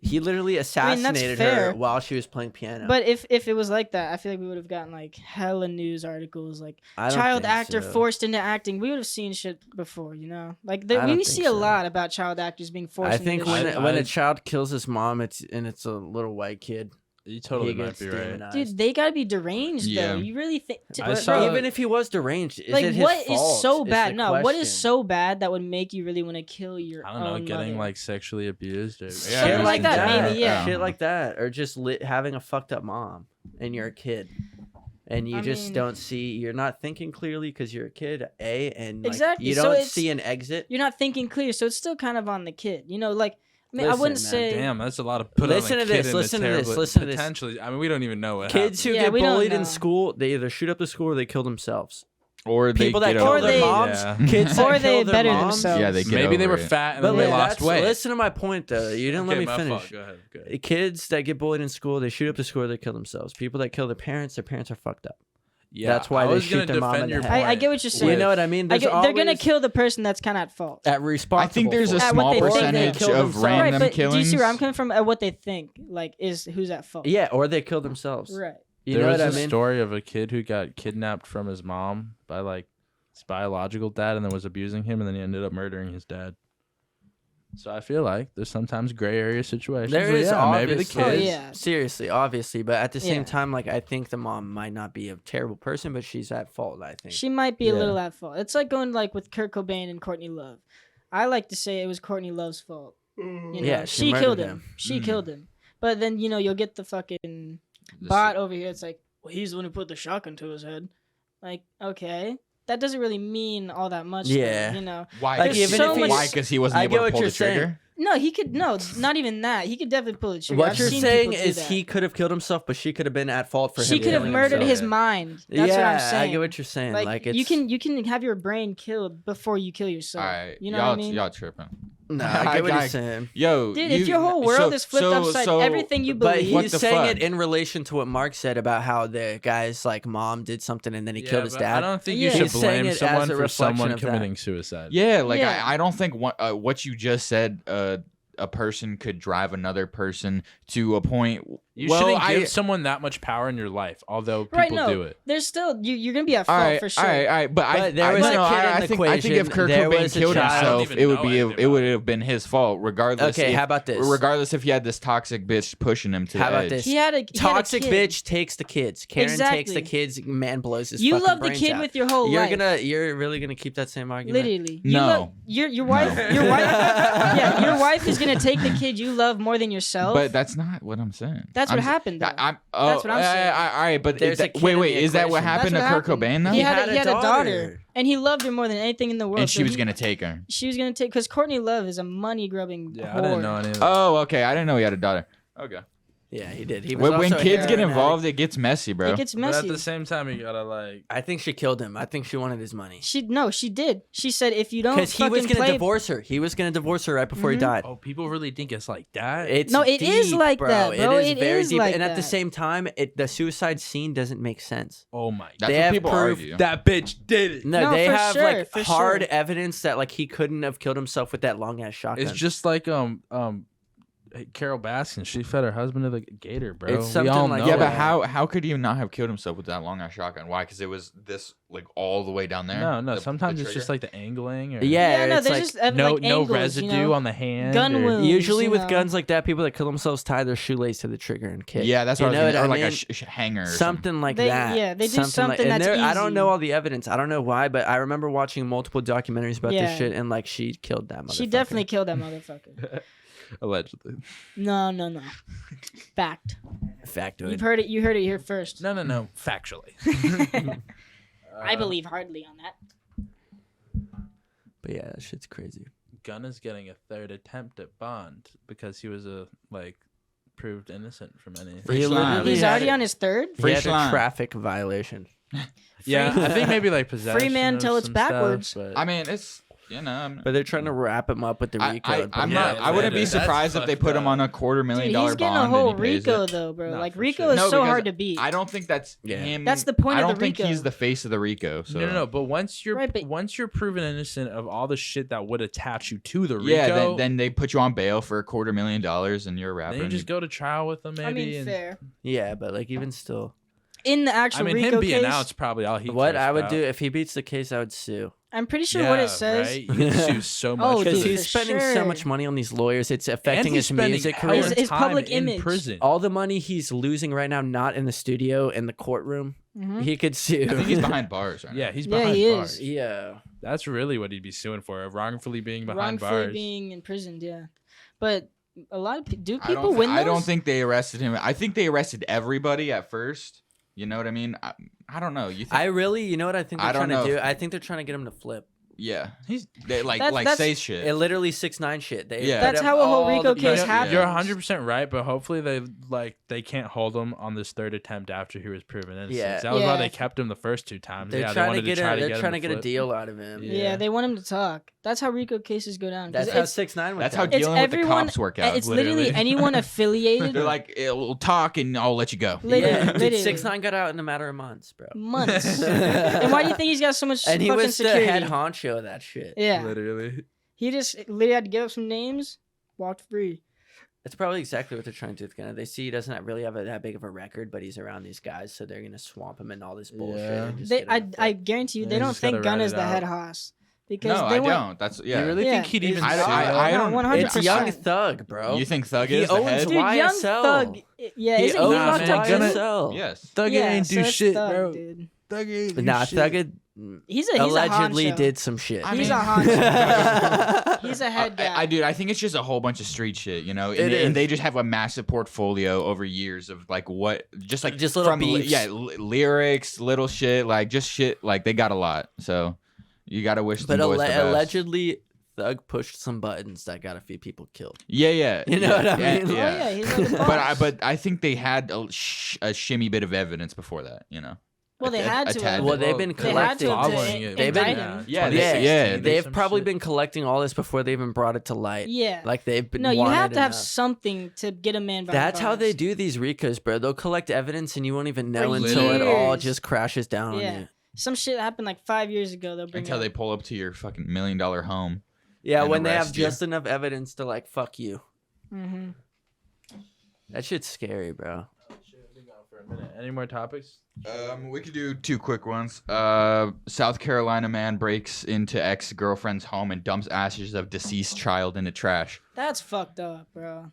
He literally assassinated her while she was playing piano. But if it was like that, I feel like we would have gotten like hella news articles like child actor forced into acting. We would have seen shit before, you know. Like we see a lot about child actors being forced. I think when a child kills his mom, it's a little white kid. You totally might be right. Dude, they gotta be deranged though. You really think? Even if he was deranged, is like it his what fault? is so bad? No, what is so bad that would make you really want to kill your? I don't know, getting mother? like sexually abused or Shit like that, maybe, yeah. Shit like that, or just having a fucked up mom and you're a kid. And you don't see, you're not thinking clearly because you're a kid, and like, exactly. You don't see an exit. You're not thinking clear, so it's still kind of on the kid. You know, like. I mean, I wouldn't say. Damn, that's a lot of put listen on a to kid this. in Listen a to this. terrible, Listen to this. Potentially, I mean, we don't even know what kids who get bullied in school, they either shoot up the school or they kill themselves. Or they people that kill their moms, kids or that they kill their better moms. themselves. Yeah, they get maybe they were it. fat and then they lost weight. Listen to my point though. You didn't let me finish. Go ahead. Kids that get bullied in school, they shoot up the school, or they kill themselves. People that kill their parents are fucked up. Yeah, that's why they shoot their mom in the head. I get what you're saying. You know what I mean? They're gonna kill the person that's kind of at fault. At responsible. I think there's a small percentage of random killings. Do you see where I'm coming from? At what they think, like, is who's at fault? Yeah, or they kill themselves. Right. There was a story of a kid who got kidnapped from his mom by like his biological dad, and then was abusing him, and then he ended up murdering his dad. So I feel like there's sometimes gray area situations. There is maybe the kids. Seriously, obviously, but at the same time, like I think the mom might not be a terrible person, but she's at fault. I think she might be a little at fault. It's like going like with Kurt Cobain and Courtney Love. I like to say it was Courtney Love's fault. You know, yeah, she killed him. She killed him. But then you'll get the fucking bot over here. It's like, well, he's the one who put the shotgun to his head. Like, okay. That doesn't really mean all that much. Yeah. Though, you know. Why? Like, why? Because he wasn't able to pull the trigger? No, he could. No, not even that. He could definitely pull the trigger. What you're saying is he could have killed himself, but she could have been at fault for him. She could have murdered his mind. That's what I'm saying. I get what you're saying. Like it's... you can have your brain killed before you kill yourself. All right, you know what I mean? Y'all tripping. No, I get what you're saying. Yo, dude, if your whole world is flipped upside, everything you believe. But he's saying it in relation to what Mark said about how the guy's like mom did something and then he killed his dad. I don't think you should blame someone for someone committing suicide. Yeah, like I don't think what you just said. A person could drive another person to a point. You shouldn't give someone that much power in your life, although people do it. There's still you're gonna be at fault for sure. All right. But there was a kid in the equation. I think if Kurt Cobain killed himself, it would have been his fault, regardless. Okay, how about this? Regardless if he had this toxic bitch pushing him to the edge. How about this? He had a toxic bitch takes the kids. Karen takes the kids. Man blows his. You fucking love the brains kid out. with your whole life. You're really gonna keep that same argument? Literally. No. Your wife. Your wife. Yeah, your wife is gonna take the kid you love more than yourself. But that's not what I'm saying. That's what happened. Though. That's what I'm saying. All right, but wait, is that what happened to Kurt Cobain though? He had a daughter, and he loved her more than anything in the world. And she was gonna take her. She was gonna take because Courtney Love is a money grubbing. Yeah, whore. I didn't know any of that. Oh, okay. I didn't know he had a daughter. Okay. Yeah, he did. He was when kids get involved, it gets messy, bro. It gets messy. But at the same time, you gotta like. I think she killed him. I think she wanted his money. She did. She said if you don't, because he was gonna divorce her. He was gonna divorce her right before he died. Oh, people really think it's like that. It is like that, bro. It is very deep. Like and at the same time, the suicide scene doesn't make sense. Oh my! That's what people argue. That bitch did it. No, they have like hard evidence that like he couldn't have killed himself with that long ass shotgun. It's just like Carol Baskin, she fed her husband to the gator, bro. It's something like yeah, but how could he not have killed himself with that long ass shotgun? Why? Because it was this like all the way down there. No. Sometimes it's just like the angling. Or, no, it's like just, no angles, residue on the hand. Gun wounds. Usually with guns like that, people that kill themselves tie their shoelace to the trigger and kick. Yeah, that's what I was or like a hanger. Or something like that. Yeah, they do something that's easy. I don't know all the evidence. I don't know why, but I remember watching multiple documentaries about this shit, and like she killed that motherfucker. She definitely killed that motherfucker. Allegedly. No. Fact. Factoid. You heard it here first. No. Factually. I believe hardly on that. But yeah, that shit's crazy. Gunn is getting a third attempt at Bond because he was proved innocent from any. He's already on his third. He had a traffic violation. Yeah, I think maybe like possession. Free man till it's backwards. Stuff, I mean, it's. you know. But they're trying to wrap him up with the RICO. I'm Yeah, not. I wouldn't be that's surprised if they fucked put him up. on a $250,000 Dude, bond. he's getting a whole and he pays RICO it. though, bro. No, Like for RICO sure. is No, so because hard to beat. I don't think that's Yeah. him. That's the point I of don't the think RICO. he's the face of the RICO. So No. But once you're Right, but- once you're proven innocent of all the shit that would attach you to the RICO, yeah, then they put you on bail for $250,000 and you're a rapper. then you and just go to trial with them. Maybe. I mean, and, fair. Yeah, but like even still, In the I actual mean, RICO him being case, out's probably all he. what cares I would about. do if he beats the case, I would sue. I'm pretty sure what it says. Right? You can sue so much. Oh, for Because dude, he's this. for spending sure. so much money on these lawyers, it's And affecting he's his spending music hell career. of His time public in image. prison. All the money he's losing right now, not in the studio, in the courtroom, Mhm. he could sue. I think he's behind bars. Right Yeah, he's Yeah, behind he bars. is. yeah. That's really what he'd be suing for, wrongfully being behind Wrongfully bars. being imprisoned. Yeah, but a lot of do I people don't, win I don't those? think they arrested him. I think they arrested everybody at first. You know what I mean? I don't know. You think? You know what I think I they're don't trying to know do? if- I think they're trying to get him to flip. Yeah, He's they That's- say shit. It literally 6ix9ine shit. They Yeah. put That's up how a whole all RICO the- case Yeah. happens. You're 100% right, but hopefully they can't hold him on this third attempt after he was proven innocent. Yeah. That was why Yeah. they kept him the first two times. They're yeah, they trying to wanted get to try they're him trying to get a flip. deal out of him. Yeah. Yeah, they want him to talk. That's how RICO cases go down. 'cause That's how it's, 6ix9ine went That's how down. it's dealing with the everyone- cops work out. it's literally literally. anyone affiliated. They're like, we'll talk and I'll let you go. Literally, Yeah, dude, literally. 6ix9ine got out in a matter of months, bro. months. And why do you think he's got so much And he fucking was security? the head honcho of that shit. Yeah, Literally. he just literally had to give up some names, walked free. That's probably exactly what they're trying to do with Gunna. They see he doesn't really have that big of a record, but he's around these guys, so they're gonna swamp him in all this bullshit. Yeah. And just They, get him to I flip. guarantee you, Yeah, they you don't just gotta think ride Gunna's it the head out. hoss because No, they I want. don't. That's You yeah. really Yeah. think he'd even I- sue I- them? I don't- 100%. It's Young Thug, bro. You think Thug He is the owns head? Dude, YSL. Young Thug. Yeah, He isn't he owns Nah, locked man, up Gunna- too? YSL. Yes. Thug Yeah, ain't so do it's shit, Thug, bro. dude. Thug ain't do Nah, shit. Thug had He's allegedly a honcho. did some shit. I He's mean- a honcho. He's a head guy. I dude, I think it's just a whole bunch of street shit, you know, and, It and is. they just have a massive portfolio over years of like what, just little from beefs. lyrics, little shit, like just shit, like they got a lot. So you gotta wish But them boys the best. allegedly, Thug pushed some buttons that got a few people killed. Yeah. You know what I yeah, mean? Oh yeah, he's like a boss. But I think they had a shimmy bit of evidence before that, you know. Well, they A- had a to. tad Well, bit. they've been They had to collecting. following it. They've indict been- him. Yeah, Yeah, they- they've some probably shit. been collecting all this before they even brought it to light. Yeah. Like they've been. No, you have wanted to have enough. something to get a man behind That's how bars. they do these RICOs, bro. They'll collect evidence and you won't even know For until it all years. just crashes down on Yeah. you. Some shit happened like 5 years ago. They'll bring Until it they up. pull up to your fucking $1 million home. Yeah, And when they have arrest you. just enough evidence to like fuck you. Mm-hmm. That shit's scary, bro. Any more topics? We could do two quick ones. South Carolina man breaks into ex-girlfriend's home and dumps ashes of deceased child in the trash. That's fucked up, bro.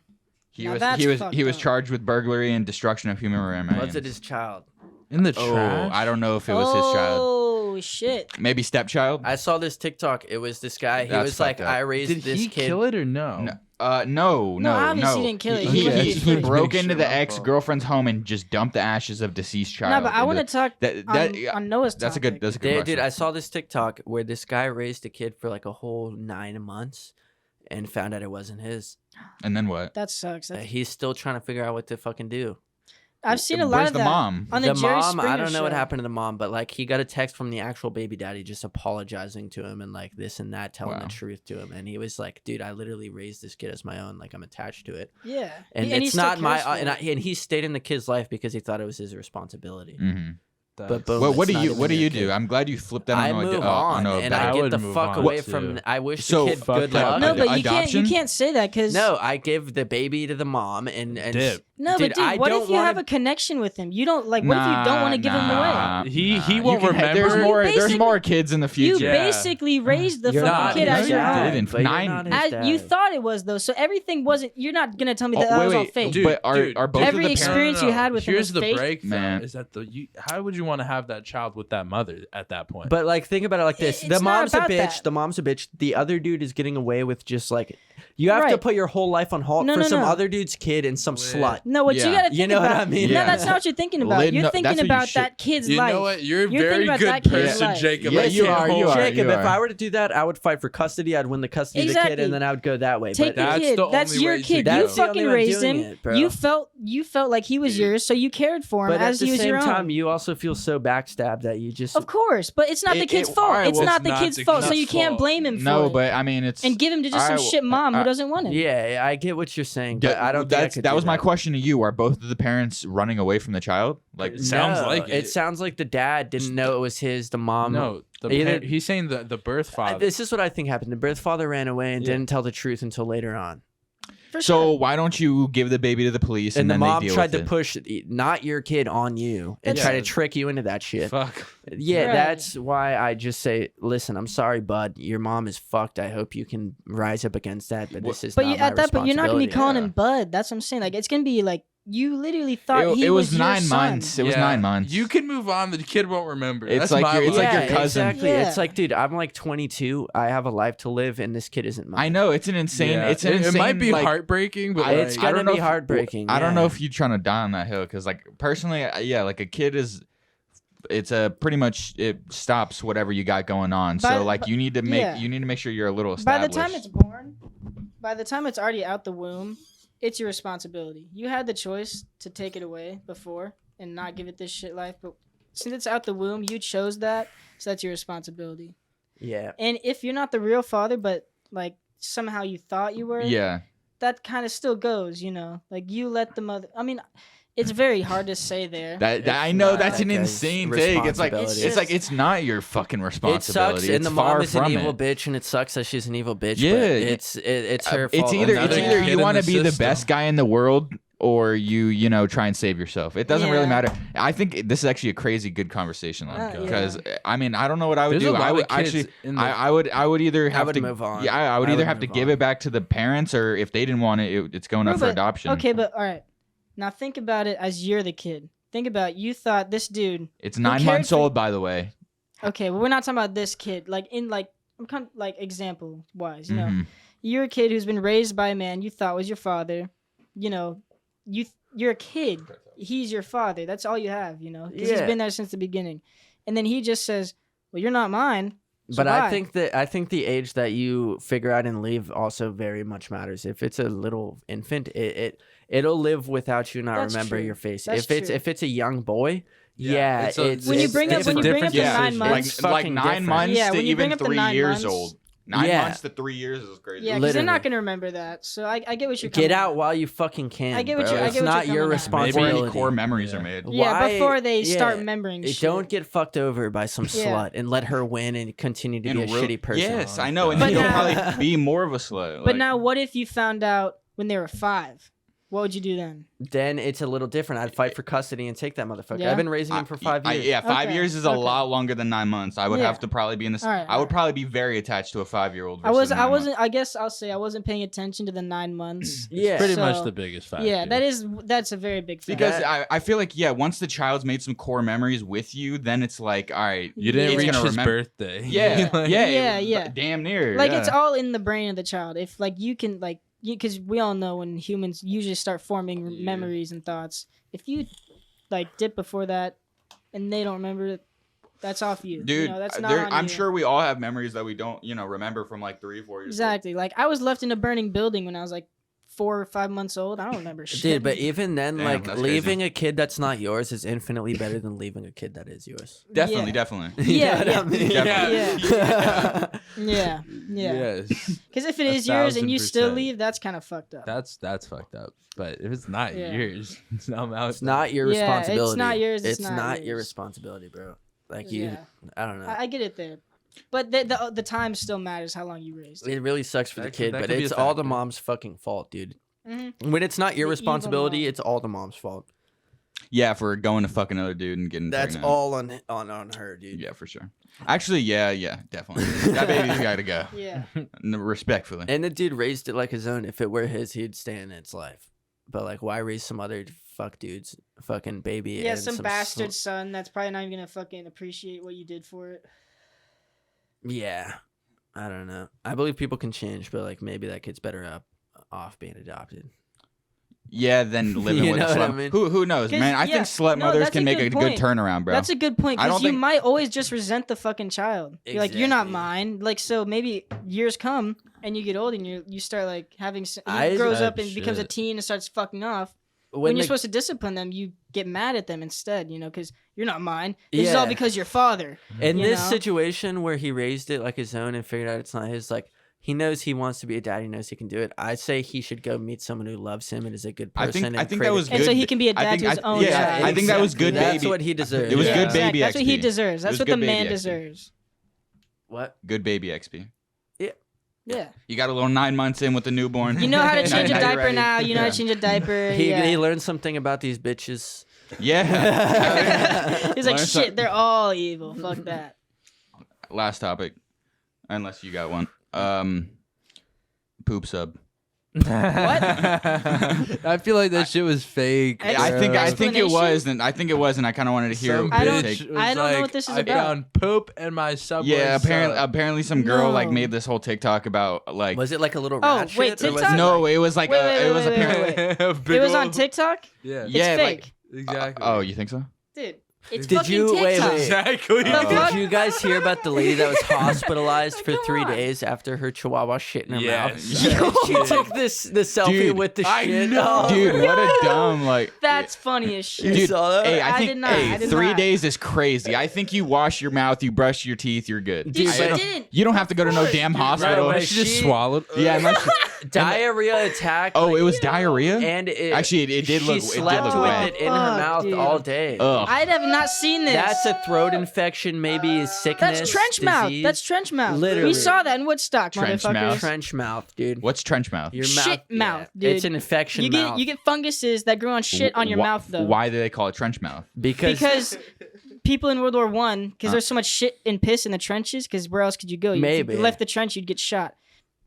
He Now was that's he was fucked he was up. charged with burglary and destruction of human remains. Was it his child? In the Oh, trash? I don't know if it was his child. Oh shit. Maybe stepchild. I saw this TikTok. It was this guy. He That's was like, fucked up. I raised Did this he kid. kill it or no? No. No. obviously he didn't kill it. He, He he, was he just broke make into sure the my fault. ex-girlfriend's home and just dumped the ashes of deceased child. No, but I want to into- talk that on Noah's that's a topic. good Dude, question. I saw this TikTok where this guy raised a kid for like a whole 9 months and found out it wasn't his. And then what? That sucks. He's still trying to figure out what to fucking do. I've seen a lot Where's of the that mom? on the Jerry mom, I Springer don't know what show. happened to the mom, but like he got a text from the actual baby daddy just apologizing to him and like this and that, telling Wow. the truth to him. And he was like, dude, I literally raised this kid as my own. Like I'm attached to it. Yeah, And he it's still not my, cares for and, it. and he stayed in the kid's life because he thought it was his responsibility. Mm-hmm. But boom, Well, it's what do not you even what do your you kid. do? I'm glad you flipped that I on move a on, and I I get would the move fuck on, away too. from. I wish So, the kid fuck good that. luck. No, but Adoption? you can't say that because No, I give the baby to the mom and Dip. No, Dude, but I dude, what don't if you wanna- have a connection with him? You don't like. What if you don't want to give him away? He won't You can- remember. There's You more. There's basically- more kids in the You future. Yeah. basically raised the You're fucking not kid his as your dad, own. didn't. but you're Nine- not his As dad. you thought it was though, so everything wasn't. You're not gonna tell me that Oh, that wait, was all wait, fake. Dude, but are both Every of the experience parents? you had with him Here's was the fake? break, Man. though, is that how would you want to have that child with that mother at that point? But like, think about it like this: It's the not mom's a about bitch. that. The mom's a bitch. The other dude is getting away with just like you have to Right. put your whole life on halt No, for no, some no. other dude's kid and some slut. No, what you Yeah. gotta think You know about. what I mean? No, Yeah. that's not what you're thinking about. Well, You're no, thinking that's what you about should- that kid's You life. know what? You're a You're very thinking about good that kid's person, life. Jacob. Yeah, I you can't are, hold you are. Jacob, if I were to do that, I would fight for custody. I'd win the custody of the kid, Exactly. and then I would go that way. Take but the That's kid. the That's only your way to kid. go. You That's the only fucking way of raised doing him. it, bro. You felt like he was yours, so you cared for him But as at he the was your same own. time, you also feel so backstabbed that you just. Of course, but it's not the kid's fault. alright, It's well, not the it's kid's not fault, the so you kid's can't fault. blame him for No, it. but I mean, it's And give him to just some Alright, shit mom who doesn't want him. Yeah, I get what you're saying, but I don't. Think I could that do was my question to you. Are both of the parents running away from the child? Like, It sounds like it. It sounds like the dad didn't know it was his. The mom. No, Either- he's saying the birth father. This is what I think happened. The birth father ran away and Yeah. didn't tell the truth until later on. For so sure. why don't you give the baby to the police And the then mom they deal tried with to it? push not your kid on you and That's- try to trick you into that shit. Fuck. Yeah, Right. that's why I just say, listen, I'm sorry, bud. Your mom is fucked. I hope you can rise up against that, but this is But not my at that point, you're not gonna be responsibility. calling Yeah. him bud. That's what I'm saying. Like it's gonna be like you literally thought It was your 9 son. months. It was Yeah. 9 months. You can move on. The kid won't remember. It's That's like my it's life. like your cousin. Exactly. Yeah. It's like, dude, I'm like 22. I have a life to live, and this kid isn't mine. I know it's an insane. Yeah. It's an it, insane. it might be like, heartbreaking, but It's like, I gonna don't know be if- heartbreaking. I don't know yeah. if you're trying to die on that hill because, like, personally, yeah, like a kid is. It's a pretty much it stops whatever you got going on. By- So like you need to make yeah. sure you're a little By established. the time it's born, by the time it's already out the womb, it's your responsibility. You had the choice to take it away before and not give it this shit life, but since it's out the womb, you chose that, so that's your responsibility. Yeah. And if you're not the real father, but like somehow you thought you were, yeah, that kind of still goes, you know. Like you let the mother. I mean, it's very hard to say there. that I know not that's an like a insane take. It's like responsibility. it's not your fucking It responsibility. sucks, it's and the far mom is an from evil it. bitch, and it sucks that she's an evil bitch. Yeah, but it's her fault. It's either Another kid you in want to the be the system. best guy in the world or you know try and save yourself. It doesn't really Yeah. matter. I think this is actually a crazy good conversation Yeah. because I mean I don't know what I would There's do. a lot I of would kids actually in the- I would either have would to move on. Yeah, I would I either would have to move give on. it back to the parents or if they didn't want it, it's going No, up for but- adoption. Okay, but all right. Now think about it as you're the kid. Think about you thought this dude. It's 9 cared months for- old, by the way. Okay, well we're not talking about this kid. Like in like I'm kind of like example wise, you know. Mhm. You're a kid who's been raised by a man you thought was your father. You know, you're a kid. He's your father. That's all you have, you know, because he's Yeah. been there since the beginning. And then he just says, "Well, you're not mine." So But bye." I think the age that you figure out and leave also very much matters. If it's a little infant, it'll live without you not That's remember true. your face. That's if true. it's a young boy, Yeah, yeah, it's a- it's When you it's bring up- when you bring up different. the 9 It's months- like fucking 9 different. months Yeah, to when you bring even up the 3 9 years months- old. 9 Yeah. months to 3 years is crazy. Yeah, because they're not Literally. gonna remember that. So I get what you're Get coming out at. while you fucking can. I get what bro. you're- I It's get what not you're your coming at. Before responsibility. any core memories are made. Yeah, Why- before they start yeah. remembering shit. Don't get fucked over by some Yeah. slut and let her win and continue to be a And shitty person. Yes, I know, and But then you'll now- probably be more of a slut. But now, what if you found out when they were 5? What would you do then? Then it's a little different. I'd fight for custody and take that motherfucker. Yeah? I've been raising him for 5 years. Yeah, 5 Okay, years is a okay. lot longer than 9 months. I would Yeah. have to probably be in this. All right, I all would right. probably be very attached to a 5-year-old. I wasn't. I guess I'll say I wasn't paying attention to the 9 months. Yeah. Pretty So, much the biggest factor. Yeah, that's a very big factor. Because I feel like once the child's made some core memories with you, then it's like, all right, You didn't it's reach gonna his remember- birthday. Yeah, Like, Yeah. damn near. like yeah. it's all in the brain of the child. If like you can like because we all know when humans usually start forming Yeah. memories and thoughts. If you like dip before that and they don't remember it, that's off you. Dude, you know, that's not on I'm you. sure we all have memories that we don't, remember from like 3 or 4 years. Exactly. Like I was left in a burning building when I was like 4 or 5 months old. I don't remember shit. Dude, but even then, Damn, like that's leaving a kid that's not yours is infinitely better than leaving a kid that is yours. Definitely, Yeah. definitely. Yeah, You know what I mean? Yeah. Yeah. Yes. Because if it is yours and you still 1000%. leave, that's kind of fucked up. That's fucked up. But if it's not Yeah. yours, somehow It's not your Yeah, it's responsibility. not yours, it's It's not not your yours. responsibility, bro. Like you, Yeah. I don't know. I get it there. But the time still matters how long you raised. It really sucks for the That could- kid, that but could be it's a all the factor. mom's fucking fault, dude. Mm-hmm. When it's not your The evil responsibility, mom. it's all the mom's fault. Yeah, for going to fuck another dude and getting That's pregnant. all on her, dude. Yeah, for sure. Actually, yeah, definitely. That baby's got to go. Yeah. Respectfully. And the dude raised it like his own. If it were his, he'd stay in its life. But like, why raise some other fuck dude's fucking baby? Yeah, and some bastard son that's probably not even gonna fucking appreciate what you did for it. Yeah, I don't know. I believe people can change, but like maybe that kid's better off being adopted. Yeah, than living You with a know what I slut. mean? Who knows, 'Cause, man? I yeah, think slut no, mothers that's can a make a good good point. turnaround, bro. That's a good point I don't because you think- might always just resent the fucking child. You're like, you're not Exactly. mine. Like, so maybe years come and you get old and you start like having. He I- grows Bad up and becomes a shit. teen and starts fucking off. When When you're the- supposed to discipline them, you get mad at them instead. You know, because you're not mine. This is all Yeah. because your father. in you this know? situation where he raised it like his own and figured out it's not his, like he knows he wants to be a dad, he knows he can do it. I say he should go meet someone who loves him and is a good I person. think and that create was a- And so good. he can be a I dad think- to his I- own yeah, child. I think that was good That's baby. what he deserves. It was Yeah. good Exactly. baby That's what he XP. deserves. It That's was what the good man baby XP. deserves. What? Good baby XP. Yeah. You got a little 9 months in with the newborn. You know how to Now change a you're diaper ready. now. You know how Yeah. to change a diaper. He yeah. learned something about these bitches. Yeah. He's like, Learn shit, some- they're all evil. Fuck that. Last topic, unless you got one. Poop sub. I feel like that shit was fake. I I think it Explanation? was, and I think it was, and I kind of wanted to hear. Some I your don't- bitch take. was I don't know like, what this is I about. found poop in my subway. Yeah, apparently, sub." apparently, some girl like No. made this whole TikTok about like. Was it like a little Oh, rat wait, shit, or was TikTok? it No, like- it was like Wait, it was wait, wait, apparently. wait. Big It was on ol'- TikTok? Yeah. It's Yeah, like- fake. Exactly. Oh, you think so? Dude, it's Did fucking you- wait, TikTok. wait. Exactly. The fuck? Did you guys hear about the lady that was hospitalized for Come 3 on. days after her chihuahua shit in her Yes. mouth? Yes. She took the selfie Dude, with the I shit. know. Oh, Dude, what a dumb like. That's funny as shit. You Dude, saw that? hey, I I think did not, I did 3 not. days is crazy. I think you wash your mouth, you brush your teeth, you're good. Dude, I she don't- didn't. You don't have to go to no damn hospital. right, She just She- swallowed. Yeah, unless diarrhea attack. oh, like, it was diarrhea. and it, Actually, it did she look. It did slept look with wet. it in her Fuck, mouth dude. all day. Ugh. I have not seen this. That's a throat infection, maybe sickness. That's trench mouth. disease. That's trench mouth. Literally. We saw that in Woodstock, Trench motherfuckers. mouth. trench mouth, dude. What's trench mouth? Your Shit yeah. mouth, dude. It's an infection You mouth. get funguses that grow on shit on your Wh- mouth though. Why do they call it trench mouth? because People in World War One, because there's so much shit and piss in the trenches. Because where else could you go? If Maybe. you left the trench, you'd get shot.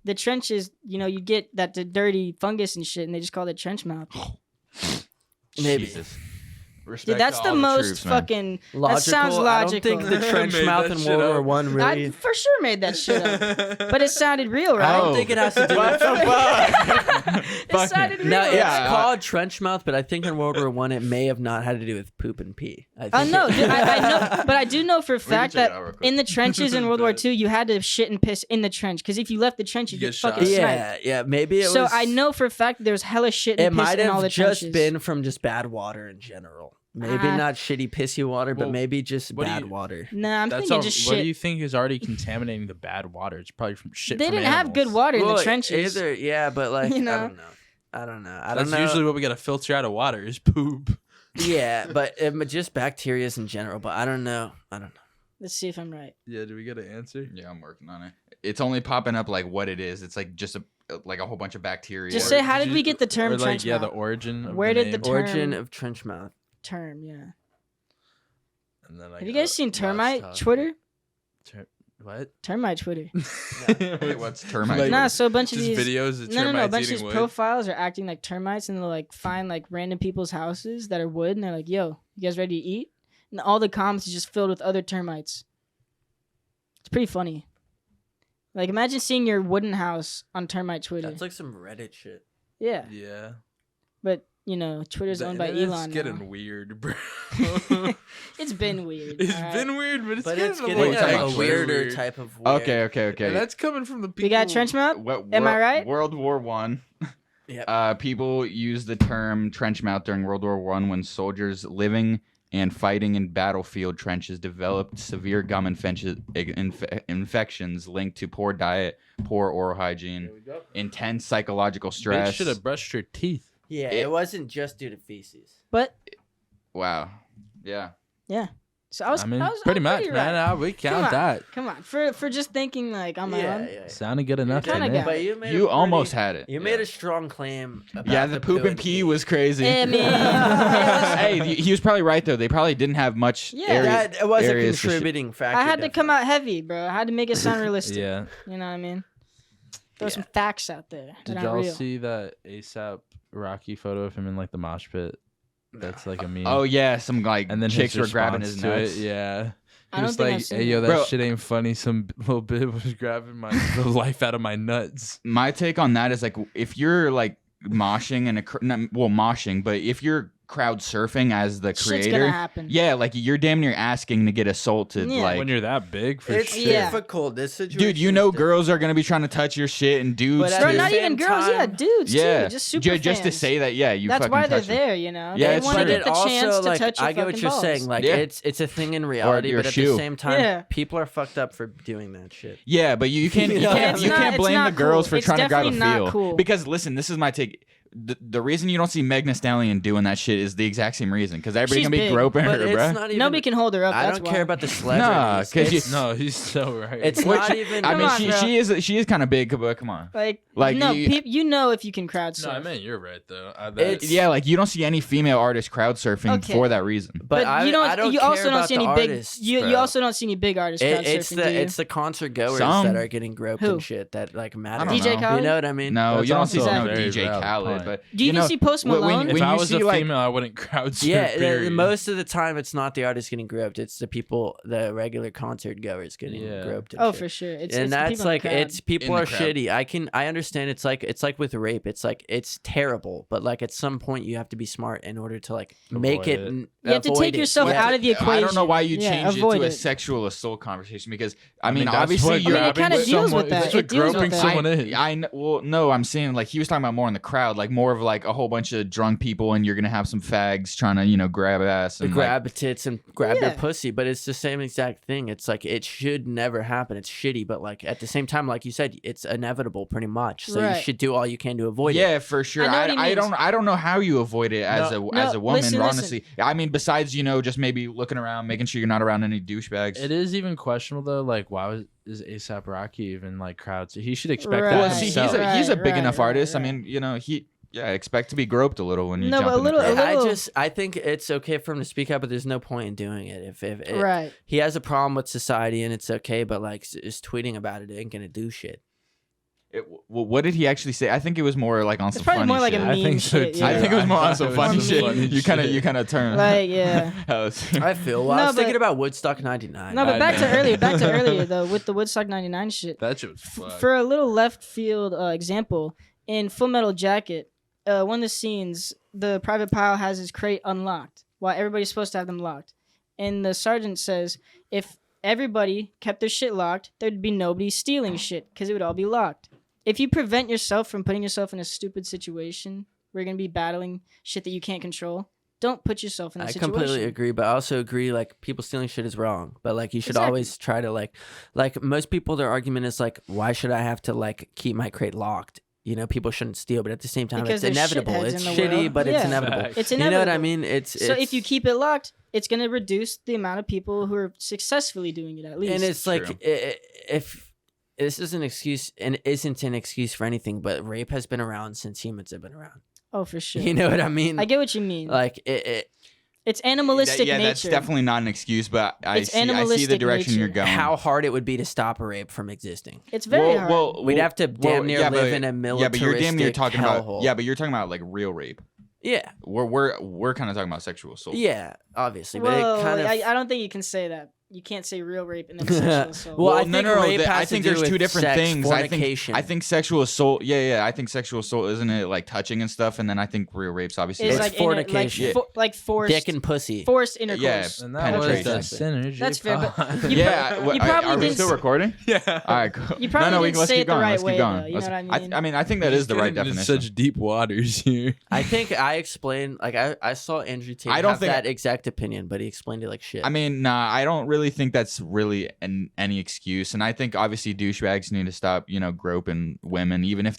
The trenches, you know, you get that the dirty fungus and shit, and they just call it trench mouth. Maybe. Jesus. Dude, that's the most troops, man. fucking. logical. That sounds I don't think logical. the trench Made mouth that in shit World up. War One I really. for sure made that shit up, but it sounded real, right? I Oh. don't think it has to do What with. the fuck? It sounded real. No, it's Yeah. called trench mouth, but I think in World War One it may have not had to do with poop and pee. I think No, it- dude, I know, but I do know for a fact check it that out real quick. in the trenches in World War II, you had to shit and piss in the trench because if you left the trench, you'd You get get shot. fucking sniped. yeah, maybe it So was. I know for a fact that there was hella shit it and piss might in all have the just trenches. been from just bad water in general. Maybe Ah. not shitty pissy water, but Well, maybe just what do bad you- water. Nah, I'm That's thinking all, just what shit. do you think is already contaminating the bad water? It's probably from shit. They from didn't have good animals. water in Well, the trenches. Either, yeah, but like You know? I don't know. I don't That's know. usually what we gotta filter out of water is poop. Yeah, but just bacterias in general. But I don't know. Let's see if I'm right. Yeah, do we get an answer? Yeah, I'm working on it. It's only popping up like what it is. It's like just like a whole bunch of bacteria. Just Or say, how did did you- we get the term or like, trench yeah, mouth? the origin. Of Where the did the name. term- Origin of trench mouth. Term, yeah. And then I Have you got guys seen last termite topic. Twitter? What? Termite Twitter. Wait, what's termite? Like, Nah, so a bunch of Just these. videos of No, a termites bunch of eating these wood. profiles are acting like termites, and they'll like find like random people's houses that are wood, and they're like, "Yo, you guys ready to eat?" And all the comments is just filled with other termites. It's pretty funny. Like, imagine seeing your wooden house on termite Twitter. That's like some Reddit shit. Yeah, Yeah. but you know, Twitter's The owned by internet's Elon getting now. weird, bro. It's been weird. It's alright? been weird, but it's But getting it's a getting little Wait, talking a about weirder weird. type of weird. Okay. And that's coming from the people. We got trench mouth. What, Am I right? World War One. Yep. People used the term trench mouth during World War One when soldiers living and fighting in battlefield trenches developed severe gum infections linked to poor diet, poor oral hygiene, intense psychological You stress. should have brushed your teeth. Yeah, It- it wasn't just due to feces. But Wow. Yeah. so I was. I mean, I was pretty I'm much, right. man. We Come count on. that. Come on, for just thinking like on my own. Sounded good enough, kinda didn't it? got But you made You almost had it. You made a strong claim. About Yeah, the poop and pee was crazy. I mean, Hey, he was probably right though. They probably didn't have much Yeah. area. That was a areas for shit. contributing factor. I had to come out heavy, bro. I had to make it sound realistic. Yeah. You know what I mean? Throw Yeah. some facts out there Did that aren't y'all real. see that ASAP Rocky photo of him in like the mosh pit? That's like a meme. Oh yeah, some like and then chicks his were grabbing response his to nuts. it. Yeah. I He don't was think I've like, seen "Hey, yo, that. that Bro. shit ain't funny. Some little bit was grabbing the life out of my nuts." My take on that is like if you're like moshing and moshing, but if you're crowd surfing as the Shit's creator, gonna happen. yeah, like you're damn near asking to get assaulted. Yeah. Like when you're that big, for It's sure. Yeah. difficult. This situation, dude, you is know, difficult. girls are gonna be trying to touch your shit, and dudes But at Bro, too. the not even same girls, yeah, time- dudes Yeah, too. Just super just to fans. say that, yeah, you. That's fucking why they're touch them. there, you know. Yeah, They it's want to true. get the chance to touch your I get what fucking you're balls. saying. Like Yeah. it's a thing in reality, your but at shoe. the same time, Yeah. people are fucked up for doing that shit. Yeah, but you can't you Yeah, can't, it's you not- can't it's blame not the girls cool. for It's trying to grab a definitely not feel. cool. Because listen, this is my take. The reason you don't see Meg Thee Stallion doing that shit is the exact same reason. Because everybody's She's gonna be big, groping But her, it's bro. not even. Nobody can hold her up. I That's don't why. care about the celebrities. Nah, 'cause It's- No, he's so right. It's Which, not even. I Come mean, on, bro. she is kind of big, but come on. Like no, you- you know if you can crowd no, surf. I mean you're right though. It's- Yeah, like you don't see any female artists crowd surfing Okay. for that reason. But I you don't. I don't you care also don't about see the any big. artists, You bro. also don't see any big artists crowd It's surfing. Do you? it's the concert goers Some. that are getting groped Who? and shit that like matter. I don't DJ know. Khaled? You know what I mean? No, That's you don't see also no a very DJ valid Khaled, point. but Do you even know, see Post when- Malone? if when I you was see, a like- female, I wouldn't crowd surf. Yeah, period. most of the time it's not the artist getting groped; it's the people, the regular concert goers getting Yeah. groped. And Oh, shit. for sure. It's And it's the that's people in the like crowd. it's people In the are crowd. shitty. I understand. It's like with rape. It's like it's terrible, but like at some point you have to be smart in order to like make Avoid it. it. You have to avoid take it. yourself Yeah. out of the equation. I don't know why you Yeah, changed it avoid to a sexual assault conversation because I mean that's obviously what you're I mean, it kinda grabbing deals someone- with that. That's It what deals with groping that. someone is. well, no, I'm saying like he was talking about more in the crowd, like more of like a whole bunch of drunk people, and you're gonna have some fags trying to grab ass and Grab tits and grab your Yeah. pussy, but it's the same exact thing. It's like it should never happen. It's shitty, but like at the same time, like you said, it's inevitable pretty much. So Right. you should do all you can to avoid it. yeah, for sure. I know what he means. I don't know how you avoid it as No, a woman. listen. Honestly, I mean, besides just maybe looking around, making sure you're not around any douchebags. It is even questionable though. Like, why is ASAP Rocky even like crowds? He should expect Right. that Well, see, himself. he's a big Right, enough right, artist. right. I mean, expect to be groped a little when you No, jump but a in the little- crowd. a I think it's okay for him to speak up, but there's no point in doing it. If Right. he has a problem with society and it's okay, but like just tweeting about it ain't gonna do shit. What did he actually say? I think it was more like on It's some probably funny more like shit. a I meme think so, shit. too. Yeah. I think it was more on some I funny thought it shit. was funny You shit. kind of turn. Like, yeah. I feel. Well, No, I was thinking but- about Woodstock '99. No, but I back to know. earlier. Back to earlier though, with the Woodstock '99 shit. That shit was fucked. For a little left field example, in Full Metal Jacket, one of the scenes, the Private Pile has his crate unlocked while everybody's supposed to have them locked, and the sergeant says if everybody kept their shit locked, there'd be nobody stealing shit because it would all be locked. If you prevent yourself from putting yourself in a stupid situation where you're gonna be battling shit that you can't control, don't put yourself in that I situation. completely agree, but I also agree like people stealing shit is wrong. But like you should Exactly. always try to like most people their argument is like why should I have to like keep my crate locked? People shouldn't steal, but at the same time Because it's there's inevitable. shitheads It's in the shitty, world. but it's Yeah. inevitable. Facts. It's You know what I inevitable. mean? It's So if you keep it locked, it's gonna reduce the amount of people who are successfully doing it at least. and it's like True. if this is an excuse and isn't an excuse for anything, but rape has been around since humans have been around. oh, for sure. You know what I mean? I get what you mean. like It's animalistic yeah, nature. that's definitely not an excuse, but I It's see the animalistic direction you're nature. going. how hard it would be to stop a rape from existing. It's very hard. We'd have to damn near live in a Yeah, but you're damn near militaristic talking about. hellhole. Yeah, but you're talking about like real rape. Yeah, We're kind of talking about sexual assault. yeah, obviously, but Well, it kind of. I don't think you can say that. You can't say real rape and then sexual assault. Well, I no, think no, no. rape I has to think do there's two with different sex, things. fornication. I think sexual assault. Yeah. I think sexual assault isn't it like touching and stuff, and then I think real rape's obviously. it's It's like fornication. like forced dick and pussy. forced intercourse. and that was penetration. the Exactly. synergy. That's fair, but pod. you yeah. pro- you probably are we didn't still s- recording? yeah. All right. Cool. You probably no, didn't let's say keep it the going. right Let's way, keep going. though, you know what I mean? I mean, I think that is the right Getting into definition. Such deep waters here. I think I explained like I saw Andrew Tate I don't have think- that exact opinion, but he explained it like shit. I mean, nah, I don't really think that's really any excuse, and I think obviously douchebags need to stop, groping women, even if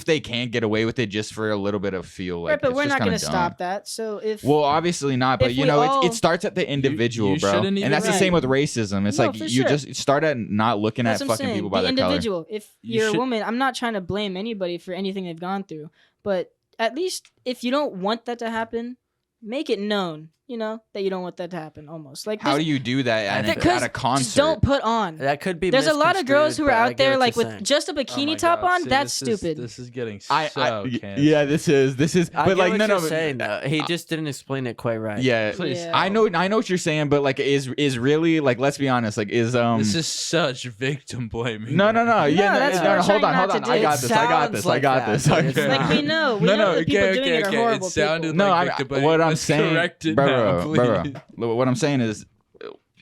they can't get away with it just for a little bit of feel. Like, right, but it's we're just not kinda going to dumb. stop that. So if Well, obviously not, but If we all- it starts at the individual, you bro, shouldn't and even- that's the Right. same with racism. It's No, like for you sure. just start at not looking that's at what I'm fucking saying, people by the their color. individual. If You you're should- a woman, I'm not trying to blame anybody for anything they've gone through, but at least if you don't want that to happen, make it known. you know, that you don't want that to happen. Almost like How do you do that at a just concert? don't put on. That could be. There's a lot of girls who are misconstrued, but I out get there what like you're with saying. just a bikini top on. That's stupid. This is getting I canceled. yeah, this is. I But get like what no, you're no. saying though. He just didn't explain it quite right. Yeah, Please. Yeah. I know what you're saying, but like, is really like, let's be honest, like, is This is such victim blaming. no, yeah, that's no, what we're hold trying on, not to do. I got It this, I got sounds this, like I got that, this. but it's Okay. Like we know the people doing it are horrible It sounded people. No, like I'm, victim blaming. what I'm Let's saying, correct it bro, now, please. what I'm saying is,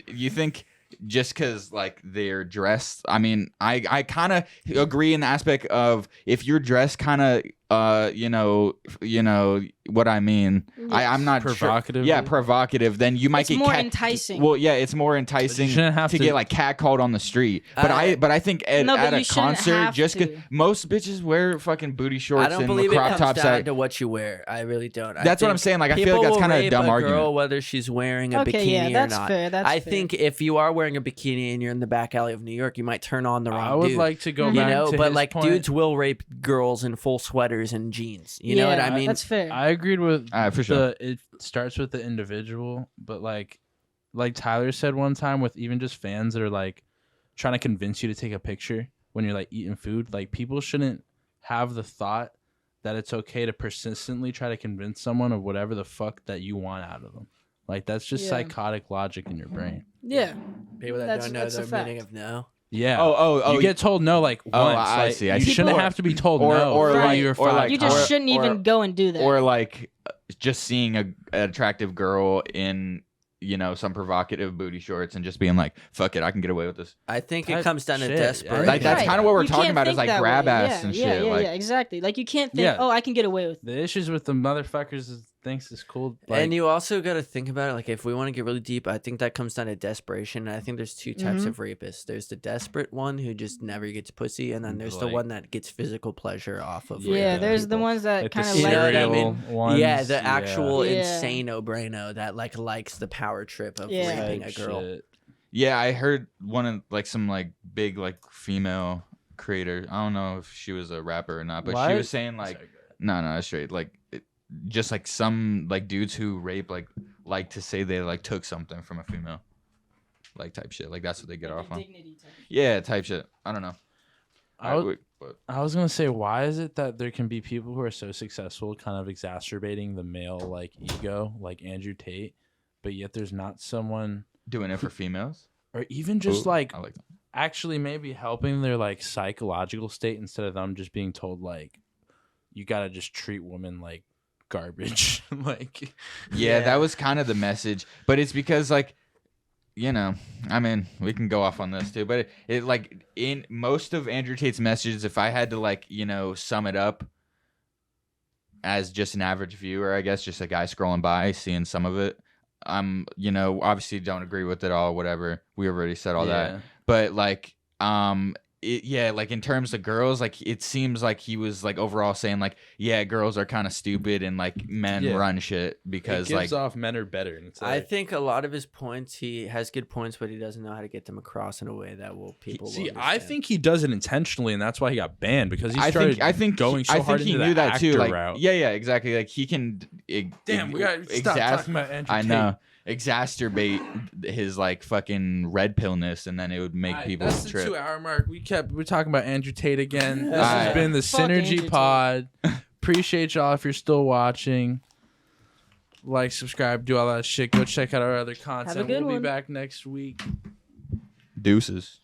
you think just because like they're dressed, I mean, I kind of agree in the aspect of if you're dressed kind of you know what I mean. I'm not Provocative. Sure. Yeah, provocative. Then you might It's get more enticing. Well, yeah, it's more enticing shouldn't have to to- get like catcalled on the street. But I think at No, but a you shouldn't concert, have just 'cause to. most bitches wear fucking booty shorts I don't and believe it crop comes tops. down to what you wear. I really don't. That's what I'm saying. Like, I feel like that's kind of a dumb Girl, argument. whether she's wearing a Okay, bikini yeah, or that's not. fair. That's I fair. think if you are wearing a bikini and you're in the back alley of New York, you might turn on the wrong I would dude. like to go Mhm. you back know, to but his like point. dudes will rape girls in full sweaters and jeans. You know what I mean? That's fair. I agreed with For sure. It starts with the individual, but like Tyler said one time, with even just fans that are like trying to convince you to take a picture when you're like eating food. Like, people shouldn't have the thought that it's okay to persistently try to convince someone of whatever the fuck that you want out of them. Like, that's just Yeah. psychotic logic in your brain. Yeah. People that That's- don't know that's a the meaning fact. of no. Yeah. Oh, you get told no like once. I like, see, I you see. shouldn't People- have to be told or- no. or for like- your or five like- You just times. shouldn't even go and do that. or like just seeing an attractive girl in some provocative booty shorts and just being like, fuck it, I can get away with this. I think Type it comes down to shit, desperation. Like, that's Right. kind of what we're You talking can't about, is think like that grab way. ass and shit. Yeah, like, exactly. Like, you can't think, Yeah. oh, I can get away with it. The issues with the motherfuckers is thinks it's cool. Like, And you also got to think about it. Like, if we want to get really deep, I think that comes down to desperation. And I think there's two types Mhm. of rapists. There's the desperate one who just never gets pussy, and then there's the Like- one that gets physical pleasure off of. Yeah, raping there's the people. ones that like the kind of You know like what I serial mean? ones. Yeah, the actual Yeah. insane braino that like likes the power trip of Yeah. raping a Type girl. shit. yeah, I heard one of like some like big like female creator. I don't know if she was a rapper or not, but Why- she was saying like, no, that's straight. Like, just like some like dudes who rape like to say they like took something from a female, like type shit. Like, that's what they get off on. Yeah, type shit. I don't know. I was gonna say, why is it that there can be people who are so successful, kind of exacerbating the male like ego, like Andrew Tate, but yet there's not someone, Doing it for females, or even just Ooh, like I like that. actually maybe helping their like psychological state, instead of them just being told like, you gotta just treat women like garbage. Like, Yeah, that was kind of the message, but it's because like, I mean, we can go off on this too, but it like in most of Andrew Tate's messages, if I had to like, sum it up as just an average viewer, I guess, just a guy scrolling by, seeing some of it, obviously don't agree with it all, whatever. We already said all that, but like, like in terms of girls, like it seems like he was like overall saying like, yeah, girls are kind of stupid and like men Yeah. run shit because it gives like off men are better. And it's I like, think a lot of his points, he has good points, but he doesn't know how to get them across in a way that will people. see, will I understand. think he does it intentionally, and that's why he got banned, because he I started think going so I hard think he into knew the that too. actor Like, route. yeah, exactly. Like he can. Damn, we got to stop talking about Andrew I Tate. know. Exacerbate his like fucking red pillness, and then it would make people That's the trip. 2-hour mark. We're talking about Andrew Tate again. This Alright. has been the Fuck Andrew Synergy Tate. Pod. Appreciate y'all if you're still watching. Like, subscribe, do all that shit. Go check out our other content. good We'll be one. back next week. Deuces.